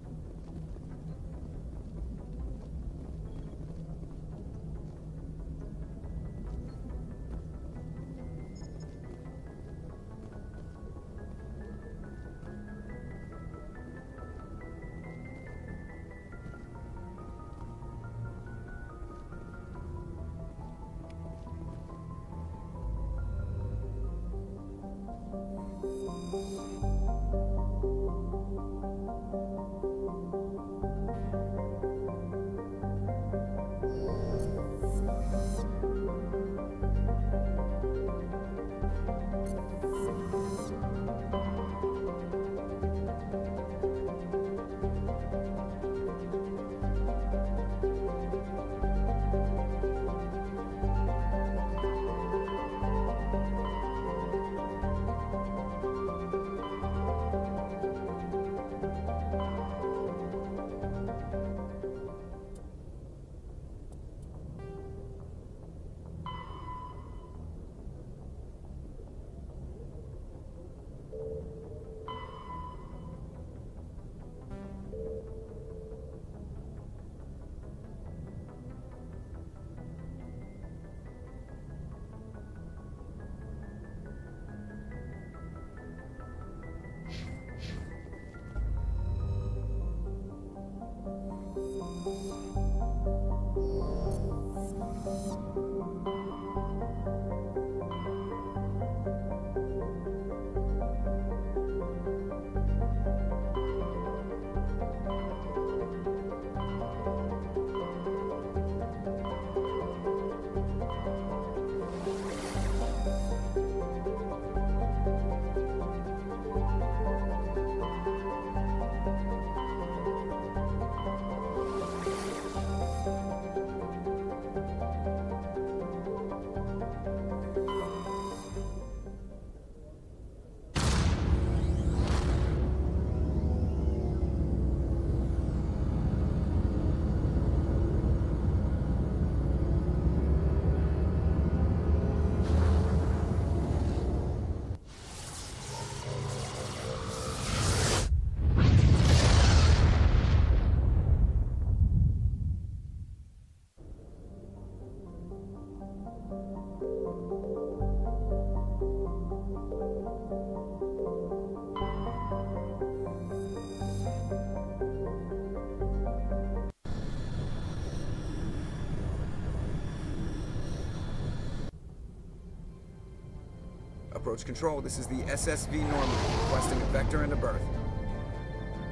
Approach control, this is the SSV Normandy, requesting a vector and a berth.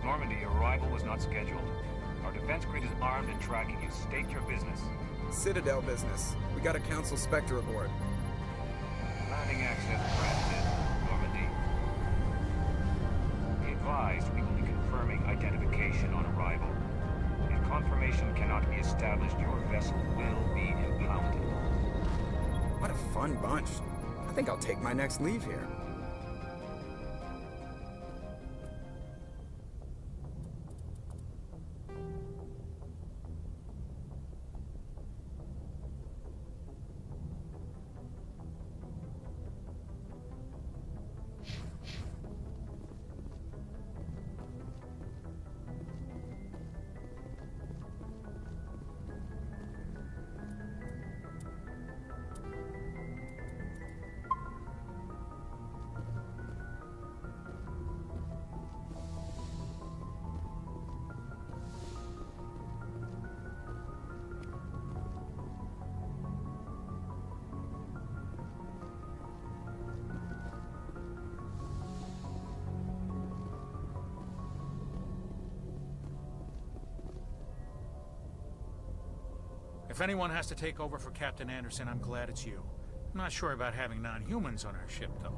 Normandy, your arrival was not scheduled. Our defense grid is armed and tracking you. State your business. Citadel business. We got a Council Spectre aboard. Landing access granted, Normandy. Be advised, we will be confirming identification on arrival. If confirmation cannot be established, your vessel will be impounded. What a fun bunch. I think I'll take my next leave here. If anyone has to take over for Captain Anderson, I'm glad it's you. I'm not sure about having non-humans on our ship, though.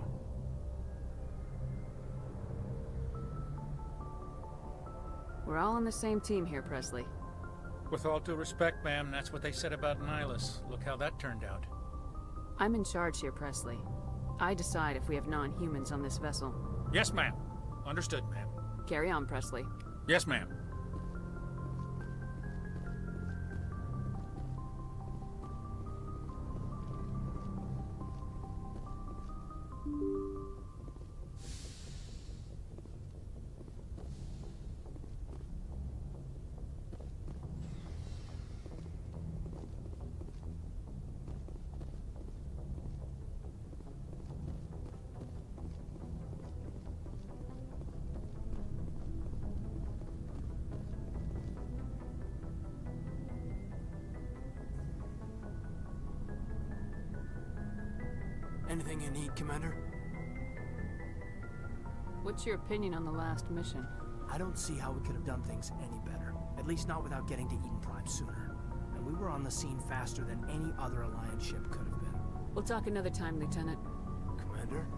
We're all on the same team here, Presley. With all due respect, ma'am, that's what they said about Nihilus. Look how that turned out. I'm in charge here, Presley. I decide if we have non-humans on this vessel. Yes, ma'am. Understood, ma'am. Carry on, Presley. Yes, ma'am. Anything you need, Commander? What's your opinion on the last mission? I don't see how we could have done things any better. At least not without getting to Eden Prime sooner. And we were on the scene faster than any other Alliance ship could have been. We'll talk another time, Lieutenant. Commander?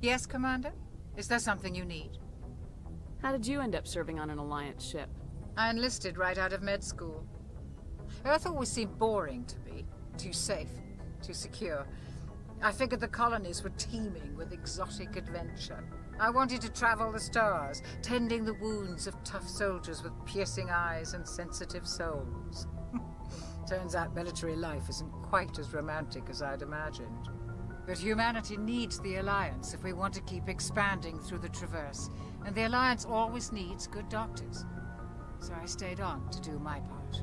Yes, Commander? Is there something you need? How did you end up serving on an Alliance ship? I enlisted right out of med school. Earth always seemed boring to me. Too safe, too secure. I figured the colonies were teeming with exotic adventure. I wanted to travel the stars, tending the wounds of tough soldiers with piercing eyes and sensitive souls. Turns out military life isn't quite as romantic as I'd imagined. But humanity needs the Alliance if we want to keep expanding through the Traverse, and the Alliance always needs good doctors. So I stayed on to do my part.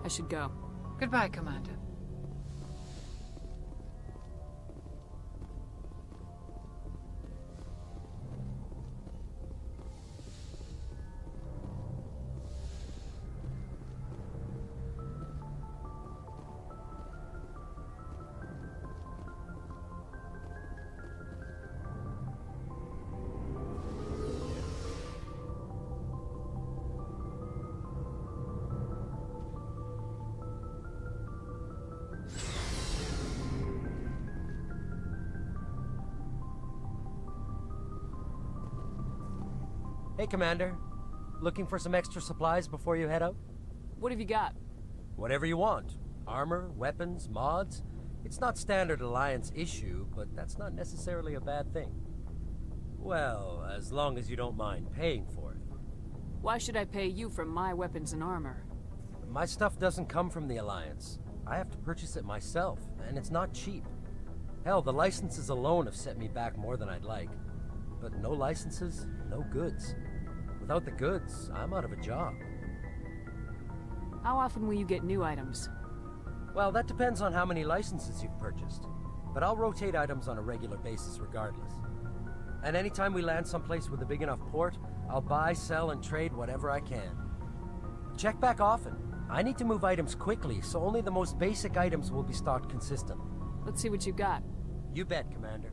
I should go. Goodbye, Commander. Hey, Commander. Looking for some extra supplies before you head out? What have you got? Whatever you want. Armor, weapons, mods. It's not standard Alliance issue, but that's not necessarily a bad thing. Well, as long as you don't mind paying for it. Why should I pay you for my weapons and armor? My stuff doesn't come from the Alliance. I have to purchase it myself, and it's not cheap. Hell, the licenses alone have set me back more than I'd like. But no licenses, no goods. Without the goods, I'm out of a job. How often will you get new items? Well, that depends on how many licenses you've purchased. But I'll rotate items on a regular basis regardless. And anytime we land someplace with a big enough port, I'll buy, sell, and trade whatever I can. Check back often. I need to move items quickly, so only the most basic items will be stocked consistently. Let's see what you got. You bet, Commander.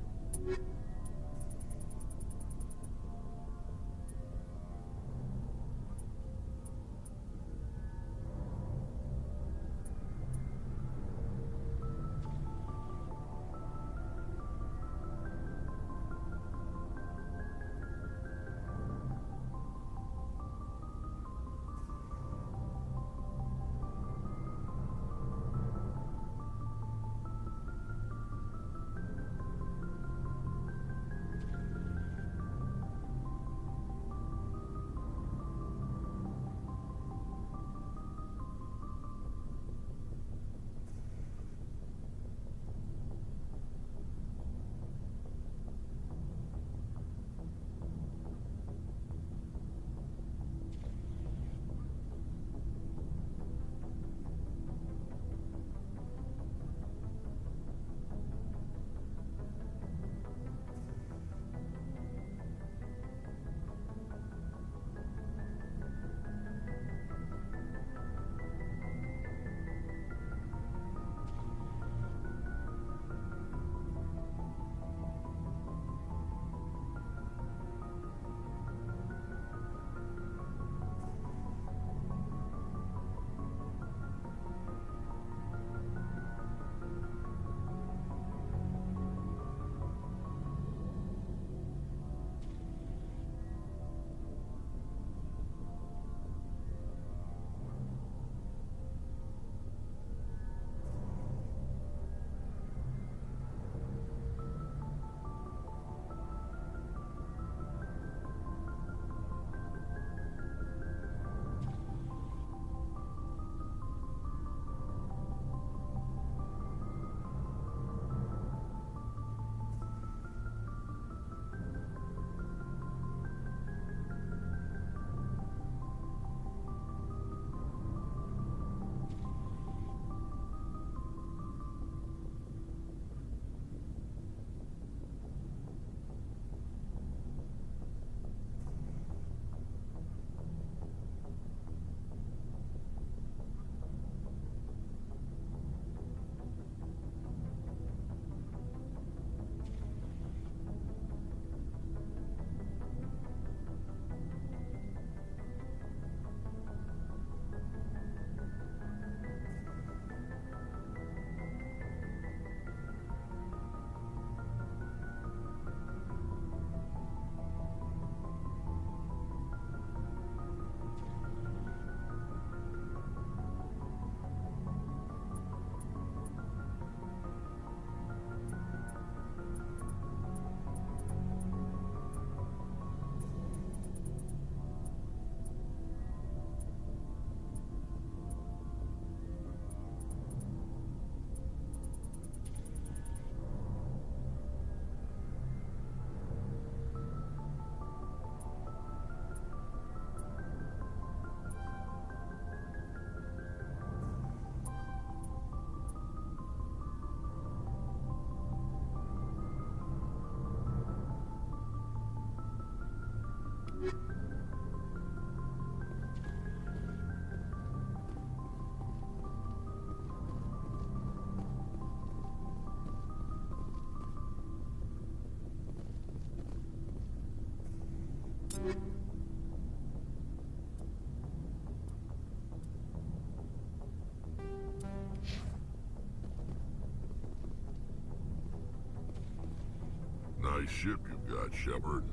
nice ship you've got, Shepard.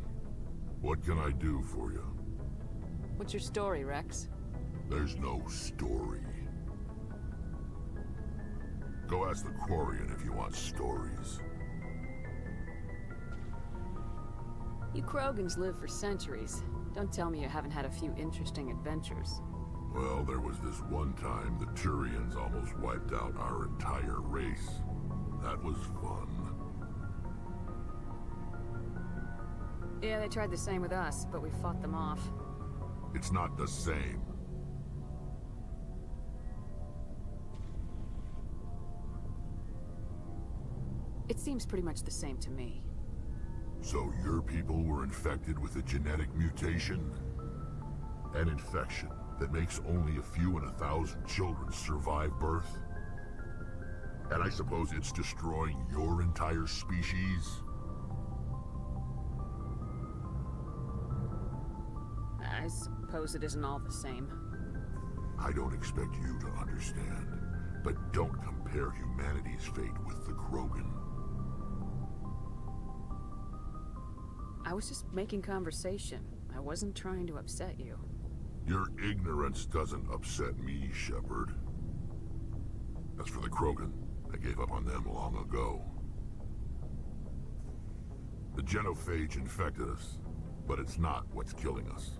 What can I do for you? What's your story, Rex? There's no story. Go ask the Quarian if you want stories. You Krogans live for centuries. Don't tell me you haven't had a few interesting adventures. Well, there was this one time the Turians almost wiped out our entire race. That was fun. Yeah, they tried the same with us, but we fought them off. It's not the same. It seems pretty much the same to me. So your people were infected with a genetic mutation? An infection that makes only a few in 1,000 children survive birth? And I suppose it's destroying your entire species? I suppose it isn't all the same. I don't expect you to understand, but don't compare humanity's fate with the Krogan. I was just making conversation. I wasn't trying to upset you. Your ignorance doesn't upset me, Shepard. As for the Krogan, I gave up on them long ago. The genophage infected us, but it's not what's killing us.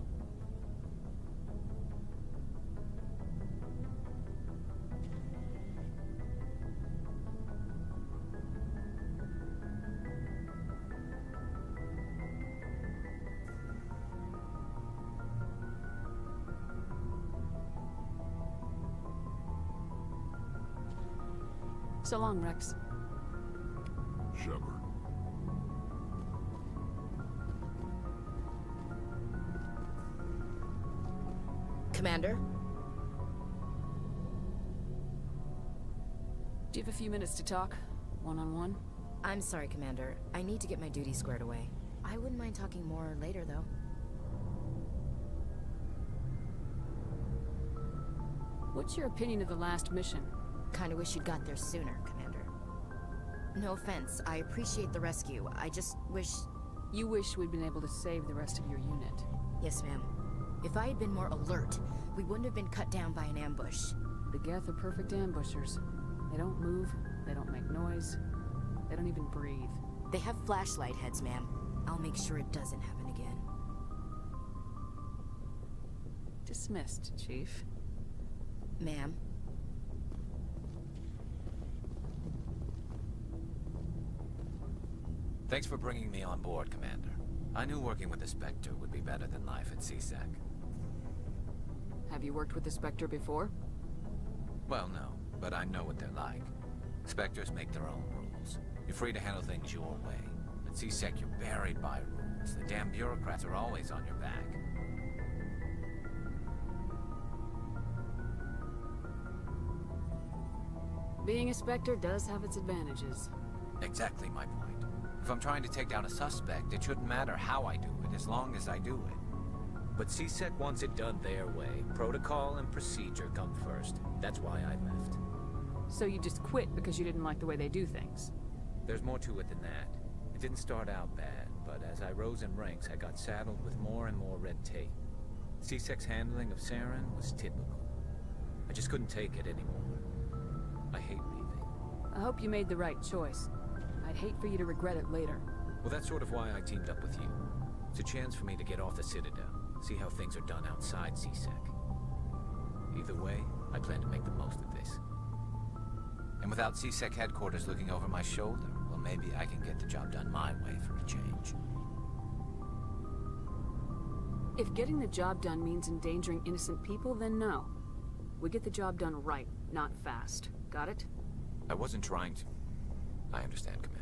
So long, Rex. Shepard. Commander? Do you have a few minutes to talk? One-on-one? I'm sorry, Commander. I need to get my duty squared away. I wouldn't mind talking more later, though. What's your opinion of the last mission? Kinda wish you'd got there sooner, Commander. No offense, I appreciate the rescue. I just wish... You wish we'd been able to save the rest of your unit. Yes, ma'am. If I had been more alert, we wouldn't have been cut down by an ambush. The Geth are perfect ambushers. They don't move, they don't make noise, they don't even breathe. They have flashlight heads, ma'am. I'll make sure it doesn't happen again. Dismissed, Chief. Ma'am? Thanks for bringing me on board, Commander. I knew working with the Spectre would be better than life at CSEC. Have you worked with the Spectre before? Well, no, but I know what they're like. Spectres make their own rules. You're free to handle things your way. At CSEC, you're buried by rules. The damn bureaucrats are always on your back. Being a Spectre does have its advantages. Exactly my point. If I'm trying to take down a suspect, it shouldn't matter how I do it, as long as I do it. But CSEC wants it done their way. Protocol and procedure come first. That's why I left. So you just quit because you didn't like the way they do things? There's more to it than that. It didn't start out bad, but as I rose in ranks, I got saddled with more and more red tape. CSEC's handling of Saren was typical. I just couldn't take it anymore. I hate leaving. I hope you made the right choice. I'd hate for you to regret it later. Well, that's sort of why I teamed up with you. It's a chance for me to get off the Citadel, see how things are done outside CSEC. Either way, I plan to make the most of this. And without CSEC headquarters looking over my shoulder, well, maybe I can get the job done my way for a change. If getting the job done means endangering innocent people, then no. We get the job done right, not fast. Got it? I wasn't trying to... I understand, Commander.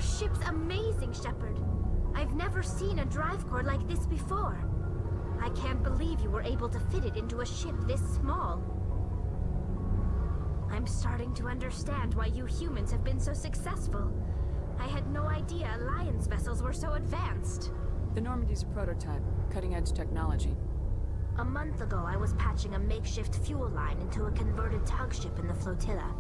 Your ship's amazing, Shepard. I've never seen a drive core like this before. I can't believe you were able to fit it into a ship this small. I'm starting to understand why you humans have been so successful. I had no idea Alliance vessels were so advanced. The Normandy's a prototype, cutting-edge technology. A month ago, I was patching a makeshift fuel line into a converted tug ship in the flotilla.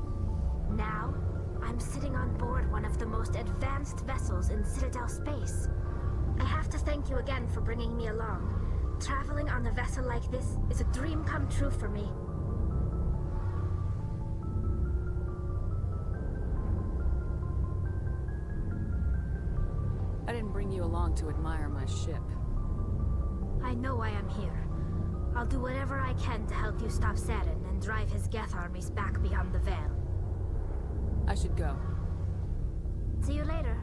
Now, I'm sitting on board one of the most advanced vessels in Citadel space. I have to thank you again for bringing me along. Traveling on a vessel like this is a dream come true for me. I didn't bring you along to admire my ship. I know why I'm here. I'll do whatever I can to help you stop Saren and drive his Geth armies back beyond the Veil. I should go. See you later.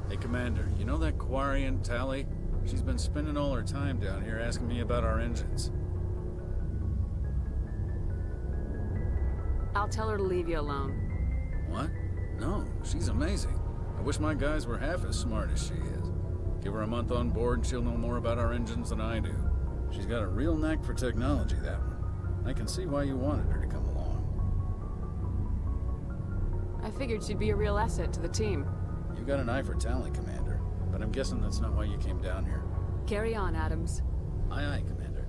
Hey, Commander, you know that Quarian, Tally? She's been spending all her time down here asking me about our engines. I'll tell her to leave you alone. What? No, she's amazing. I wish my guys were half as smart as she is. Give her a month on board and she'll know more about our engines than I do. She's got a real knack for technology, that one. I can see why you wanted her to come along. I figured she'd be a real asset to the team. You got an eye for talent, Commander, but I'm guessing that's not why you came down here. Carry on, Adams. Aye, aye, Commander.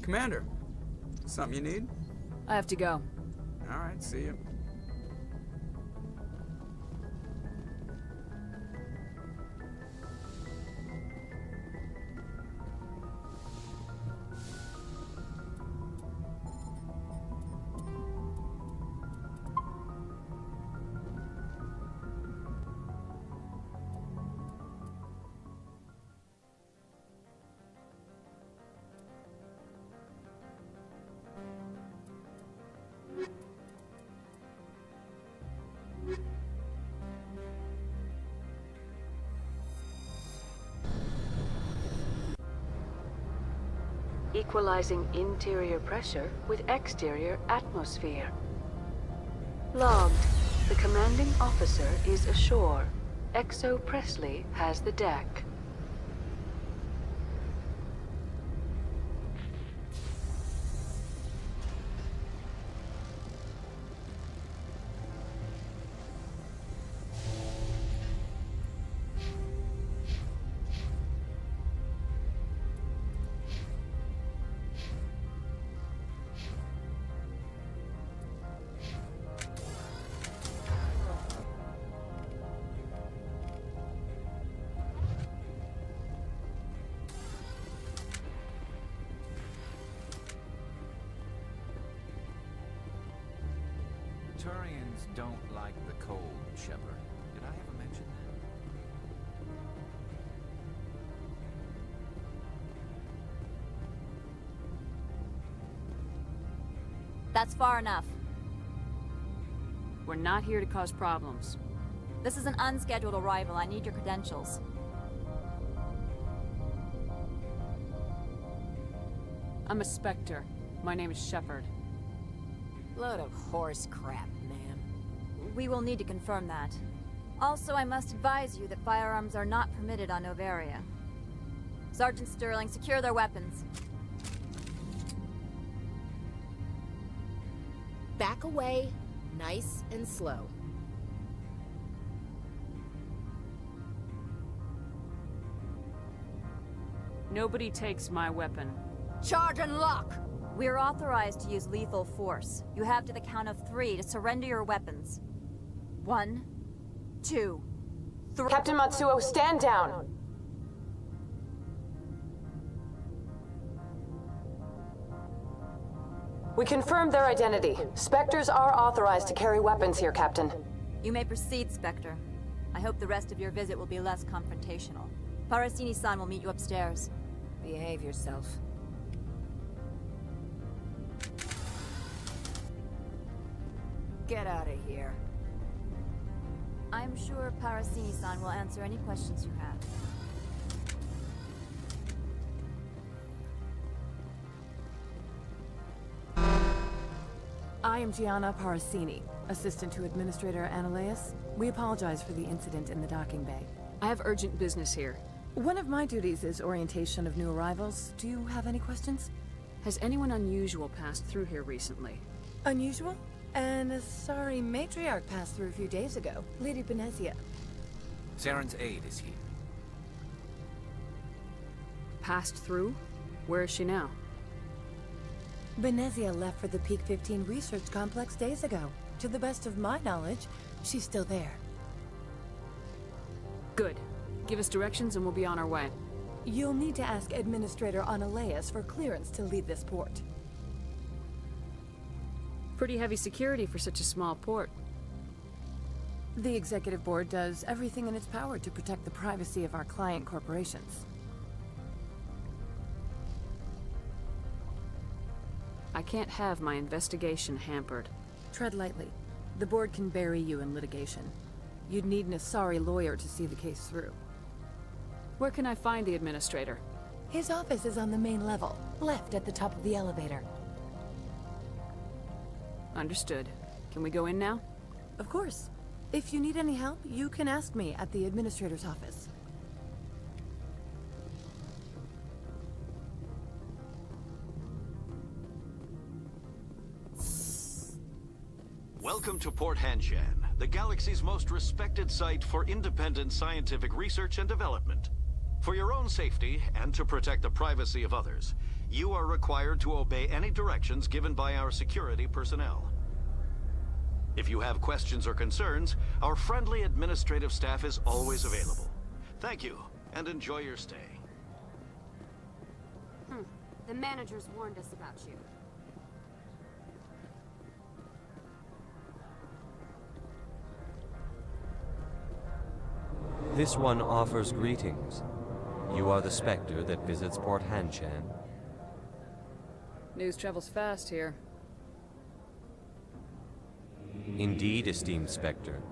Commander, something you need? I have to go. All right, see you. Equalizing interior pressure with exterior atmosphere. Logged. The commanding officer is ashore. Exo Presley has the deck. Praetorians don't like the cold, Shepard. Did I ever mention that? That's far enough. We're not here to cause problems. This is an unscheduled arrival. I need your credentials. I'm a Spectre. My name is Shepard. Load of horse crap, ma'am. We will need to confirm that. Also, I must advise you that firearms are not permitted on Novaria. Sergeant Sterling, secure their weapons. Back away, nice and slow. Nobody takes my weapon. Charge and lock! We are authorized to use lethal force. You have to the count of 3 to surrender your weapons. 1, 2, 3. Captain Matsuo, stand down! We confirmed their identity. Spectres are authorized to carry weapons here, Captain. You may proceed, Spectre. I hope the rest of your visit will be less confrontational. Parasini-san will meet you upstairs. Behave yourself. Get out of here. I'm sure Parasini-san will answer any questions you have. I am Gianna Parasini, assistant to Administrator Analeas. We apologize for the incident in the docking bay. I have urgent business here. One of my duties is orientation of new arrivals. Do you have any questions? Has anyone unusual passed through here recently? Unusual? And a sorry matriarch passed through a few days ago. Lady Benezia. Saren's aide is here. Passed through? Where is she now? Benezia left for the Peak 15 research complex days ago. To the best of my knowledge, she's still there. Good. Give us directions and we'll be on our way. You'll need to ask Administrator Analeas for clearance to leave this port. Pretty heavy security for such a small port. The Executive Board does everything in its power to protect the privacy of our client corporations. I can't have my investigation hampered. Tread lightly. The Board can bury you in litigation. You'd need an Asari lawyer to see the case through. Where can I find the Administrator? His office is on the main level, left at the top of the elevator. Understood. Can we go in now? Of course. If you need any help, you can ask me at the Administrator's office. Welcome to Port Hanshan, the galaxy's most respected site for independent scientific research and development. For your own safety, and to protect the privacy of others, you are required to obey any directions given by our security personnel. If you have questions or concerns, our friendly administrative staff is always available. Thank you, and enjoy your stay. The managers warned us about you. This one offers greetings. You are the Spectre that visits Port Hanshan. News travels fast here. Indeed, esteemed Spectre.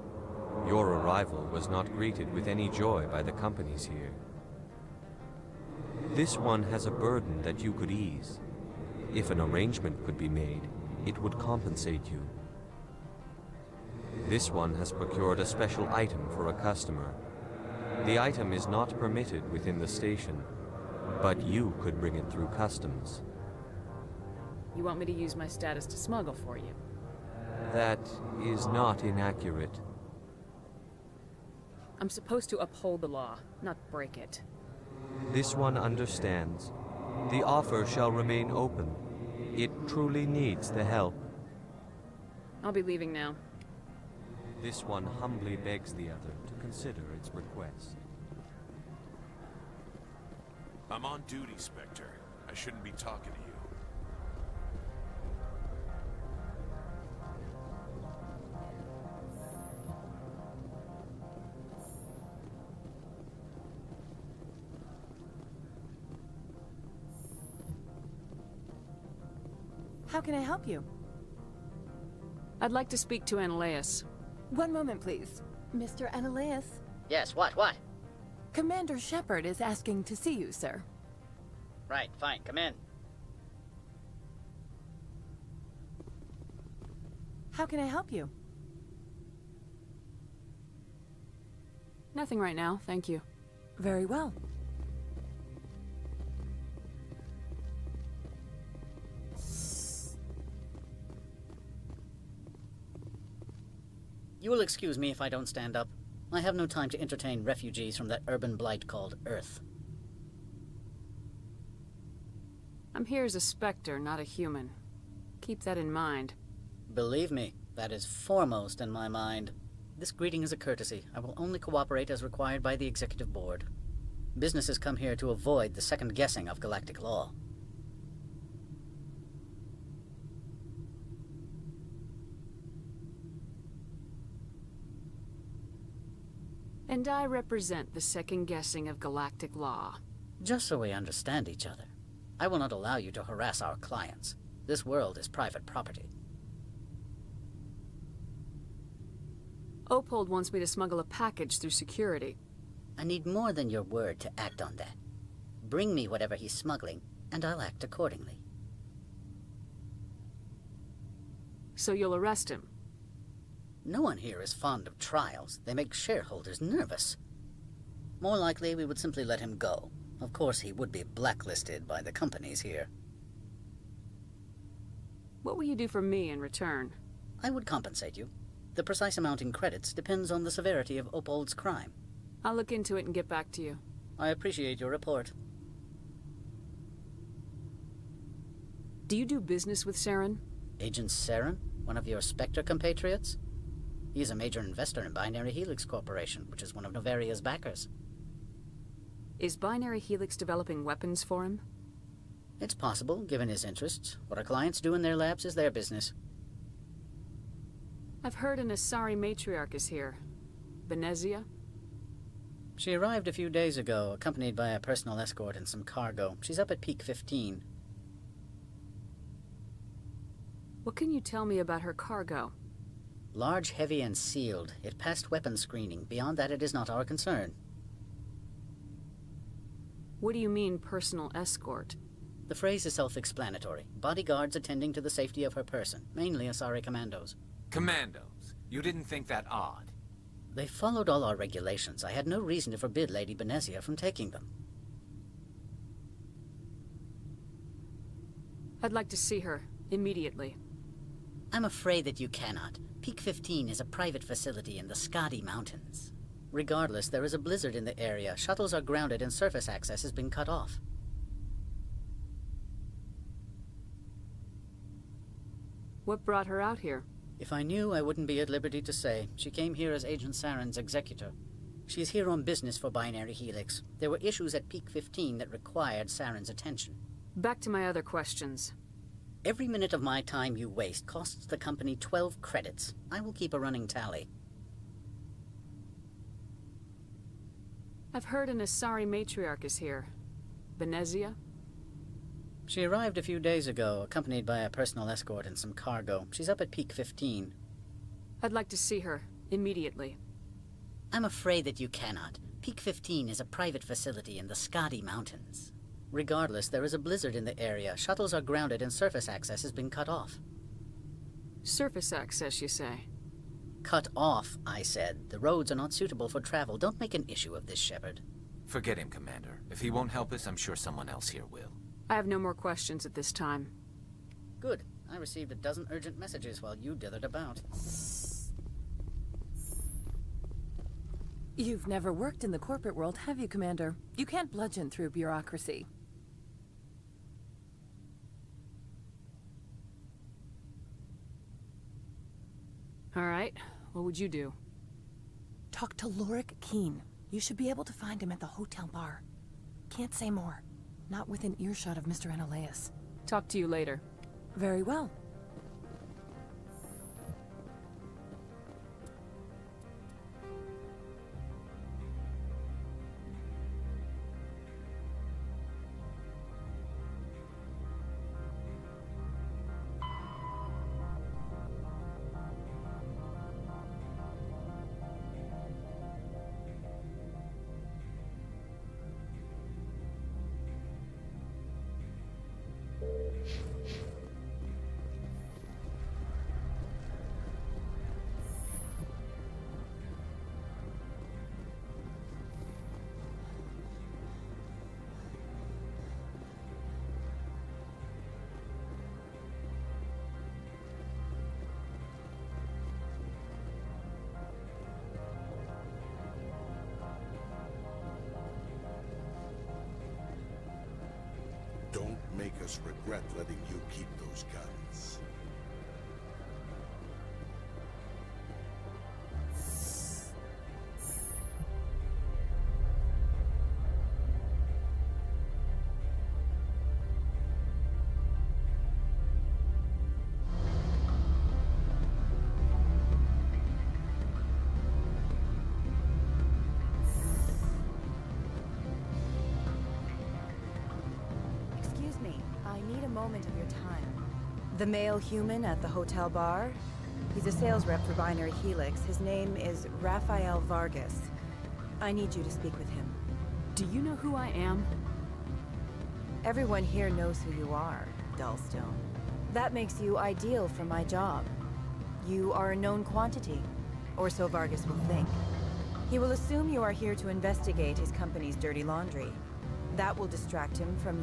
Your arrival was not greeted with any joy by the companies here. This one has a burden that you could ease. If an arrangement could be made, it would compensate you. This one has procured a special item for a customer. The item is not permitted within the station, but you could bring it through customs. You want me to use my status to smuggle for you? That is not inaccurate. I'm supposed to uphold the law, not break it. This one understands. The offer shall remain open. It truly needs the help. I'll be leaving now. This one humbly begs the other to consider its request. I'm on duty, Spectre. I shouldn't be talking to you. How can I help you? I'd like to speak to Ananias. One moment, please. Mr. Ananias? Yes, what? Commander Shepard is asking to see you, sir. Right, fine, come in. How can I help you? Nothing right now, thank you. Very well. You will excuse me if I don't stand up. I have no time to entertain refugees from that urban blight called Earth. I'm here as a Spectre, not a human. Keep that in mind. Believe me, that is foremost in my mind. This greeting is a courtesy. I will only cooperate as required by the Executive Board. Businesses come here to avoid the second guessing of galactic law. And I represent the second guessing of galactic law. Just so we understand each other, I will not allow you to harass our clients. This world is private property. Opold wants me to smuggle a package through security. I need more than your word to act on that. Bring me whatever he's smuggling, and I'll act accordingly. So you'll arrest him? No one here is fond of trials. They make shareholders nervous. More likely, we would simply let him go. Of course, he would be blacklisted by the companies here. What will you do for me in return? I would compensate you. The precise amount in credits depends on the severity of Opold's crime. I'll look into it and get back to you. I appreciate your report. Do you do business with Saren? Agent Saren? One of your Spectre compatriots? He is a major investor in Binary Helix Corporation, which is one of Novaria's backers. Is Binary Helix developing weapons for him? It's possible, given his interests. What our clients do in their labs is their business. I've heard an Asari matriarch is here. Benezia? She arrived a few days ago, accompanied by a personal escort and some cargo. She's up at Peak 15. What can you tell me about her cargo? Large, heavy, and sealed. It passed weapons screening. Beyond that, it is not our concern. What do you mean, personal escort? The phrase is self-explanatory. Bodyguards attending to the safety of her person, mainly Asari commandos. Commandos? You didn't think that odd? They followed all our regulations. I had no reason to forbid Lady Benezia from taking them. I'd like to see her, immediately. I'm afraid that you cannot. Peak 15 is a private facility in the Skadi Mountains. Regardless, there is a blizzard in the area. Shuttles are grounded and surface access has been cut off. What brought her out here? If I knew, I wouldn't be at liberty to say. She came here as Agent Saren's executor. She's here on business for Binary Helix. There were issues at Peak 15 that required Saren's attention. Back to my other questions. Every minute of my time you waste costs the company 12 credits. I will keep a running tally. I've heard an Asari matriarch is here. Benezia? She arrived a few days ago, accompanied by a personal escort and some cargo. She's up at Peak 15. I'd like to see her, immediately. I'm afraid that you cannot. Peak 15 is a private facility in the Skadi Mountains. Regardless, there is a blizzard in the area. Shuttles are grounded and surface access has been cut off. Surface access, you say? Cut off, I said. The roads are not suitable for travel. Don't make an issue of this, Shepard. Forget him, Commander. If he won't help us, I'm sure someone else here will. I have no more questions at this time. Good. I received a dozen urgent messages while you dithered about. You've never worked in the corporate world, have you, Commander? You can't bludgeon through bureaucracy. All right. What would you do? Talk to Lorik Keen. You should be able to find him at the hotel bar. Can't say more. Not within earshot of Mr. Ananias. Talk to you later. Very well. just regret letting you keep those guns. Excuse me, I need a moment of your time. The male human at the hotel bar? He's a sales rep for Binary Helix. His name is Rafael Vargas. I need you to speak with him. Do you know who I am? Everyone here knows who you are, Dullstone. That makes you ideal for my job. You are a known quantity, or so Vargas will think. He will assume you are here to investigate his company's dirty laundry. That will distract him from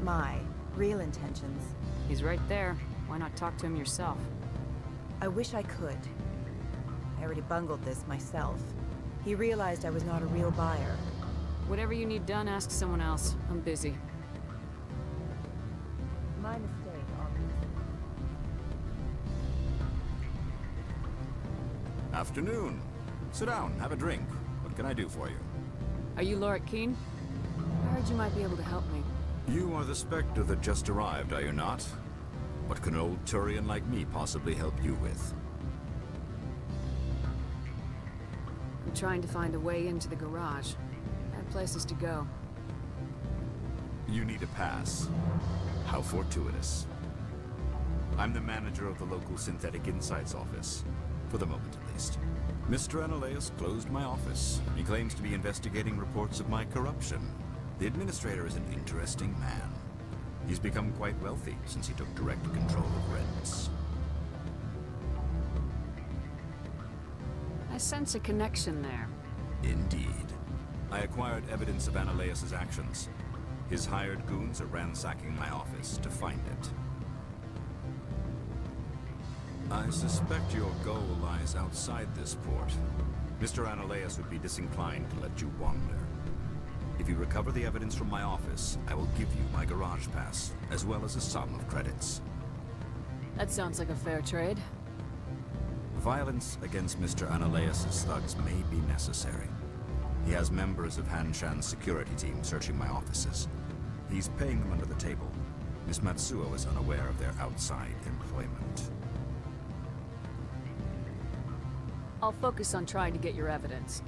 my real intentions. He's right there. Why not talk to him yourself? I wish I could. I already bungled this myself. He realized I was not a real buyer. Whatever you need done, ask someone else. I'm busy. My mistake, obviously. Afternoon. Sit down, have a drink. What can I do for you? Are you Lorik Keene? I heard you might be able to help me. You are the Spectre that just arrived, are you not? What can an old Turian like me possibly help you with? I'm trying to find a way into the garage. I have places to go. You need a pass. How fortuitous. I'm the manager of the local Synthetic Insights office. For the moment, at least. Mr. Analaeus closed my office. He claims to be investigating reports of my corruption. The administrator is an interesting man. He's become quite wealthy since he took direct control of rents. I sense a connection there. Indeed. I acquired evidence of Analaeus' actions. His hired goons are ransacking my office to find it. I suspect your goal lies outside this port. Mr. Analaeus would be disinclined to let you wander. If you recover the evidence from my office, I will give you my garage pass, as well as a sum of credits. That sounds like a fair trade. Violence against Mr. Analaeus' thugs may be necessary. He has members of Han-Shan's security team searching my offices. He's paying them under the table. Miss Matsuo is unaware of their outside employment. I'll focus on trying to get your evidence.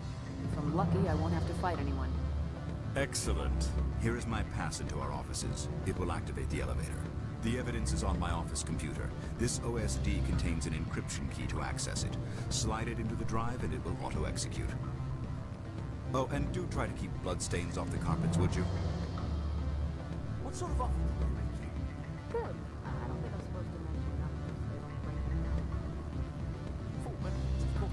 If I'm lucky, I won't have to fight anyone. Excellent. Here is my pass into our offices. It will activate the elevator. The evidence is on my office computer. This OSD contains an encryption key to access it. Slide it into the drive and it will auto-execute. Oh, and do try to keep bloodstains off the carpets, would you? What sort of offer did they make you? Good. I don't think I'm supposed to mention numbers. They don't bring them down. Full benefits, of course.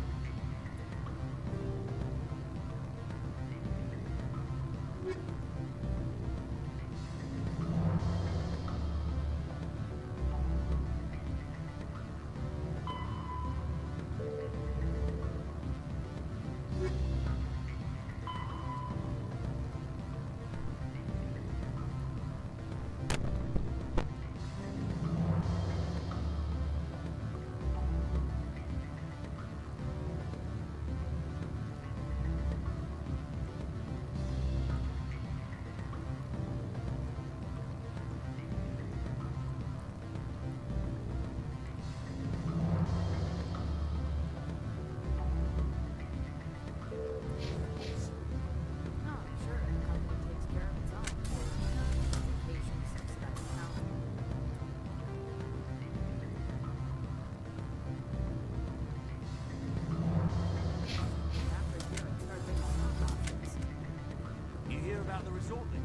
About the resort then?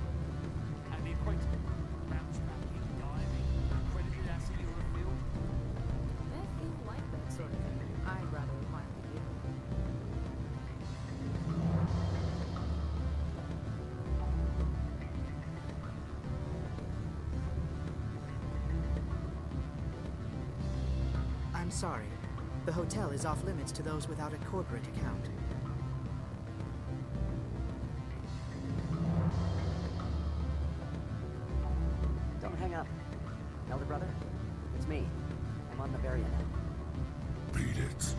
And the acquaintance? Bounce backing, diving, accredited athlete or a field? If you like that sort of thing, I'd rather admire you. I'm sorry. The hotel is off limits to those without a corporate account. Don't up. Elder brother? It's me. I'm on Bavaria now. Beat it.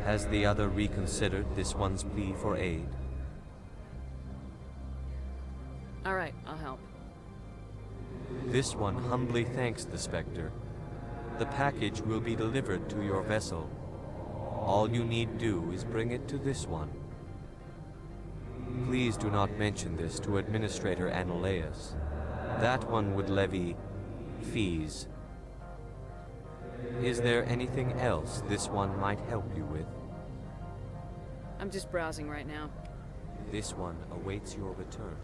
Has the other reconsidered this one's plea for aid? All right, I'll help. This one humbly thanks the Spectre. The package will be delivered to your vessel. All you need do is bring it to this one. Please do not mention this to Administrator Analaeus. That one would levy fees. Is there anything else this one might help you with? I'm just browsing right now. This one awaits your return.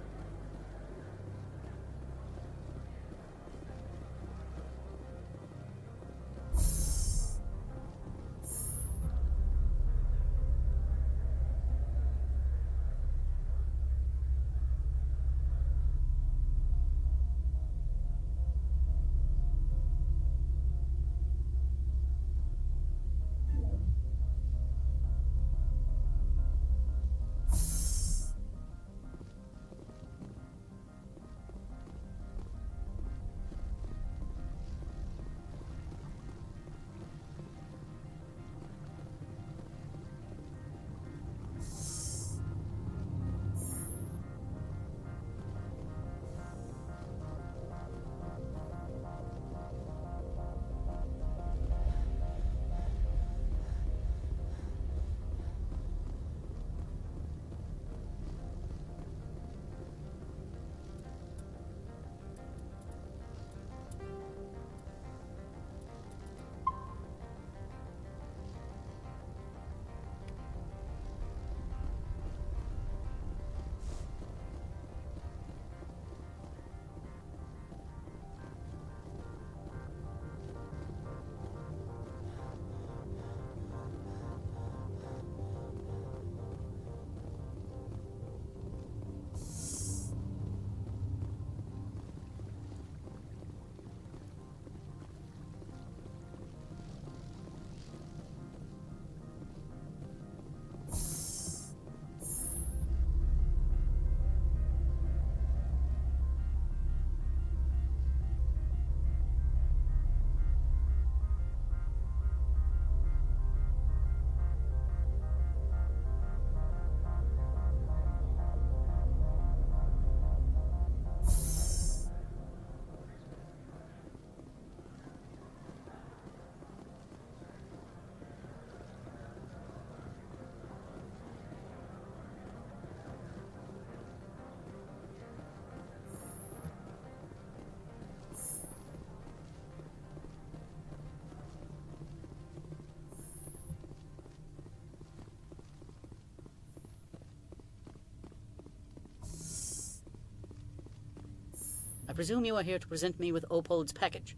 presume you are here to present me with Opold's package.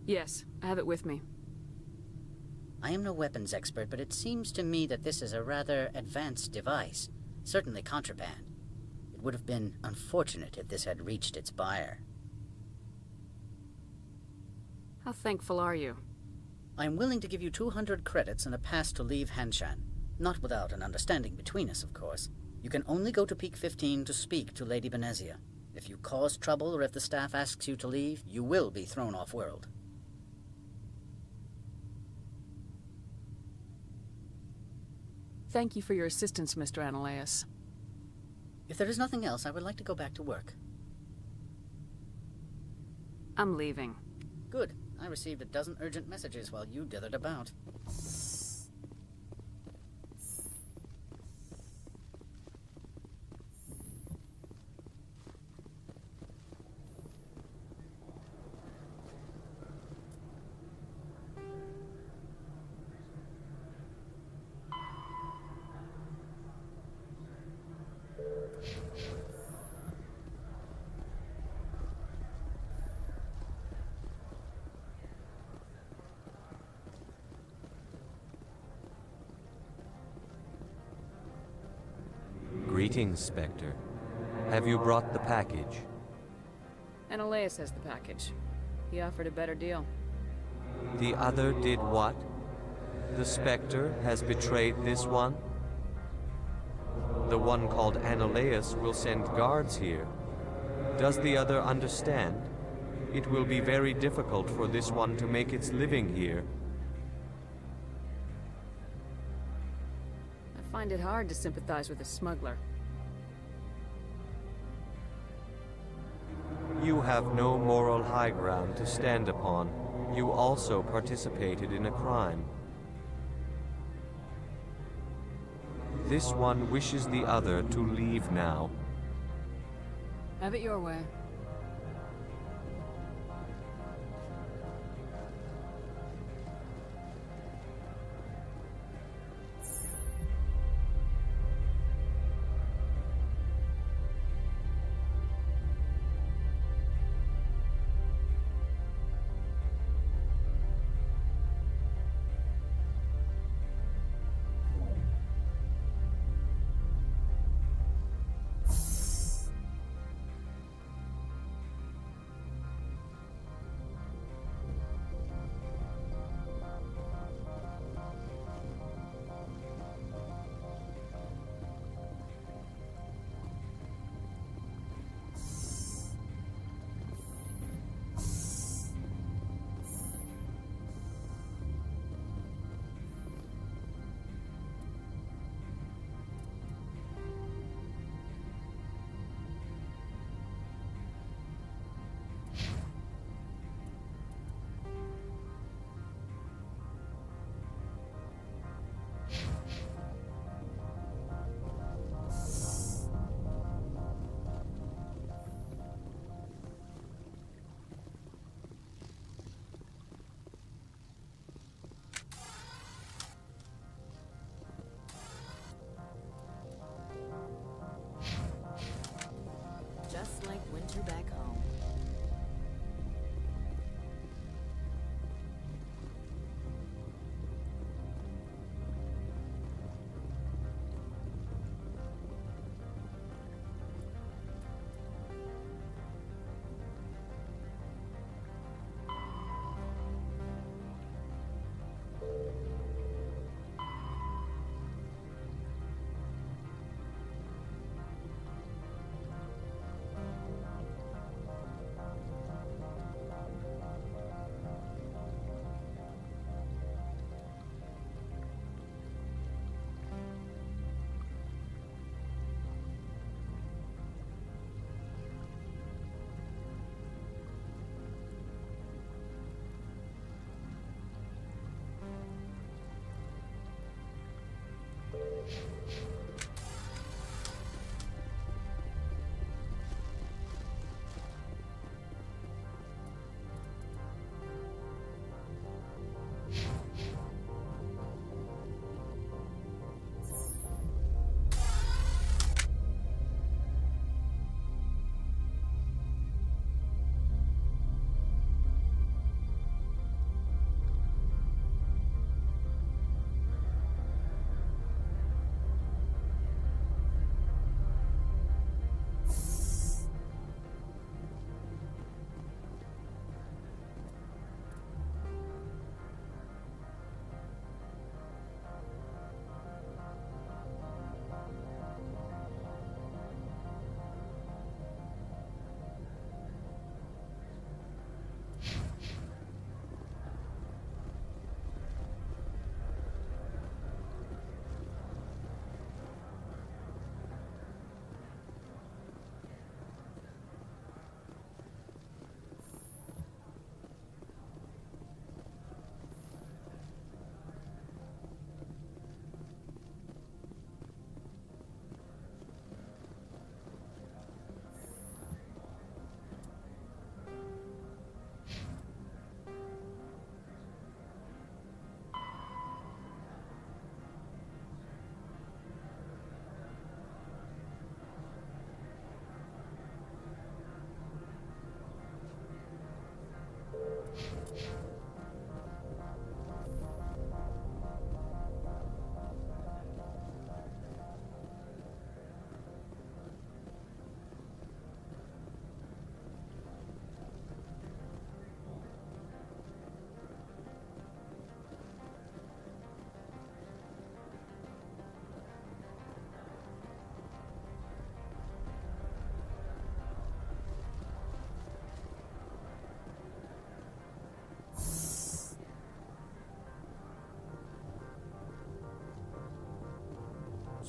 Yes, I have it with me. I am no weapons expert, but it seems to me that this is a rather advanced device. Certainly contraband. It would have been unfortunate if this had reached its buyer. How thankful are you? I am willing to give you 200 credits and a pass to leave Hanshan. Not without an understanding between us, of course. You can only go to Peak 15 to speak to Lady Benezia. If you cause trouble or if the staff asks you to leave, you will be thrown off-world. Thank you for your assistance, Mr. Analaeus. If there is nothing else, I would like to go back to work. I'm leaving. Good. I received a dozen urgent messages while you dithered about. Greetings, Spectre. Have you brought the package? Analaeus has the package. He offered a better deal. The other did what? The Spectre has betrayed this one? The one called Analaeus will send guards here. Does the other understand? It will be very difficult for this one to make its living here. I find it hard to sympathize with a smuggler. You have no moral high ground to stand upon. You also participated in a crime. This one wishes the other to leave now. Have it your way.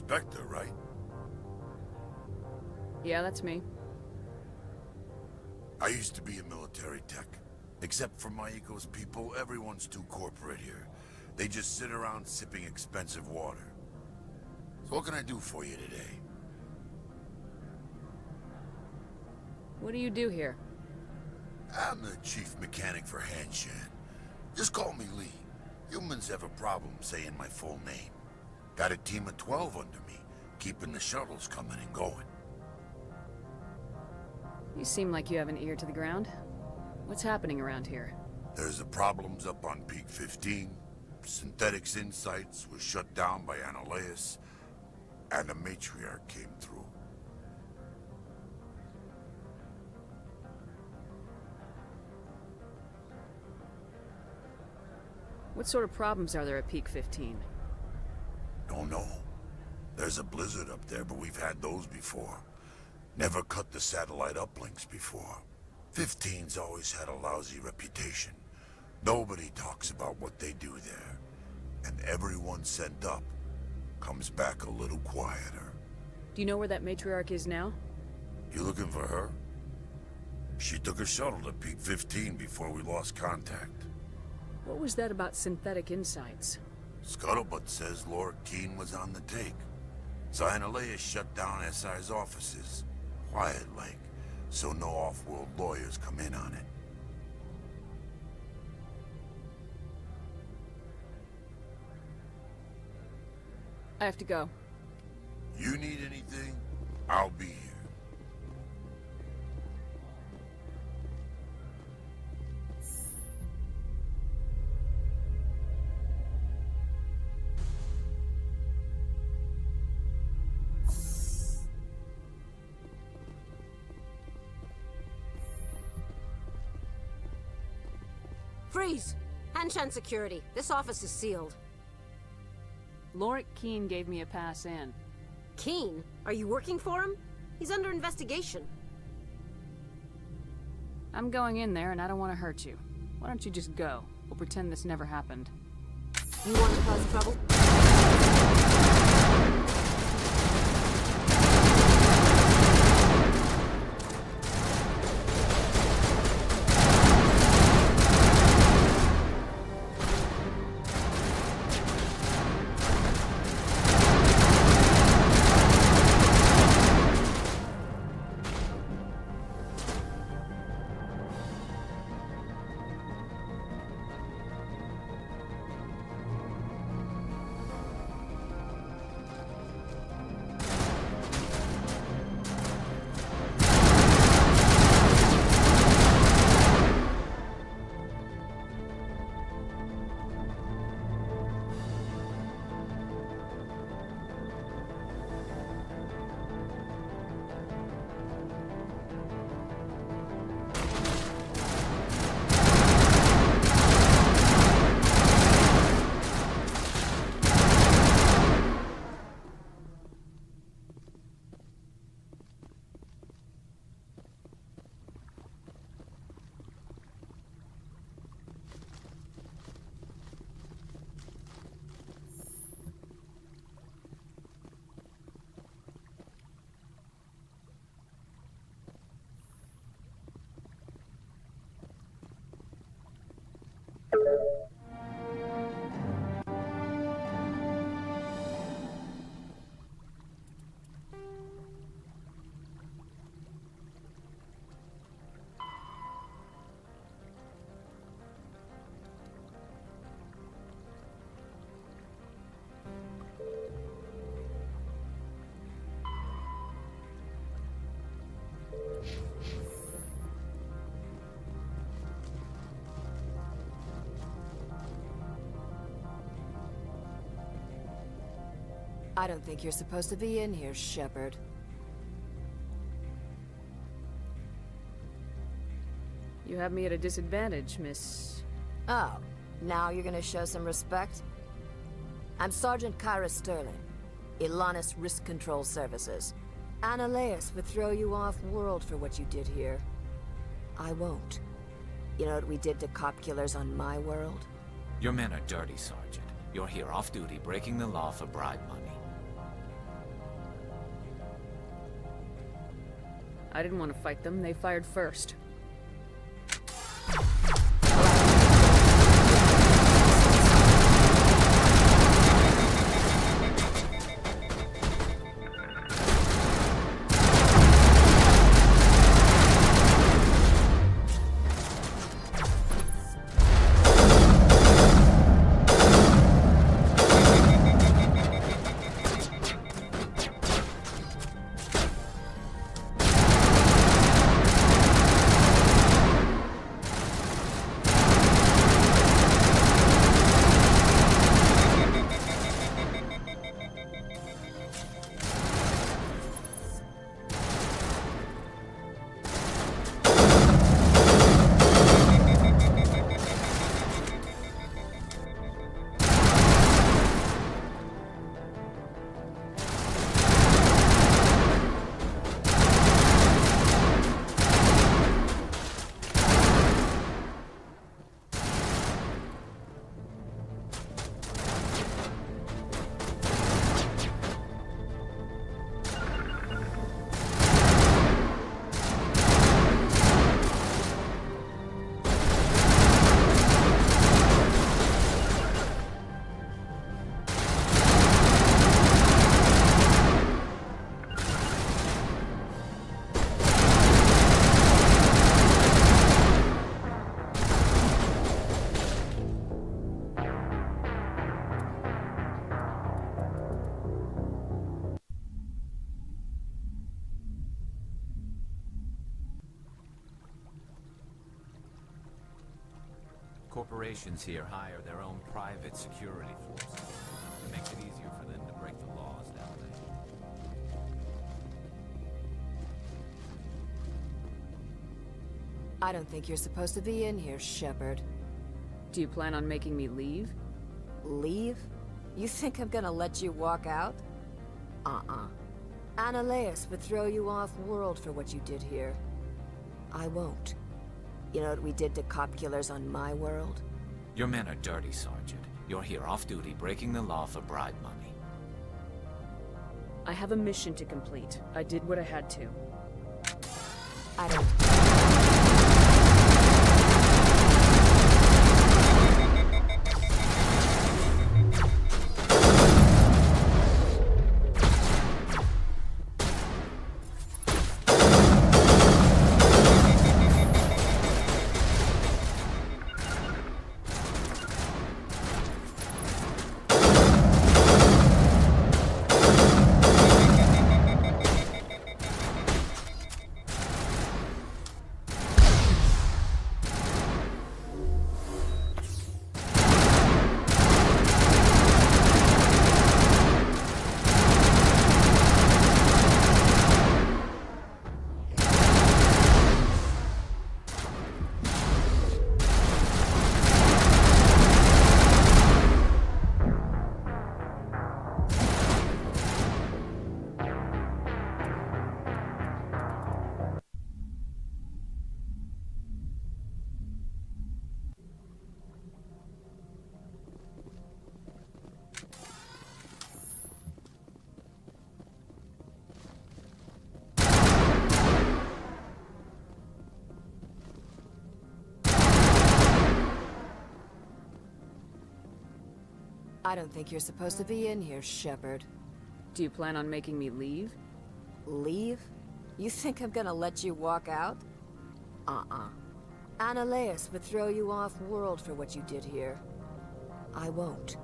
Spectre, right? Yeah, that's me. I used to be a military tech. Except for my Eco's people, everyone's too corporate here. They just sit around sipping expensive water. So what can I do for you today? What do you do here? I'm the chief mechanic for Hanshan. Just call me Lee. Humans have a problem saying my full name. Got a team of 12 under me, keeping the shuttles coming and going. You seem like you have an ear to the ground. What's happening around here? There's the problems up on Peak 15. Synthetics Insights was shut down by Analeas, and the matriarch came through. What sort of problems are there at Peak 15? Don't know. There's a blizzard up there, but we've had those before. Never cut the satellite uplinks before. 15's always had a lousy reputation. Nobody talks about what they do there. And everyone sent up comes back a little quieter. Do you know where that matriarch is now? You looking for her? She took a shuttle to Peak 15 before we lost contact. What was that about synthetic insights? Scuttlebutt says Laura Keene was on the take. Zionalea shut down SI's offices. Quiet like, so no off-world lawyers come in on it. I have to go. You need anything? I'll be here. Freeze! Hanshan security. This office is sealed. Lorik Keene gave me a pass in. Keene? Are you working for him? He's under investigation. I'm going in there and I don't want to hurt you. Why don't you just go? We'll pretend this never happened. You want to cause trouble? I don't think you're supposed to be in here, Shepard. You have me at a disadvantage, Miss... Oh, now you're gonna show some respect? I'm Sergeant Kyra Sterling, Ilanis Risk Control Services. Analeas would throw you off-world for what you did here. I won't. You know what we did to cop killers on my world? Your men are dirty, Sergeant. You're here off-duty, breaking the law for bribe money. I didn't want to fight them. They fired first. Corporations here hire their own private security forces. It makes it easier for them to break the laws down there. I don't think you're supposed to be in here, Shepard. Do you plan on making me leave? Leave? You think I'm gonna let you walk out? Uh-uh. Annaleus would throw you off-world for what you did here. I won't. You know what we did to cop killers on my world? Your men are dirty, Sergeant. You're here off-duty, breaking the law for bribe money. I have a mission to complete. I did what I had to. I don't... I don't think you're supposed to be in here, Shepard. Do you plan on making me leave? Leave? You think I'm gonna let you walk out? Uh-uh. Annaleus would throw you off-world for what you did here. I won't.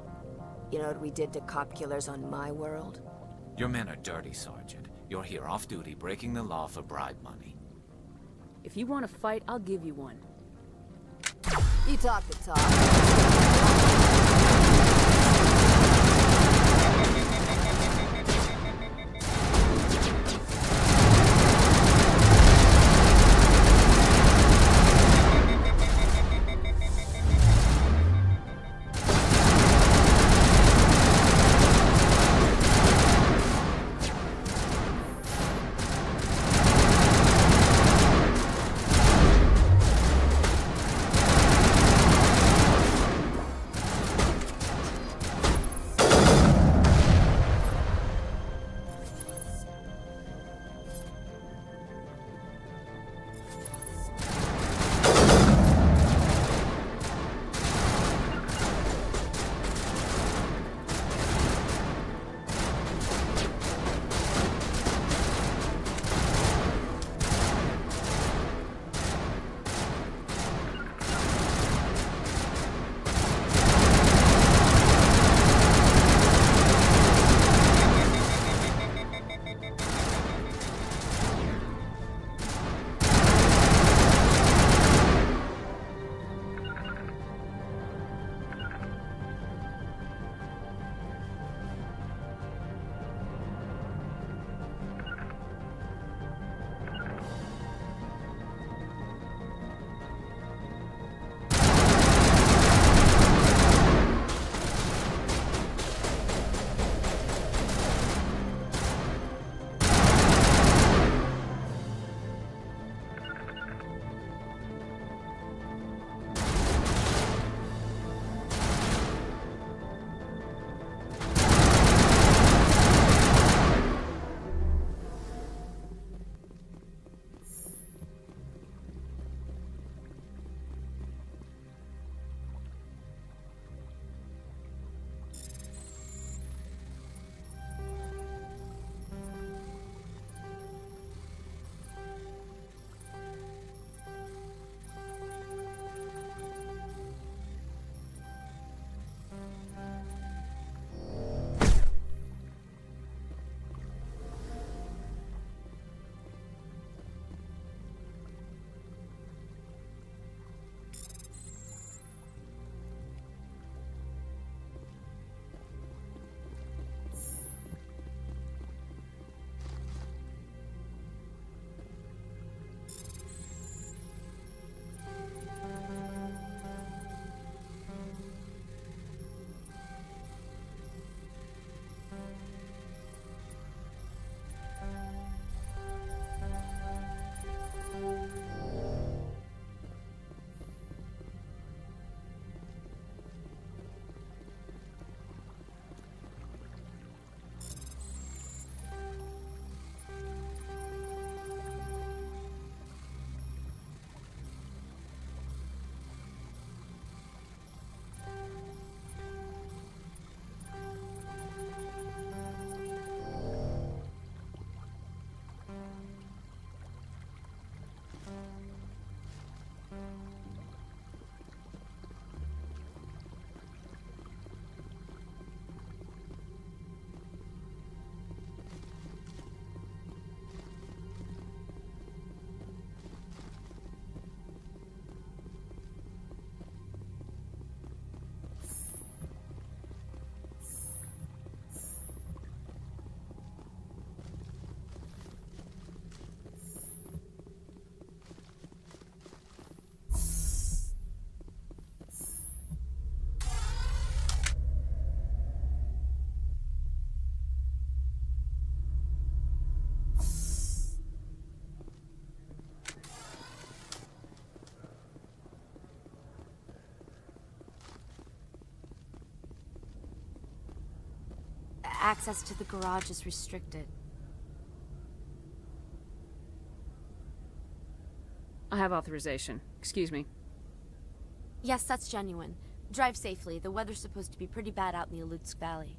You know what we did to cop killers on my world? Your men are dirty, Sergeant. You're here off-duty, breaking the law for bribe money. If you want to fight, I'll give you one. You talk the talk. Access to the garage is restricted. I have authorization. Excuse me. Yes, that's genuine. Drive safely. The weather's supposed to be pretty bad out in the Alutsk Valley.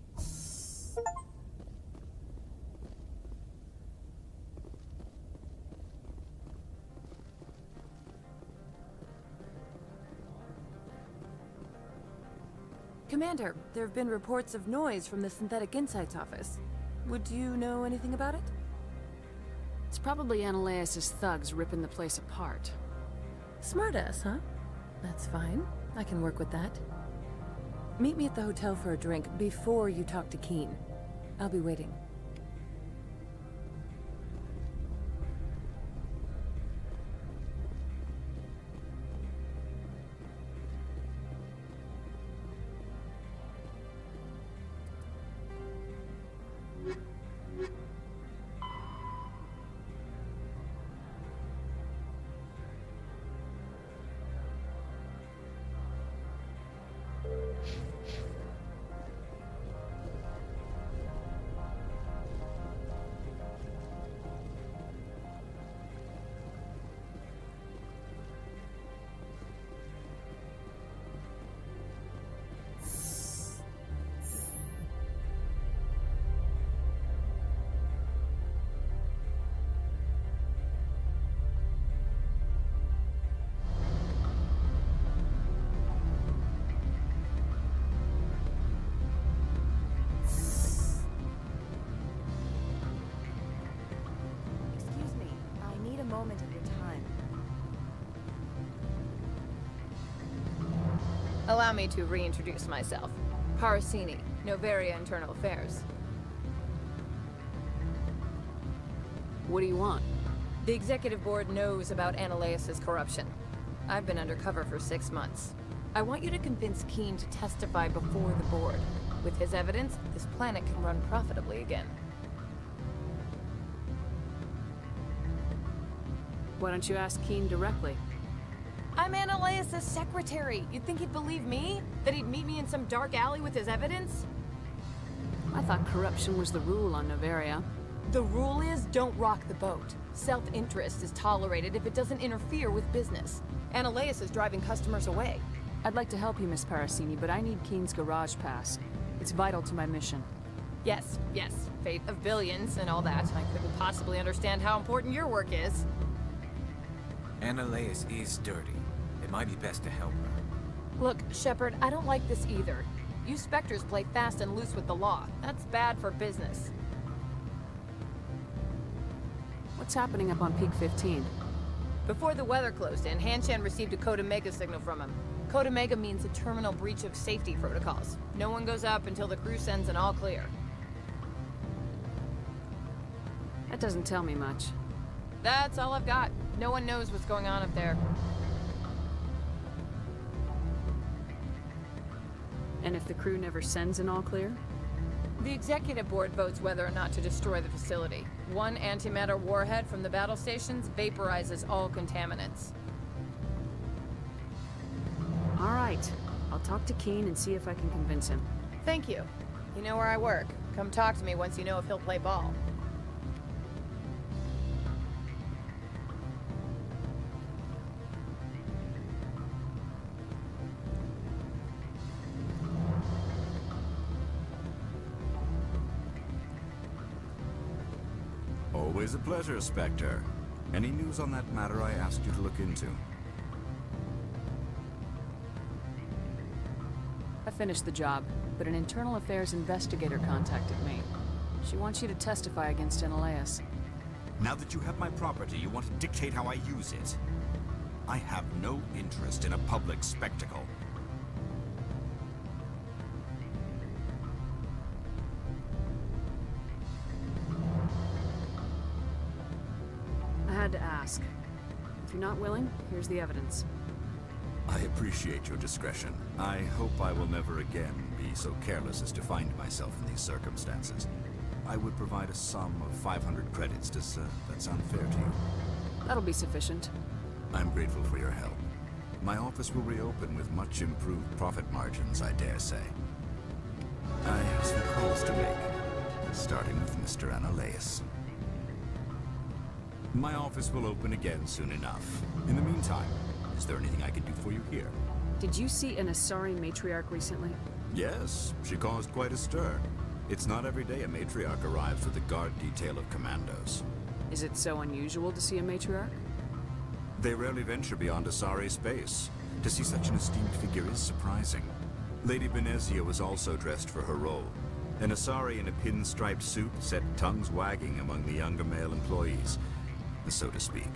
Commander, there have been reports of noise from the Synthetic Insights office. Would you know anything about it? It's probably Ananias' thugs ripping the place apart. Smartass, huh? That's fine. I can work with that. Meet me at the hotel for a drink before you talk to Keen. I'll be waiting. Moment of your time. Allow me to reintroduce myself. Parasini, Novaria Internal Affairs. What do you want? The Executive Board knows about Ananias' corruption. I've been undercover for 6 months. I want you to convince Keen to testify before the board. With his evidence, this planet can run profitably again. Why don't you ask Keen directly? I'm Ananias' secretary. You'd think he'd believe me? That he'd meet me in some dark alley with his evidence? I thought corruption was the rule on Novaria. The rule is don't rock the boat. Self-interest is tolerated if it doesn't interfere with business. Ananias is driving customers away. I'd like to help you, Miss Parasini, but I need Keen's garage pass. It's vital to my mission. Yes, fate of billions and all that. I couldn't possibly understand how important your work is. Ananias is dirty. It might be best to help her. Look, Shepard, I don't like this either. You Spectres play fast and loose with the law. That's bad for business. What's happening up on Peak 15? Before the weather closed in, Hanshan received a Code Omega signal from him. Code Omega means a terminal breach of safety protocols. No one goes up until the crew sends an all clear. That doesn't tell me much. That's all I've got. No one knows what's going on up there. And if the crew never sends an all clear? The Executive Board votes whether or not to destroy the facility. One antimatter warhead from the battle stations vaporizes all contaminants. All right. I'll talk to Keen and see if I can convince him. Thank you. You know where I work. Come talk to me once you know if he'll play ball. Always a pleasure, Spectre. Any news on that matter I asked you to look into? I finished the job, but an internal affairs investigator contacted me. She wants you to testify against Analeas. Now that you have my property, you want to dictate how I use it. I have no interest in a public spectacle. I had to ask. If you're not willing, here's the evidence. I appreciate your discretion. I hope I will never again be so careless as to find myself in these circumstances. I would provide a sum of 500 credits. Does that sound fair to you? That'll be sufficient. I'm grateful for your help. My office will reopen with much improved profit margins, I dare say. I have some calls to make, starting with Mr. Analeas. My office will open again soon enough. In the meantime, is there anything I can do for you here? Did you see an Asari matriarch recently? Yes, she caused quite a stir. It's not every day a matriarch arrives with a guard detail of commandos. Is it so unusual to see a matriarch? They rarely venture beyond Asari space. To see such an esteemed figure is surprising. Lady Benezia was also dressed for her role. An Asari in a pinstriped suit set tongues wagging among the younger male employees, so to speak.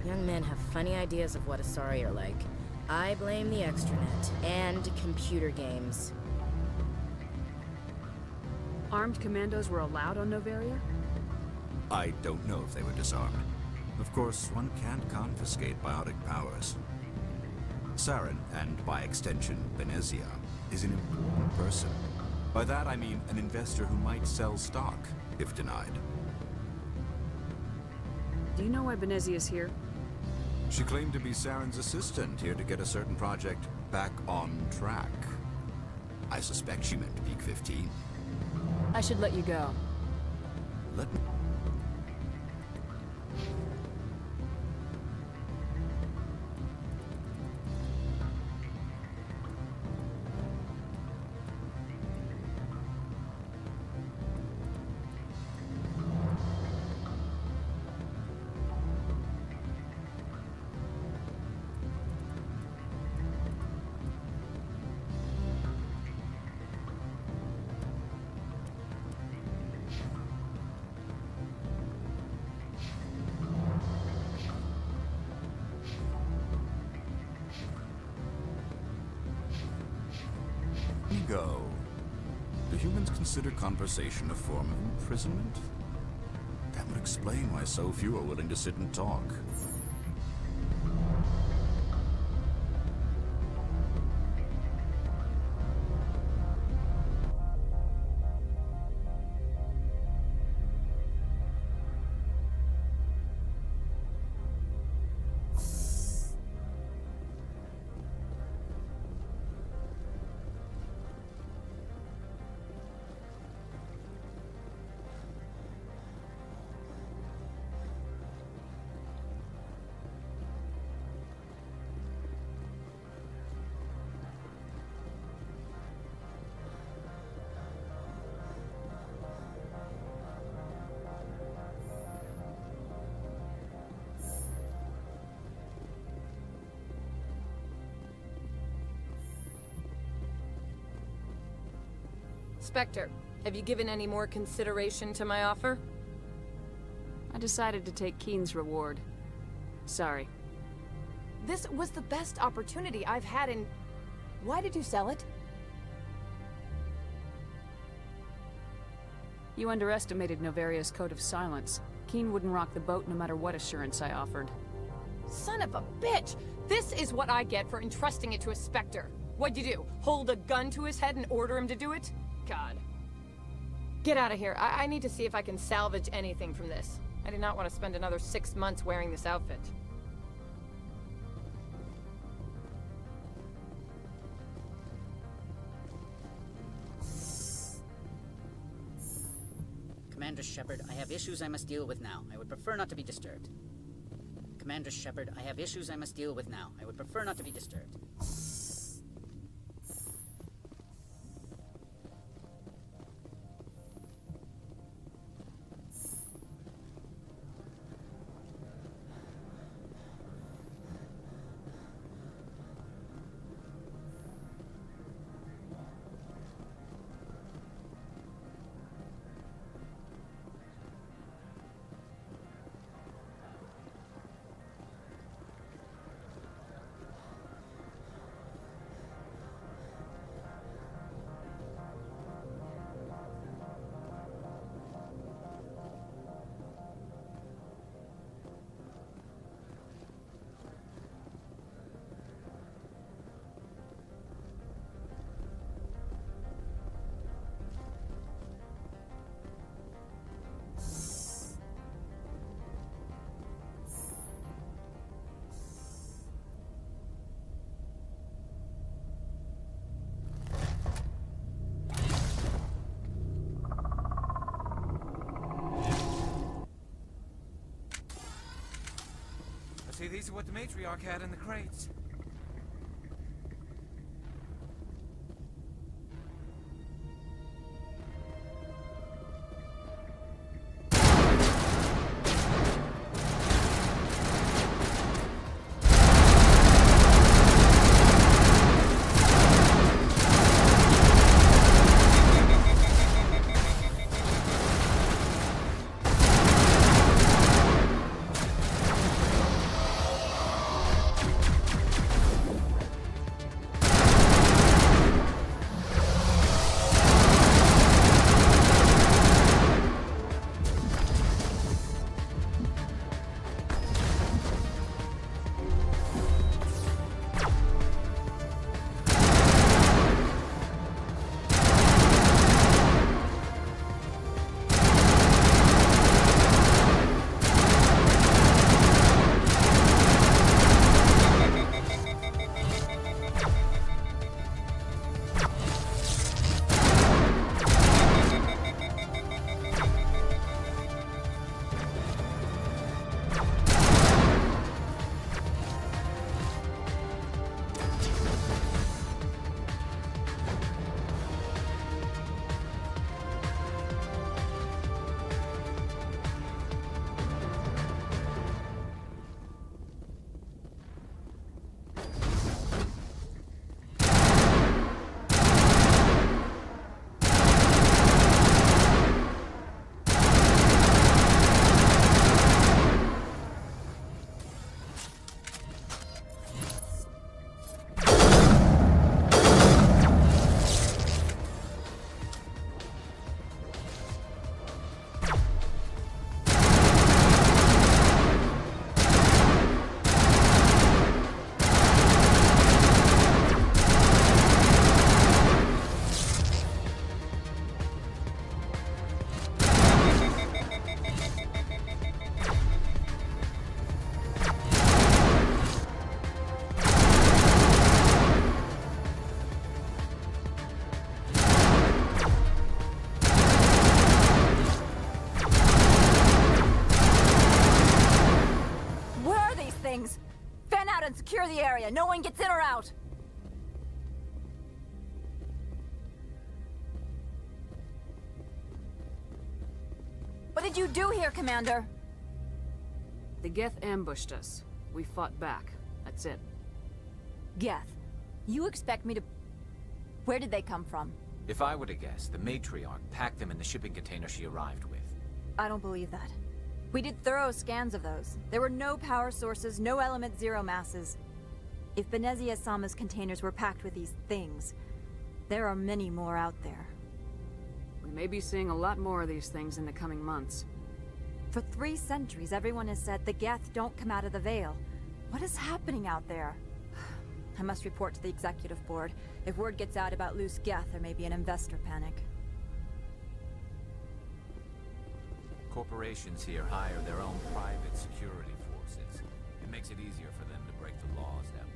Young men have funny ideas of what Asari are like. I blame the extranet and computer games. Armed commandos were allowed on Noveria? I don't know if they were disarmed. Of course, one can't confiscate biotic powers. Saren, and by extension, Benezia, is an important person. By that I mean an investor who might sell stock, if denied. Do you know why Benezia is here? She claimed to be Saren's assistant, here to get a certain project back on track. I suspect she meant Peak 15. I should let you go. Let me... Go. Do humans consider conversation a form of imprisonment? That would explain why so few are willing to sit and talk. Spectre, have you given any more consideration to my offer? I decided to take Keen's reward. Sorry. This was the best opportunity I've had in... Why did you sell it? You underestimated Noveria's code of silence. Keen wouldn't rock the boat no matter what assurance I offered. Son of a bitch! This is what I get for entrusting it to a Spectre. What'd you do? Hold a gun to his head and order him to do it? God. Get out of here. I need to see if I can salvage anything from this. I do not want to spend another 6 months wearing this outfit. Commander Shepard, I have issues I must deal with now. I would prefer not to be disturbed. Commander Shepard, I have issues I must deal with now. I would prefer not to be disturbed. See, these are what the matriarch had in the crates. Secure the area. No one gets in or out. What did you do here, Commander? The Geth ambushed us. We fought back. That's it. Geth, you expect me to... Where did they come from? If I were to guess, the matriarch packed them in the shipping container she arrived with. I don't believe that. We did thorough scans of those. There were no power sources, no element zero masses. If Benezia-sama's containers were packed with these things, there are many more out there. We may be seeing a lot more of these things in the coming months. For 3 centuries, everyone has said the Geth don't come out of the Veil. What is happening out there? I must report to the Executive Board. If word gets out about loose Geth, there may be an investor panic. Corporations here hire their own private security forces. It makes it easier for them to break the laws that way.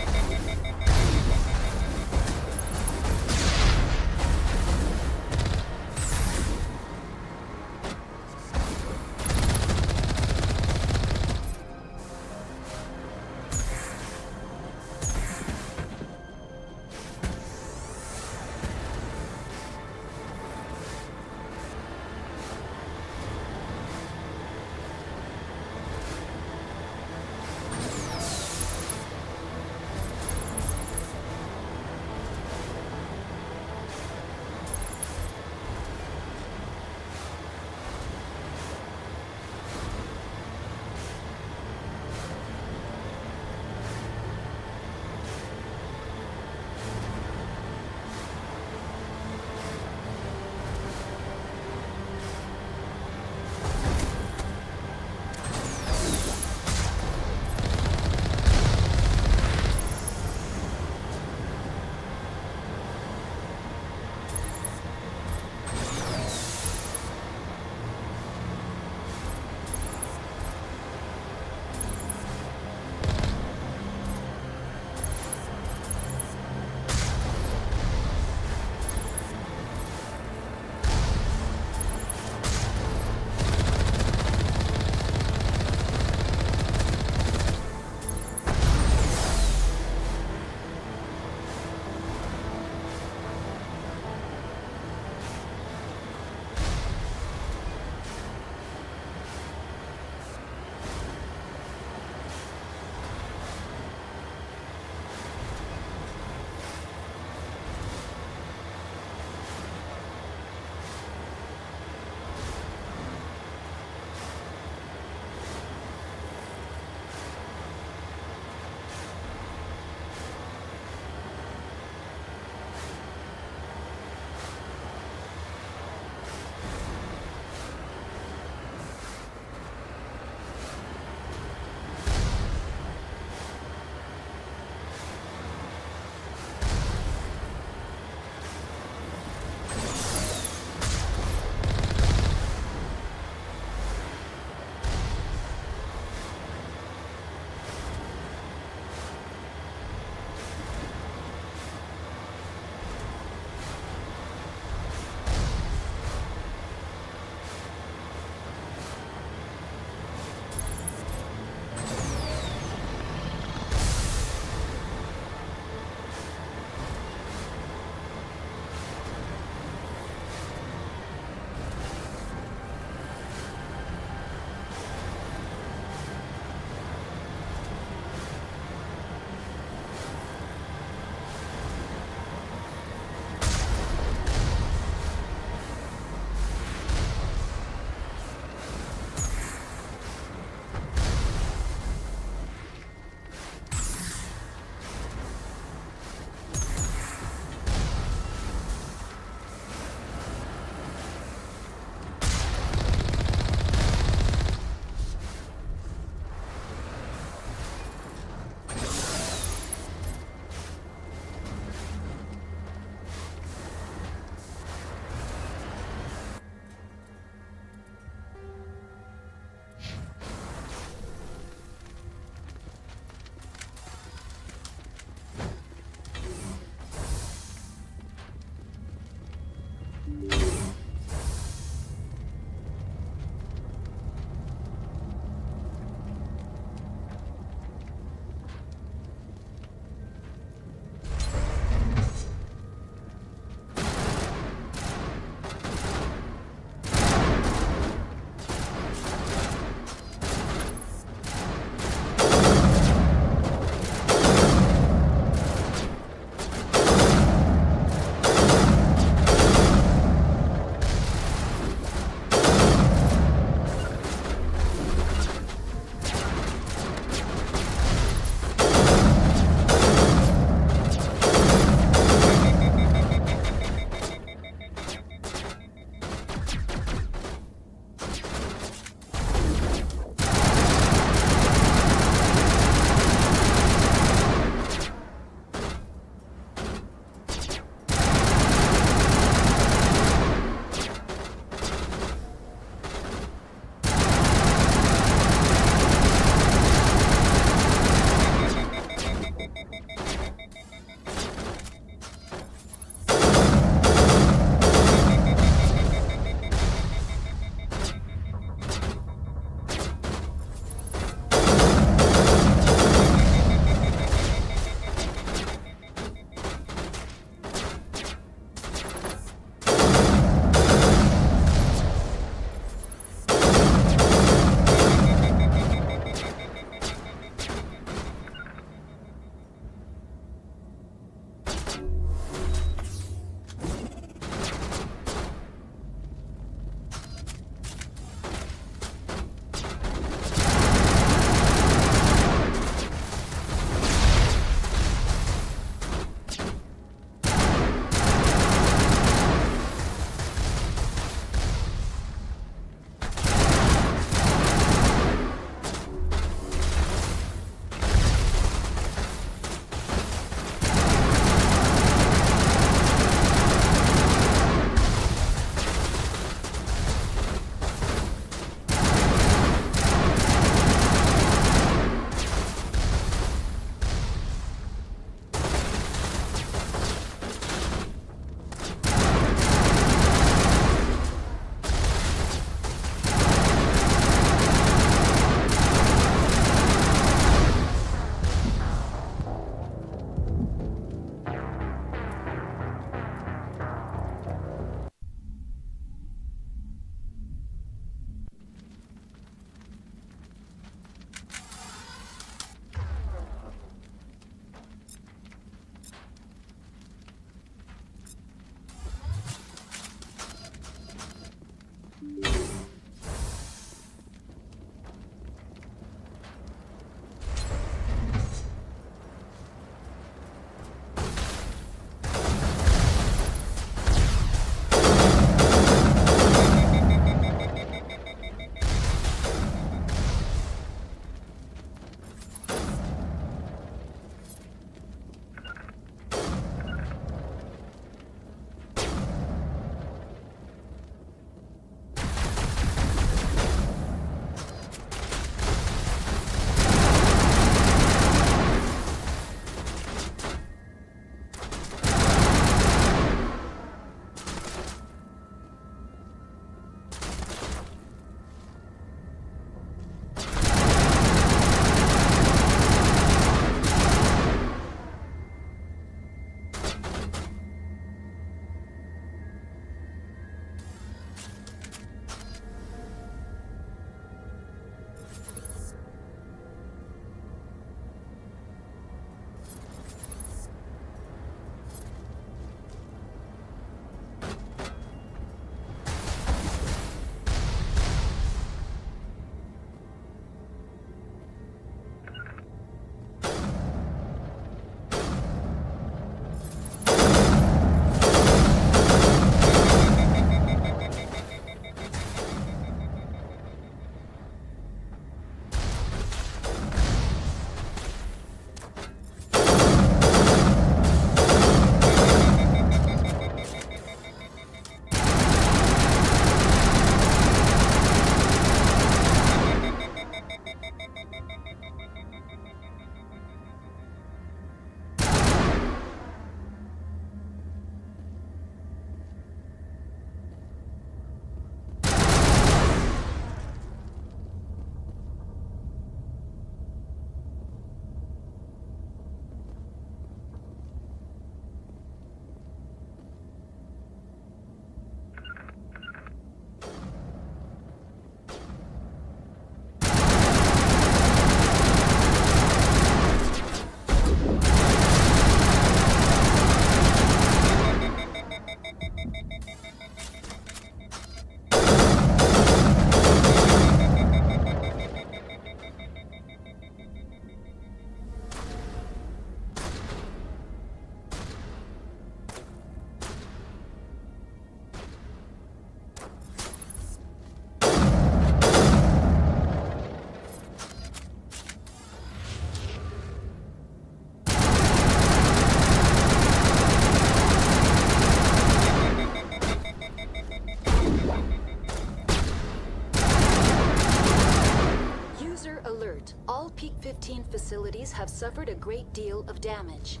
facilities have suffered a great deal of damage.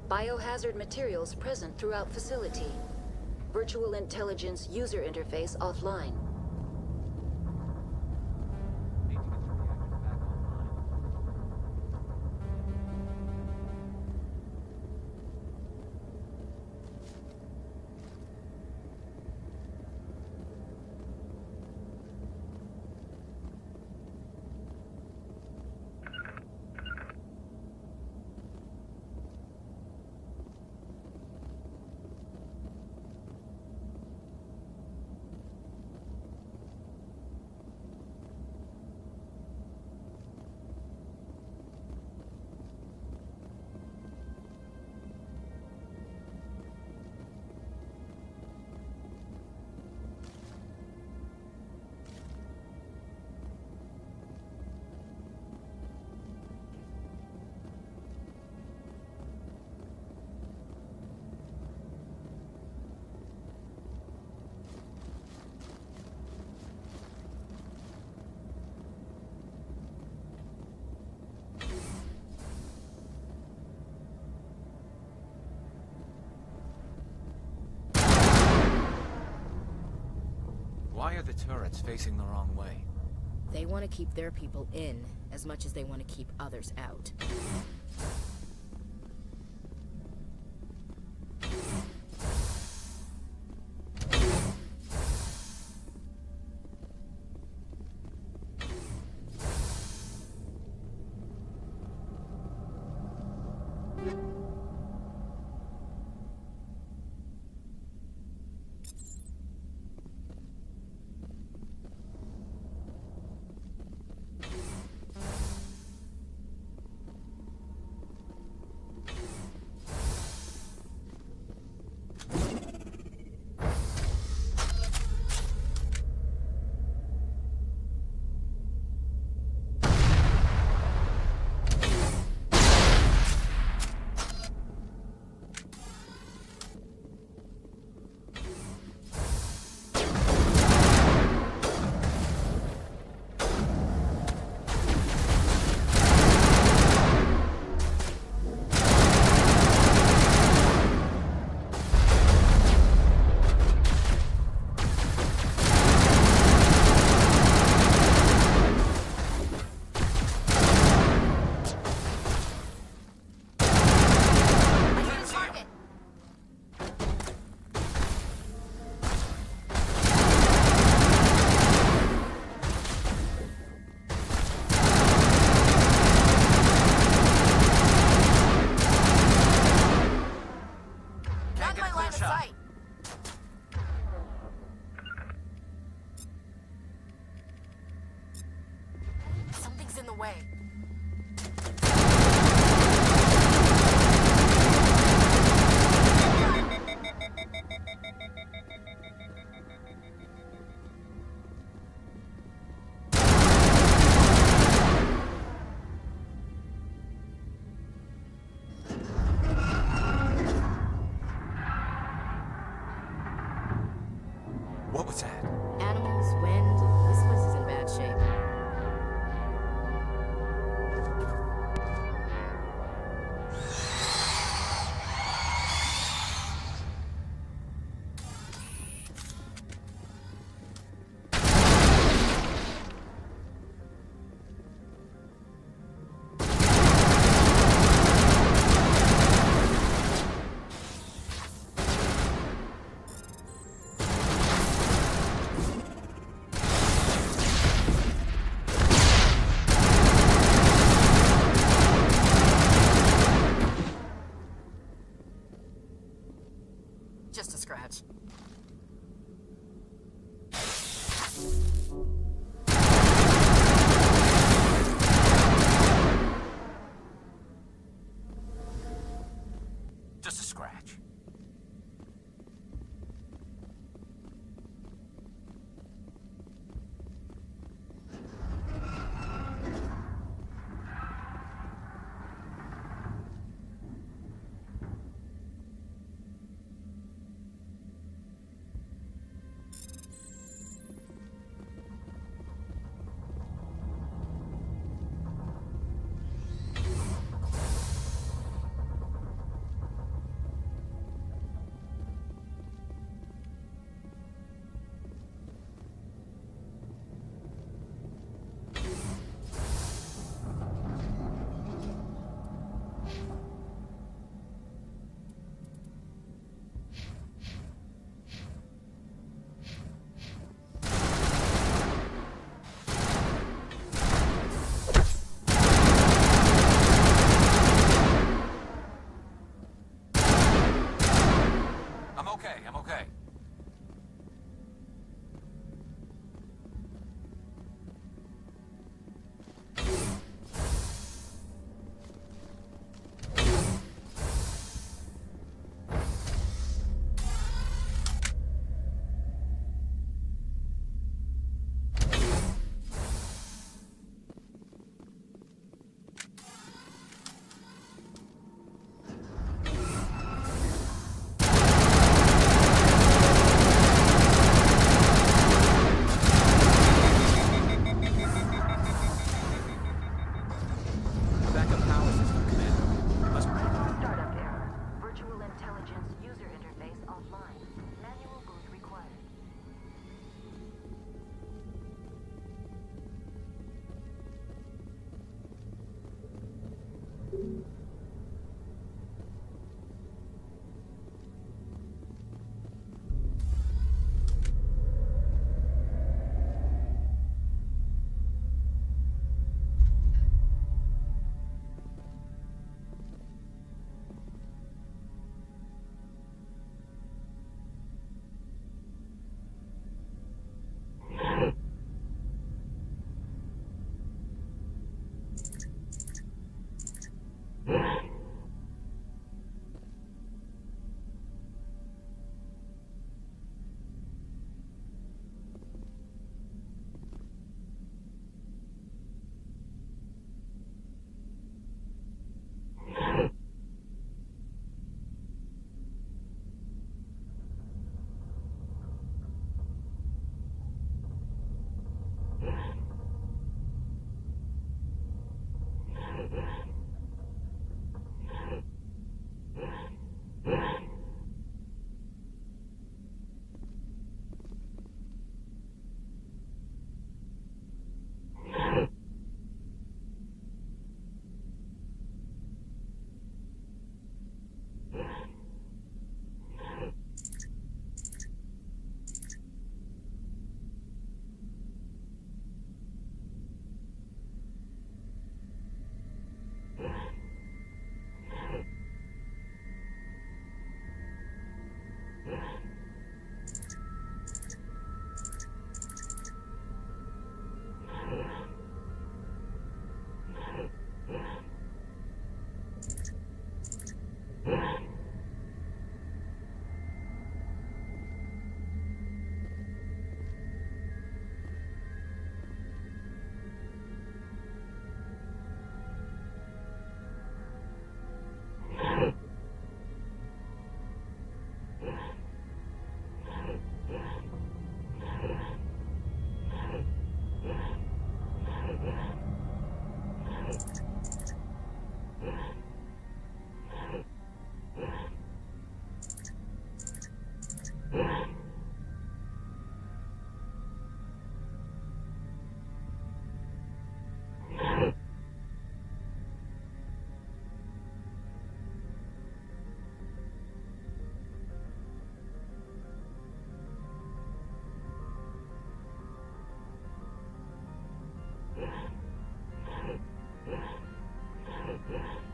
Biohazard materials present throughout facility. Virtual intelligence user interface offline. Why are the turrets facing the wrong way? They want to keep their people in as much as they want to keep others out. What was that? Animals, wind. This place is in bad shape. Just a scratch. Just a scratch. okay, I'm okay. Backup power system, Commander. Must Startup error. Virtual intelligence user interface offline. Manual boot required. Yeah.